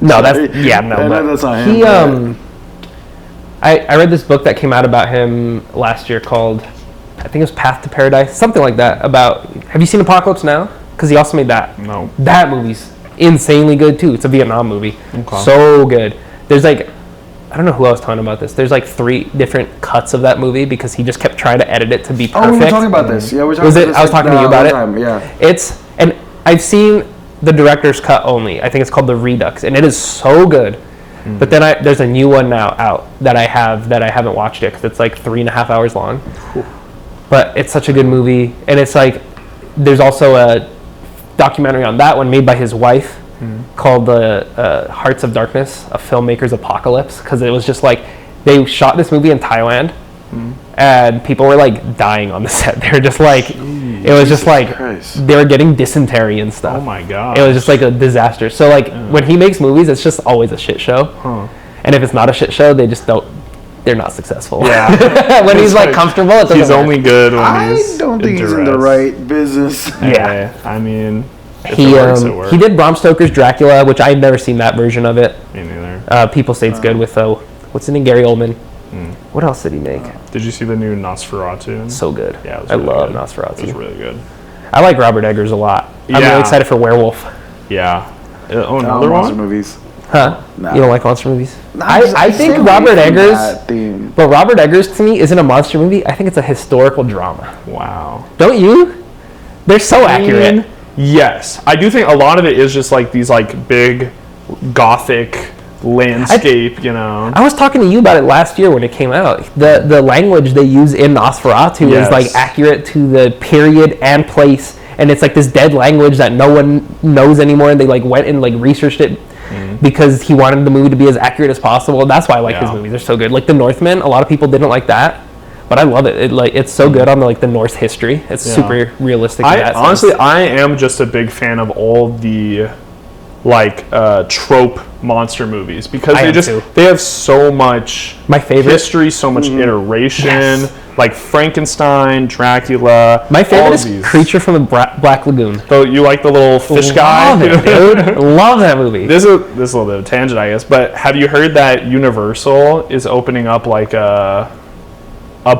Speaker 2: no, that's
Speaker 3: Sorry.
Speaker 2: yeah, no.
Speaker 3: I know
Speaker 2: But
Speaker 3: that's not him.
Speaker 2: he
Speaker 3: but-
Speaker 2: I read this book that came out about him last year called, I think it was Path to Paradise, something like that. About, have you seen Apocalypse Now? Because he also made that.
Speaker 4: No.
Speaker 2: That movie's insanely good too. It's a Vietnam movie.
Speaker 4: Okay.
Speaker 2: So good. There's like, I don't know who I was talking about this. There's like 3 different cuts of that movie because he just kept trying to edit it to be perfect.
Speaker 3: Oh, we were talking about this. Yeah, we were talking
Speaker 2: Was
Speaker 3: about
Speaker 2: it?
Speaker 3: this.
Speaker 2: I was talking to you about it.
Speaker 3: Time. Yeah.
Speaker 2: It's, and I've seen the director's cut only. I think it's called The Redux, and it is so good. But then there's a new one now out that I haven't watched yet because it's like 3.5 hours long. But it's such a good movie, and it's like there's also a documentary on that one made by his wife called The Hearts of Darkness: A Filmmaker's Apocalypse, because it was just like they shot this movie in Thailand, and people were like dying on the set. They were just like, it was just like
Speaker 3: Christ.
Speaker 2: they were getting dysentery and stuff.
Speaker 4: Oh my god.
Speaker 2: It was just like a disaster. So like when he makes movies, it's just always a shit show. And if it's not a shit show, they're not successful.
Speaker 4: Yeah.
Speaker 2: When he's like
Speaker 4: like-
Speaker 2: comfortable, it doesn't
Speaker 4: He's
Speaker 2: work.
Speaker 4: only good when
Speaker 3: I
Speaker 4: he's
Speaker 3: don't think
Speaker 4: in
Speaker 3: he's in the
Speaker 4: duress.
Speaker 3: right business.
Speaker 2: Yeah.
Speaker 4: Hey, I mean, if
Speaker 2: He
Speaker 4: it works, it works.
Speaker 2: he did Bram Stoker's Dracula, which I've never seen that version of it.
Speaker 4: Me neither.
Speaker 2: People say it's good with what's his name, Gary Oldman. What else did he make?
Speaker 4: Did you see the new Nosferatu?
Speaker 2: So good.
Speaker 4: Yeah, it was
Speaker 2: I
Speaker 4: really
Speaker 2: love
Speaker 4: good.
Speaker 2: Nosferatu.
Speaker 4: It was really good.
Speaker 2: I like Robert Eggers a lot. I'm
Speaker 4: Yeah.
Speaker 2: really excited for Werewolf.
Speaker 4: Yeah. Oh,
Speaker 3: No,
Speaker 4: another
Speaker 3: monster
Speaker 4: one?
Speaker 3: movies.
Speaker 2: Huh?
Speaker 3: Nah.
Speaker 2: You don't like monster movies?
Speaker 3: Nah,
Speaker 2: I
Speaker 3: stay
Speaker 2: think
Speaker 3: away
Speaker 2: Robert
Speaker 3: from
Speaker 2: Eggers.
Speaker 3: that theme.
Speaker 2: But Robert Eggers to me isn't a monster movie. I think it's a historical drama.
Speaker 4: Wow.
Speaker 2: Don't you? They're so accurate.
Speaker 4: Yes. I do think a lot of it is just like these like big gothic landscape, you know.
Speaker 2: I was talking to you about it last year when it came out. The language they use in Nosferatu
Speaker 4: Yes.
Speaker 2: is like accurate to the period and place, and it's like this dead language that no one knows anymore. And they like went and like researched it because he wanted the movie to be as accurate as possible. That's why I like his
Speaker 4: Yeah.
Speaker 2: movies. They're so good. Like The Northman, a lot of people didn't like that, but I love it. It's so good on the Norse history. It's
Speaker 4: Yeah.
Speaker 2: super realistic. In that
Speaker 4: Honestly,
Speaker 2: sense.
Speaker 4: I am just a big fan of all the like trope monster movies because
Speaker 2: I
Speaker 4: they
Speaker 2: am
Speaker 4: just
Speaker 2: too.
Speaker 4: they have so much
Speaker 2: My favorite-
Speaker 4: history, so much iteration.
Speaker 2: Yes.
Speaker 4: Like Frankenstein, Dracula.
Speaker 2: My
Speaker 4: all
Speaker 2: favorite
Speaker 4: of
Speaker 2: is
Speaker 4: these.
Speaker 2: Creature from the Black Lagoon.
Speaker 4: So you like the little fish guy?
Speaker 2: Love it, dude. Love that movie.
Speaker 4: This is a little bit of a tangent, I guess. But have you heard that Universal is opening up like a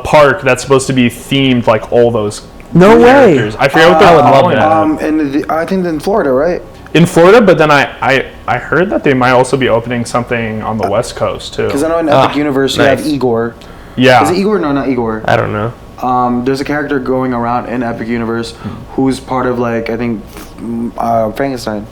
Speaker 4: park that's supposed to be themed like all those
Speaker 2: No way.
Speaker 4: characters? I forget what they're
Speaker 2: I would love
Speaker 4: calling
Speaker 2: that.
Speaker 4: it.
Speaker 3: I think in Florida, right?
Speaker 4: In Florida, but then I heard that they might also be opening something on the West Coast too.
Speaker 3: Because I know in Epic Universe you
Speaker 2: nice.
Speaker 3: have Igor.
Speaker 4: Yeah.
Speaker 3: Is it Igor? No, not Igor.
Speaker 2: I don't know.
Speaker 3: There's a character going around in Epic Universe who's part of like I think Frankenstein.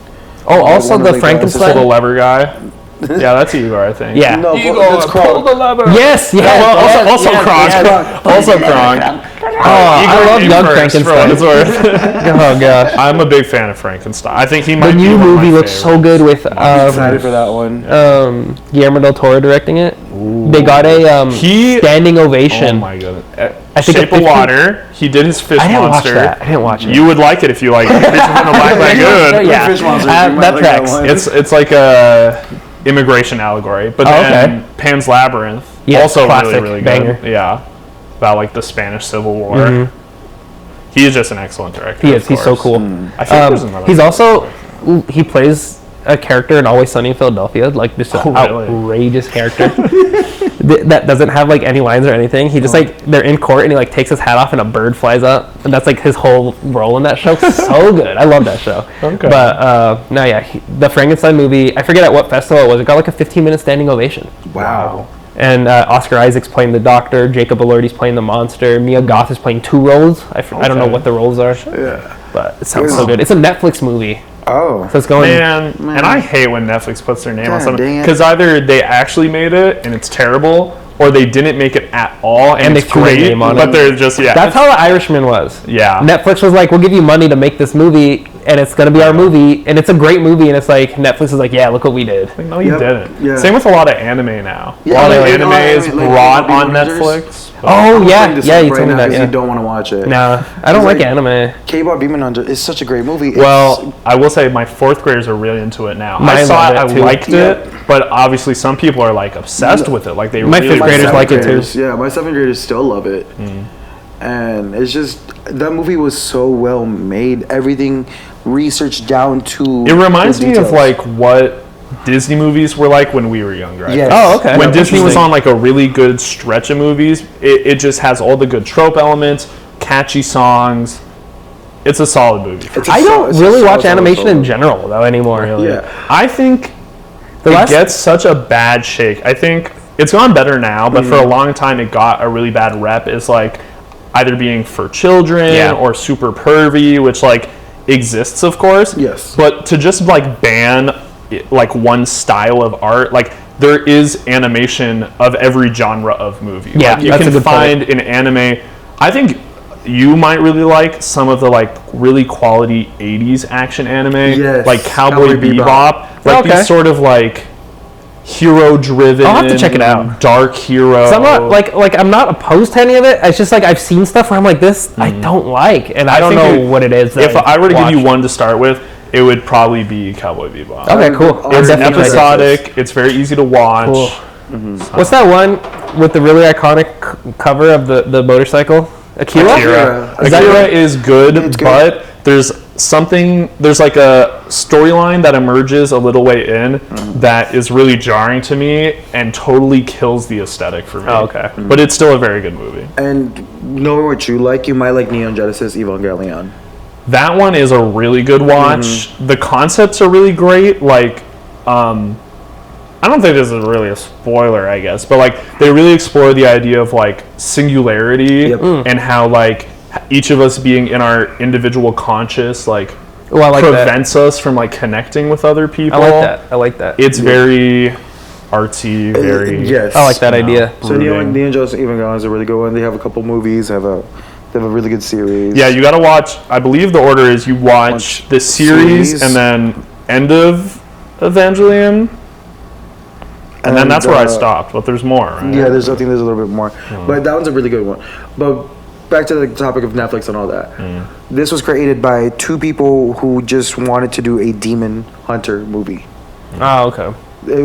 Speaker 2: Oh, also
Speaker 3: one of
Speaker 2: the
Speaker 3: the
Speaker 2: Frankenstein.
Speaker 4: Pull the lever guy. Yeah, that's Igor, I think.
Speaker 2: Yeah.
Speaker 3: No,
Speaker 4: Igor,
Speaker 3: it's
Speaker 4: pull
Speaker 3: Krog.
Speaker 4: the lever.
Speaker 2: Yes, yes.
Speaker 4: Well, also
Speaker 2: yes,
Speaker 4: Krog.
Speaker 2: yes.
Speaker 4: Also Krog.
Speaker 2: Oh, I love Young
Speaker 4: Frankenstein.
Speaker 2: Frankenstein. Oh gosh.
Speaker 4: I'm a big fan of Frankenstein. I think he might
Speaker 2: The
Speaker 4: be
Speaker 2: new
Speaker 4: one of my
Speaker 2: movie looks so
Speaker 4: favorites.
Speaker 2: good with
Speaker 3: I'm excited for that one.
Speaker 2: Guillermo del Toro directing it. They got a
Speaker 4: He-
Speaker 2: standing
Speaker 4: Oh
Speaker 2: ovation.
Speaker 4: my goodness.
Speaker 2: I think
Speaker 4: Shape
Speaker 2: a
Speaker 4: of
Speaker 2: 15
Speaker 4: Water. He did his fish
Speaker 2: I didn't
Speaker 4: monster.
Speaker 2: watch that. I didn't watch it.
Speaker 4: You would like it if you like Creature from the Black Lagoon.
Speaker 2: Yeah.
Speaker 3: Fish monsters, you might
Speaker 2: that
Speaker 3: like that
Speaker 2: tracks.
Speaker 3: one.
Speaker 4: It's like a immigration allegory, but
Speaker 2: Oh,
Speaker 4: then
Speaker 2: okay.
Speaker 4: Pan's Labyrinth,
Speaker 2: Yeah,
Speaker 4: also
Speaker 2: classic,
Speaker 4: really really
Speaker 2: banger.
Speaker 4: good. Yeah, about like the Spanish Civil War.
Speaker 2: Mhm.
Speaker 4: He is just an excellent director.
Speaker 2: He
Speaker 4: of
Speaker 2: is. He's so
Speaker 4: course.
Speaker 2: cool.
Speaker 4: I think there's another.
Speaker 2: He's also he plays a character in Always Sunny in Philadelphia, like just an
Speaker 4: Oh, really?
Speaker 2: outrageous character that doesn't have like any lines or anything. He just like they're in court and he like takes his hat off and a bird flies up, and that's like his whole role in that show. So good. I love that show.
Speaker 4: Okay.
Speaker 2: But no, yeah, the Frankenstein movie. I forget at what festival it was. It got like a 15-minute standing ovation.
Speaker 3: Wow.
Speaker 2: And Oscar Isaac's playing the doctor, Jacob Elordi's playing the monster, Mia Goth is playing 2 roles. I don't know
Speaker 4: Okay.
Speaker 2: what the roles are,
Speaker 3: Yeah.
Speaker 2: but it sounds so good. It's a Netflix movie,
Speaker 3: Oh.
Speaker 2: so it's going.
Speaker 4: Man, and I hate when Netflix puts their name on
Speaker 3: God
Speaker 4: something
Speaker 3: dang it.
Speaker 4: because either they actually made it and it's terrible, or they didn't make it at all and,
Speaker 2: And they
Speaker 4: it's
Speaker 2: threw their
Speaker 4: great,
Speaker 2: name on
Speaker 4: but
Speaker 2: it.
Speaker 4: they're just
Speaker 2: That's how The Irishman was.
Speaker 4: Yeah.
Speaker 2: Netflix was like, "We'll give you money to make this movie," and it's gonna be our movie, and it's a great movie, and it's like Netflix is like, yeah, look what we did.
Speaker 4: Like, no, you didn't.
Speaker 3: Yeah.
Speaker 4: Same with a lot of anime now.
Speaker 3: Yeah,
Speaker 4: a lot of
Speaker 3: like,
Speaker 4: anime is
Speaker 3: like
Speaker 4: brought
Speaker 3: Demon
Speaker 4: on
Speaker 3: Hunters.
Speaker 4: Netflix.
Speaker 2: Oh yeah,
Speaker 3: Bring this
Speaker 2: yeah,
Speaker 3: up
Speaker 2: you
Speaker 3: right
Speaker 2: told me
Speaker 3: now
Speaker 2: that.
Speaker 3: 'cause
Speaker 2: Yeah.
Speaker 3: You don't want to watch it.
Speaker 2: Nah, I don't like
Speaker 3: like-
Speaker 2: anime.
Speaker 3: K-pop Demon Hunter is such a great movie.
Speaker 4: Well, I will say my fourth graders are really into it now. I
Speaker 2: Mine
Speaker 4: saw it,
Speaker 2: love
Speaker 4: I
Speaker 2: it, too.
Speaker 4: liked it, but obviously some people are like obsessed with it. Like they
Speaker 2: My
Speaker 4: really
Speaker 2: fifth
Speaker 3: My
Speaker 2: graders
Speaker 3: seventh
Speaker 2: like it too.
Speaker 3: graders- Yeah, my 7th graders still love it. And it's just, that movie was so well made. Everything researched down to
Speaker 4: It reminds
Speaker 3: the
Speaker 4: me of
Speaker 3: details.
Speaker 4: like what Disney movies were like when we were younger. I
Speaker 3: Yes.
Speaker 4: think.
Speaker 2: Oh, okay.
Speaker 4: When
Speaker 2: That's
Speaker 4: Disney was
Speaker 2: interesting.
Speaker 4: on like a really good stretch of movies, it just has all the good trope elements, catchy songs. It's a solid movie.
Speaker 3: It's a
Speaker 2: I don't
Speaker 3: it's a
Speaker 2: really watch
Speaker 3: solid
Speaker 2: animation in
Speaker 3: movie.
Speaker 2: general though anymore.
Speaker 4: Really.
Speaker 3: Yeah.
Speaker 4: I think
Speaker 2: The
Speaker 4: it
Speaker 2: last-
Speaker 4: gets such a bad shake. I think it's gone better now, but for a long time it got a really bad rep as like either being for children
Speaker 2: Yeah.
Speaker 4: or super pervy, which like exists of course.
Speaker 3: Yes.
Speaker 4: But to just like ban like one style of art, like there is animation of every genre of movie.
Speaker 2: Yeah,
Speaker 4: like, you
Speaker 2: that's a
Speaker 4: can
Speaker 2: good
Speaker 4: find an anime. I think you might really like some of the like really quality 80s action anime,
Speaker 3: Yes,
Speaker 4: like Cowboy
Speaker 3: Cowboy Bebop.
Speaker 4: Bebop, like
Speaker 2: Okay.
Speaker 4: these sort of like hero driven.
Speaker 2: I'll have to check it out.
Speaker 4: Dark hero.
Speaker 2: So I'm not like I'm not opposed to any of it. It's just like I've seen stuff where I'm like this I don't like, and I don't
Speaker 4: think
Speaker 2: know
Speaker 4: it-
Speaker 2: what it is. That
Speaker 4: If I were to give you
Speaker 2: watch.
Speaker 4: one to start with, it would probably be Cowboy Bebop.
Speaker 2: Okay, cool.
Speaker 3: I'll
Speaker 4: It's
Speaker 2: definitely check it out.
Speaker 4: episodic. It's very easy to watch.
Speaker 2: Cool. What's that one with the really iconic cover of the motorcycle? Akira?
Speaker 3: Akira.
Speaker 2: Is that
Speaker 4: Akira
Speaker 2: right?
Speaker 4: is good,
Speaker 3: It's good.
Speaker 4: but there's like a storyline that emerges a little way in that is really jarring to me and totally kills the aesthetic for me.
Speaker 2: Oh, okay.
Speaker 4: But it's still a very good movie.
Speaker 3: And knowing what you like, you might like Neon Genesis Evangelion.
Speaker 4: That one is a really good watch. The concepts are really great. Like, I don't think this is really a spoiler, I guess, but like they really explore the idea of like singularity
Speaker 3: Yep.
Speaker 4: and how like each of us being in our individual conscious like
Speaker 2: Well, I like that.
Speaker 4: prevents us from like connecting with other people.
Speaker 2: I like that.
Speaker 4: It's very artsy, very
Speaker 3: Yes.
Speaker 2: I like that idea.
Speaker 3: So
Speaker 4: brooding.
Speaker 3: Neon Genesis Evangelion is a really good one. They have a couple movies. They have a really good series.
Speaker 4: Yeah, you gotta watch. I believe the order is you watch
Speaker 3: Watch
Speaker 4: the series
Speaker 3: series.
Speaker 4: and then end of Evangelion, and then that's where I stopped. But there's more. Right?
Speaker 3: Yeah, there's a little bit more, but that one's a really good one. But back to the topic of Netflix and all that. This was created by two people who just wanted to do a demon hunter movie.
Speaker 2: Oh, okay.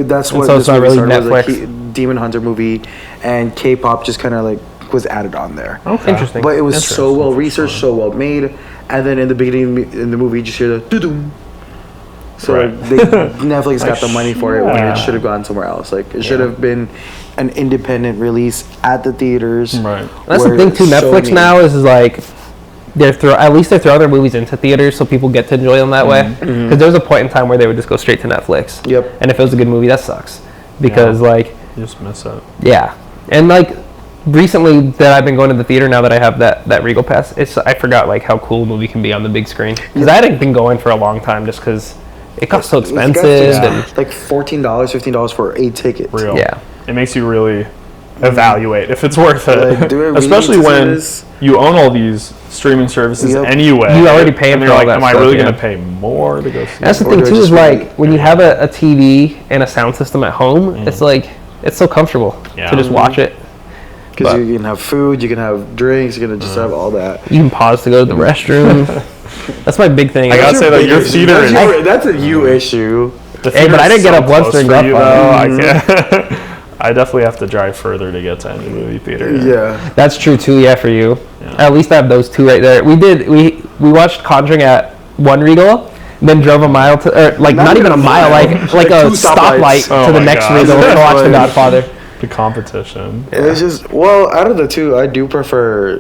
Speaker 3: That's what
Speaker 2: so
Speaker 3: this
Speaker 2: it's not
Speaker 3: movie
Speaker 2: really
Speaker 3: started, was
Speaker 2: Netflix.
Speaker 3: demon hunter movie, and K-pop just kind of like was added on there.
Speaker 4: Okay.
Speaker 2: Interesting.
Speaker 3: But it was so well researched, so well made, and then in the beginning in the movie, you just hear the doo-doom. So
Speaker 4: Right.
Speaker 3: Netflix got the money for it when
Speaker 4: yeah.
Speaker 3: it should have gone somewhere else. Like it should have been an independent release at the theaters.
Speaker 4: Right.
Speaker 2: That's the
Speaker 3: where
Speaker 2: thing too. Netflix
Speaker 3: Sony-
Speaker 2: now is like they're at least they're throwing their movies into theaters so people get to enjoy them that way. Because there was a point in time where they would just go straight to Netflix.
Speaker 3: Yep.
Speaker 2: And if it was a good movie, that sucks because
Speaker 4: Yeah.
Speaker 2: like
Speaker 4: You just miss it.
Speaker 2: yeah, and like recently that I've been going to the theater now that I have that Regal Pass. I forgot like how cool a movie can be on the big screen because I hadn't been going for a long time just because it got so expensive and
Speaker 3: like $14, $15 for a ticket.
Speaker 4: Real.
Speaker 2: yeah.
Speaker 4: It makes you really evaluate if it's worth it.
Speaker 3: Like, do I really
Speaker 4: Especially
Speaker 3: need to see
Speaker 4: when
Speaker 3: this?
Speaker 4: you own all these streaming services
Speaker 3: Yep.
Speaker 4: anyway.
Speaker 2: You already paying
Speaker 4: and
Speaker 2: for
Speaker 4: you're
Speaker 2: all
Speaker 4: like,
Speaker 2: that
Speaker 4: am I
Speaker 2: stuff,
Speaker 4: really
Speaker 2: yeah.
Speaker 4: going to pay more to go see
Speaker 2: That's the
Speaker 4: it?
Speaker 3: Or
Speaker 2: thing
Speaker 3: do I
Speaker 2: too
Speaker 3: just
Speaker 2: is
Speaker 3: really-
Speaker 2: like when you have a TV and a sound system at home, it's like it's so comfortable
Speaker 4: Yeah.
Speaker 2: to just watch it.
Speaker 3: Because
Speaker 2: But-
Speaker 3: you can have food, you can have drinks, you can just have all that.
Speaker 2: You can pause to go to the restroom. That's my big thing.
Speaker 4: I gotta say that your theater is...
Speaker 3: That's a you issue.
Speaker 4: the
Speaker 2: Hey, but
Speaker 4: theater
Speaker 2: I
Speaker 4: is
Speaker 2: didn't get
Speaker 4: so
Speaker 2: up once
Speaker 4: close
Speaker 2: during
Speaker 4: for you,
Speaker 2: Godfather.
Speaker 4: though. I can't. I definitely have to drive further to get to any movie theater.
Speaker 3: Yeah.
Speaker 2: That's true too. Yeah, for you. At least I have those two right there. We watched Conjuring at one Regal, then drove a mile to, or like not even a mile, like
Speaker 3: Like
Speaker 2: a
Speaker 3: two stoplights.
Speaker 2: stoplight
Speaker 4: Oh
Speaker 2: to the
Speaker 4: my
Speaker 2: next
Speaker 4: God.
Speaker 2: Regal and watch The
Speaker 3: Like-
Speaker 2: Godfather.
Speaker 4: The competition.
Speaker 3: It's just, well, out of the two, I do prefer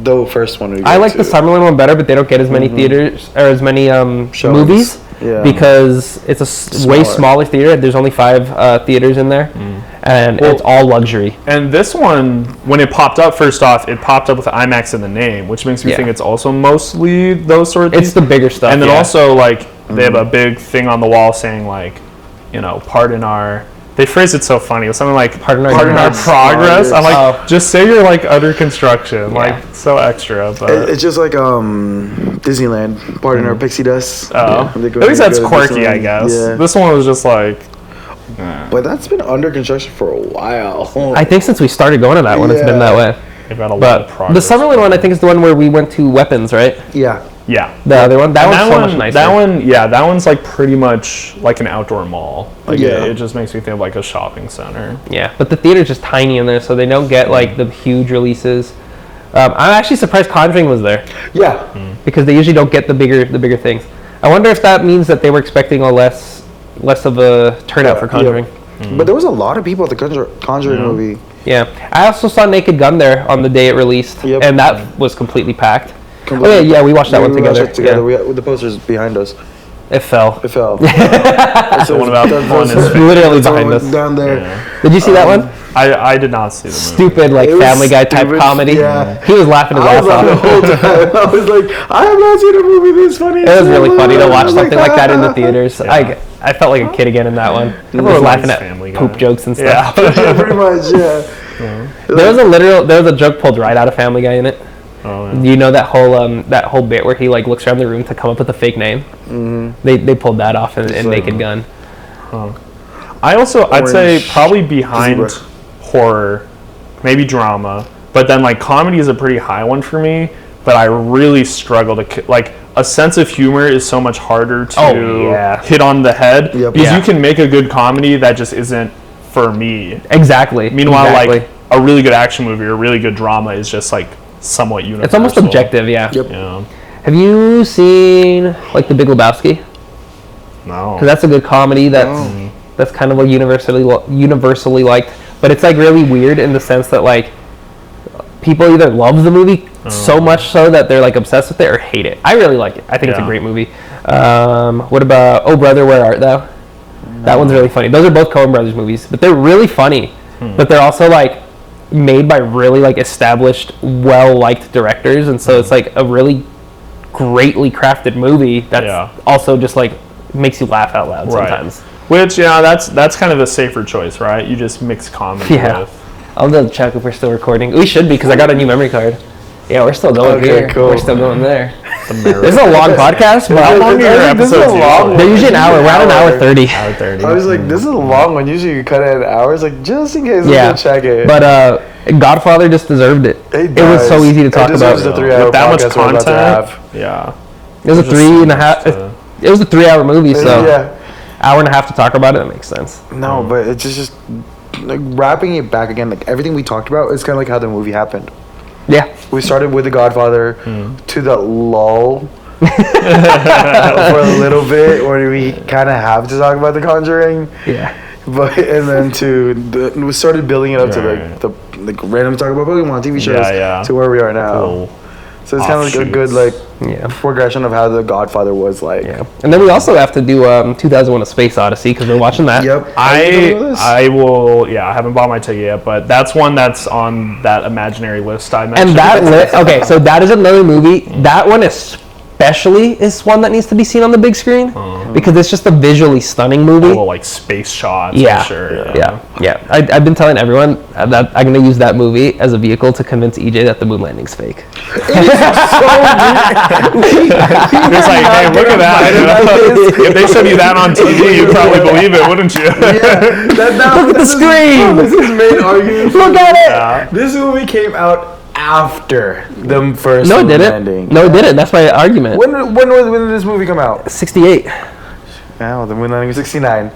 Speaker 3: the first one.
Speaker 2: I like the Summerlin one better, but they don't get as many theaters or as many
Speaker 3: Shows.
Speaker 2: movies
Speaker 3: Yeah.
Speaker 2: because it's a way smaller theater. There's only 5 theaters in there, and it's all luxury.
Speaker 4: And this one, when it popped up, first off, it popped up with IMAX in the name, which makes me
Speaker 2: Yeah.
Speaker 4: think it's also mostly those sort of
Speaker 2: It's
Speaker 4: things.
Speaker 2: the bigger stuff.
Speaker 4: And then
Speaker 2: yeah.
Speaker 4: also, like, they have a big thing on the wall saying, like, you know, pardon our... they phrase it so funny. It's something like
Speaker 2: Pardon our
Speaker 4: progress. I'm like,
Speaker 2: Oh.
Speaker 4: just say you're like under construction. Like so extra, but
Speaker 3: It's just like Disneyland. Pardon our pixie dust.
Speaker 4: at
Speaker 3: They go-
Speaker 4: least
Speaker 3: they
Speaker 4: that's
Speaker 3: go to
Speaker 4: quirky, I
Speaker 3: Disneyland.
Speaker 4: guess.
Speaker 3: Yeah.
Speaker 4: This one was just like,
Speaker 3: But that's been under construction for a while.
Speaker 2: I think since we started going to that one, it's been that way.
Speaker 4: they've got a lot
Speaker 2: But
Speaker 4: of progress.
Speaker 2: the Summerlin one, I think, is the one where we went to Weapons, right?
Speaker 3: Yeah.
Speaker 4: Yeah.
Speaker 2: The other one, that
Speaker 4: And
Speaker 2: one's so much nicer.
Speaker 4: That one, yeah, that one's like pretty much like an outdoor mall. Like
Speaker 3: Yeah.
Speaker 4: it just makes me think of like a shopping center.
Speaker 2: Yeah, but the theater's just tiny in there, so they don't get like the huge releases. I'm actually surprised Conjuring was there
Speaker 3: Yeah.
Speaker 2: because they usually don't get the bigger things. I wonder if that means that they were expecting a less of a turnout for Conjuring.
Speaker 3: But there was a lot of people at the Conjuring movie.
Speaker 2: Yeah, I also saw Naked Gun there on the day it released,
Speaker 3: Yep.
Speaker 2: and that was completely packed.
Speaker 3: Completely.
Speaker 2: Oh yeah, we watched that one
Speaker 3: We watched
Speaker 2: together.
Speaker 3: it together.
Speaker 2: Yeah.
Speaker 3: We had, with the posters behind us.
Speaker 2: It fell.
Speaker 3: It fell.
Speaker 4: The one about the one is
Speaker 2: Literally behind us.
Speaker 3: Down there.
Speaker 4: Yeah.
Speaker 2: Did you see that one?
Speaker 4: I did not see the movie.
Speaker 2: Stupid, like
Speaker 3: It was
Speaker 2: Family Guy type
Speaker 3: stupid,
Speaker 2: comedy.
Speaker 3: yeah.
Speaker 2: He was laughing his
Speaker 3: I
Speaker 2: ass
Speaker 3: was laughing the
Speaker 2: off.
Speaker 3: whole time. I was like, I have not seen a movie this funny.
Speaker 2: It was really funny to watch
Speaker 3: I was
Speaker 2: something like that in the
Speaker 3: "Ah."
Speaker 2: theaters.
Speaker 4: Yeah.
Speaker 2: I felt like a kid again in that one. People were
Speaker 4: Nice
Speaker 2: laughing
Speaker 4: Family
Speaker 2: at
Speaker 4: Guy.
Speaker 2: poop jokes and
Speaker 4: Yeah.
Speaker 2: stuff.
Speaker 3: Yeah, pretty much, yeah.
Speaker 2: There was a joke pulled right out of Family Guy in it.
Speaker 4: Oh, yeah.
Speaker 2: You know that whole bit where he like looks around the room to come up with a fake name. Mm-hmm. They pulled that off in
Speaker 3: like-
Speaker 2: Naked Gun.
Speaker 4: I'd say
Speaker 3: Orange
Speaker 4: probably behind
Speaker 3: zebra.
Speaker 4: horror, maybe drama, but then like comedy is a pretty high one for me. But I really struggle to like a sense of humor is so much harder to
Speaker 2: Oh, yeah.
Speaker 4: hit on the head
Speaker 3: Yep.
Speaker 4: because
Speaker 2: Yeah.
Speaker 4: you can make a good comedy that just isn't for me.
Speaker 2: Exactly.
Speaker 4: Meanwhile,
Speaker 2: exactly.
Speaker 4: like a really good action movie or a really good drama is just like somewhat universal.
Speaker 2: It's almost objective, yeah.
Speaker 3: Yep.
Speaker 4: Yeah.
Speaker 2: Have you seen like The Big Lebowski?
Speaker 4: No.
Speaker 2: Because that's a good comedy that's kind of like universally liked, but it's like really weird in the sense that like people either love the movie so much so that they're like obsessed with it or hate it. I really like it. I think it's a
Speaker 4: Yeah.
Speaker 2: great movie. What about Oh Brother, Where Art Thou? That one's really funny. Those are both Coen Brothers movies, but they're really funny. But they're also like made by really like established, well-liked directors, and so it's like a really greatly crafted movie that's
Speaker 4: Yeah.
Speaker 2: also just like makes you laugh out loud
Speaker 4: Right.
Speaker 2: sometimes.
Speaker 4: Which that's kind of a safer choice, right? You just mix comedy
Speaker 2: Yeah.
Speaker 4: with.
Speaker 2: I'll double check if we're still recording. We should be because I got a new memory card. Yeah, we're still going
Speaker 3: Okay,
Speaker 2: here.
Speaker 3: cool.
Speaker 2: We're still going there.
Speaker 4: America.
Speaker 2: This is a long podcast, but
Speaker 3: How long are your
Speaker 4: episodes usually?
Speaker 2: they're usually an hour. We're at an hour 30.
Speaker 4: Hour 30.
Speaker 3: I was like, this is a long one. Usually you cut it in hours, like just in case.
Speaker 2: Yeah,
Speaker 3: Let's go check it.
Speaker 2: but Godfather just deserved it.
Speaker 3: It
Speaker 2: It was so
Speaker 3: does.
Speaker 2: easy to
Speaker 3: It
Speaker 2: talk
Speaker 3: deserves
Speaker 2: about.
Speaker 3: a 3 hour
Speaker 4: With that much
Speaker 3: podcast we're about to
Speaker 4: content.
Speaker 3: have.
Speaker 4: Yeah.
Speaker 2: It was a
Speaker 4: Just
Speaker 2: 3.5.
Speaker 4: so much,
Speaker 2: It was a 3-hour movie, so
Speaker 3: Yeah.
Speaker 2: hour and a half to talk about it. That makes sense.
Speaker 3: No, but it's just like wrapping it back again. Like everything we talked about is kind of like how the movie happened.
Speaker 2: Yeah,
Speaker 3: We started with The Godfather to the lull for a little bit, where we kind of have to talk about The Conjuring.
Speaker 2: yeah.
Speaker 3: But and then we started building it up to
Speaker 4: Right.
Speaker 3: the random talk about Pokemon TV shows
Speaker 4: Yeah.
Speaker 3: to where we are now.
Speaker 4: Cool.
Speaker 3: So it's kind of like a good like
Speaker 2: Yeah.
Speaker 3: progression of how The Godfather was like.
Speaker 2: Yeah, and then we also have to do 2001: A Space Odyssey because we're watching that.
Speaker 3: Yep. Are you doing this?
Speaker 4: I will. Yeah, I haven't bought my ticket yet, but that's one that's on that imaginary list I mentioned.
Speaker 2: And that okay, so that is another movie. That one especially is one that needs to be seen on the big screen because it's just a visually stunning movie.
Speaker 4: little like space shots.
Speaker 2: Yeah,
Speaker 4: For sure.
Speaker 2: yeah. I've been telling everyone that I'm going to use that movie as a vehicle to convince EJ that the moon landing's fake.
Speaker 4: It's like, hey, look at that. If they showed you that on TV, you'd probably believe it, wouldn't you?
Speaker 2: Look at the screen!
Speaker 3: This is main argument.
Speaker 2: Look at it!
Speaker 4: Yeah.
Speaker 3: This movie came out after the first
Speaker 2: No, it
Speaker 3: moon
Speaker 2: didn't.
Speaker 3: landing.
Speaker 2: No, it didn't. That's my argument.
Speaker 3: When did this movie come out?
Speaker 2: 68.
Speaker 3: Oh, the moon landing was 69.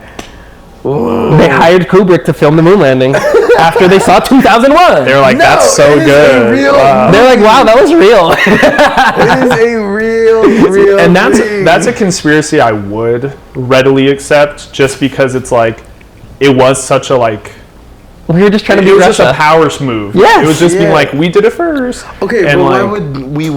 Speaker 2: They hired Kubrick to film the moon landing after they saw 2001.
Speaker 4: They were like,
Speaker 3: No,
Speaker 4: that's so
Speaker 3: it is a
Speaker 4: good.
Speaker 3: real-
Speaker 4: Wow.
Speaker 2: They're like, wow, that was real.
Speaker 3: It is a real
Speaker 4: And
Speaker 3: thing.
Speaker 4: that's a conspiracy I would readily accept, just because it's like it was such a like
Speaker 2: We were just trying to
Speaker 4: it
Speaker 2: be
Speaker 4: was just a
Speaker 2: Russia.
Speaker 4: power move.
Speaker 2: Yes.
Speaker 4: It was just being
Speaker 3: Yeah.
Speaker 4: like, we did it first.
Speaker 3: Okay,
Speaker 4: and
Speaker 3: but why
Speaker 4: like,
Speaker 3: would we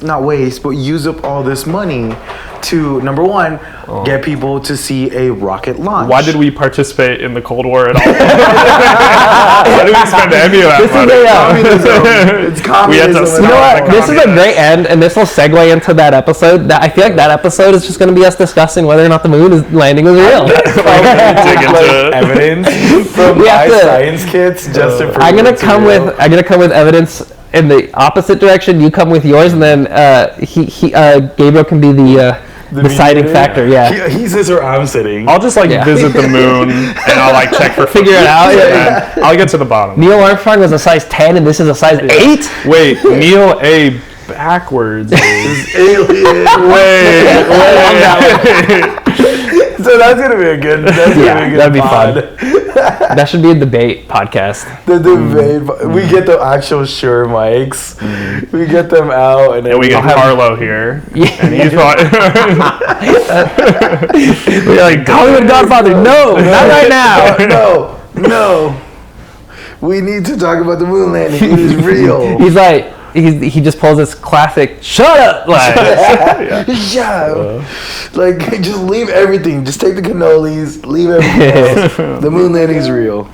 Speaker 3: not waste, but use up all this money to number one, get people to see a rocket launch.
Speaker 4: Why did we participate in the Cold War at all? Why did we spend any of that money?
Speaker 3: It's communism.
Speaker 4: We had to
Speaker 3: and
Speaker 2: You know
Speaker 3: all
Speaker 2: what?
Speaker 3: that.
Speaker 2: This is a great end, and this will segue into that episode. I feel like that episode is just going to be us discussing whether or not the moon is landing was real.
Speaker 4: Dig into it.
Speaker 3: Evidence from
Speaker 2: We have
Speaker 3: my
Speaker 2: to-
Speaker 3: science kits just to prove
Speaker 2: I'm gonna
Speaker 3: it's
Speaker 2: come
Speaker 3: real.
Speaker 2: with evidence in the opposite direction. You come with yours, and then Gabriel can be the deciding
Speaker 3: mediator?
Speaker 2: factor. Yeah.
Speaker 3: He sits where I'm sitting.
Speaker 4: I'll just visit the moon and I'll check for
Speaker 2: Figure it out,
Speaker 4: and
Speaker 2: yeah.
Speaker 4: then I'll get to the bottom.
Speaker 2: Neil Armstrong was a size 10, and this is a size 8.
Speaker 4: Wait, Neil A. backwards is
Speaker 3: Alien. So that's gonna be a good. That's
Speaker 2: Yeah,
Speaker 3: gonna be a good
Speaker 2: that'd be
Speaker 3: pod.
Speaker 2: That should be a debate podcast.
Speaker 3: The debate. We get the actual Shure mics. We get them out, and then
Speaker 4: And we get
Speaker 2: have-
Speaker 4: Carlo here.
Speaker 2: Yeah.
Speaker 4: And he's probably
Speaker 2: We're like Hollywood Godfather. No, not right now.
Speaker 3: no. We need to talk about the moon landing. It is real.
Speaker 2: He's like, he just pulls this classic. Shut up! Like,
Speaker 3: Yeah. Just leave everything. Just take the cannolis. Leave everything else. The moon landing is real.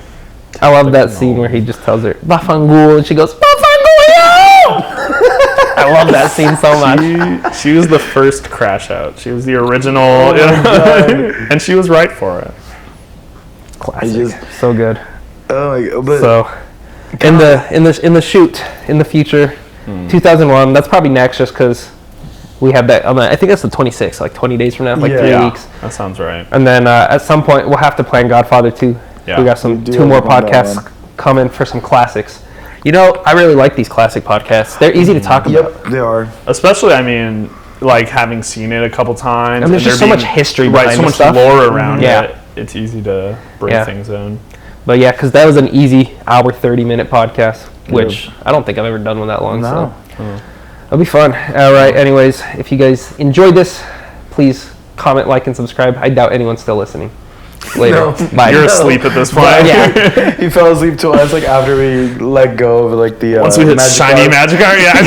Speaker 2: I love that scene where he just tells her "Bafangul" and she goes "Bafangul." I love that scene so much.
Speaker 4: she was the first crash out. She was the original, and she was right for it.
Speaker 2: Classic. So good.
Speaker 3: Oh my god. But
Speaker 2: So in the shoot in the future, 2001. That's probably next, just because we have that. I think that's the 26th, like 20 days from now, like 3
Speaker 3: Yeah.
Speaker 2: weeks.
Speaker 4: That sounds right.
Speaker 2: And then at some point we'll have to plan Godfather 2.
Speaker 4: Yeah.
Speaker 2: We got
Speaker 3: We do
Speaker 2: 2 more
Speaker 3: have one
Speaker 2: podcasts
Speaker 3: going.
Speaker 2: coming for some classics. You know, I really like these classic podcasts. They're easy to talk about.
Speaker 3: Yep, they are.
Speaker 4: Especially, having seen it a couple times.
Speaker 2: And there's just
Speaker 4: there
Speaker 2: so much history
Speaker 4: right,
Speaker 2: behind
Speaker 4: so
Speaker 2: the
Speaker 4: much
Speaker 2: stuff.
Speaker 4: lore around
Speaker 2: Yeah.
Speaker 4: it. It's easy to bring
Speaker 2: Yeah.
Speaker 4: things in.
Speaker 2: But yeah, because that was an easy hour 30-minute podcast, which I don't think I've ever done one that long.
Speaker 3: No.
Speaker 2: So it'll be fun. All right. Anyways, if you guys enjoyed this, please comment, like, and subscribe. I doubt anyone's still listening. Later.
Speaker 3: No.
Speaker 2: Bye.
Speaker 4: You're asleep at this point.
Speaker 2: Yeah.
Speaker 3: He fell asleep to us after we let go of the
Speaker 4: Once we hit
Speaker 3: magic
Speaker 4: shiny
Speaker 3: car.
Speaker 4: magic car, yeah.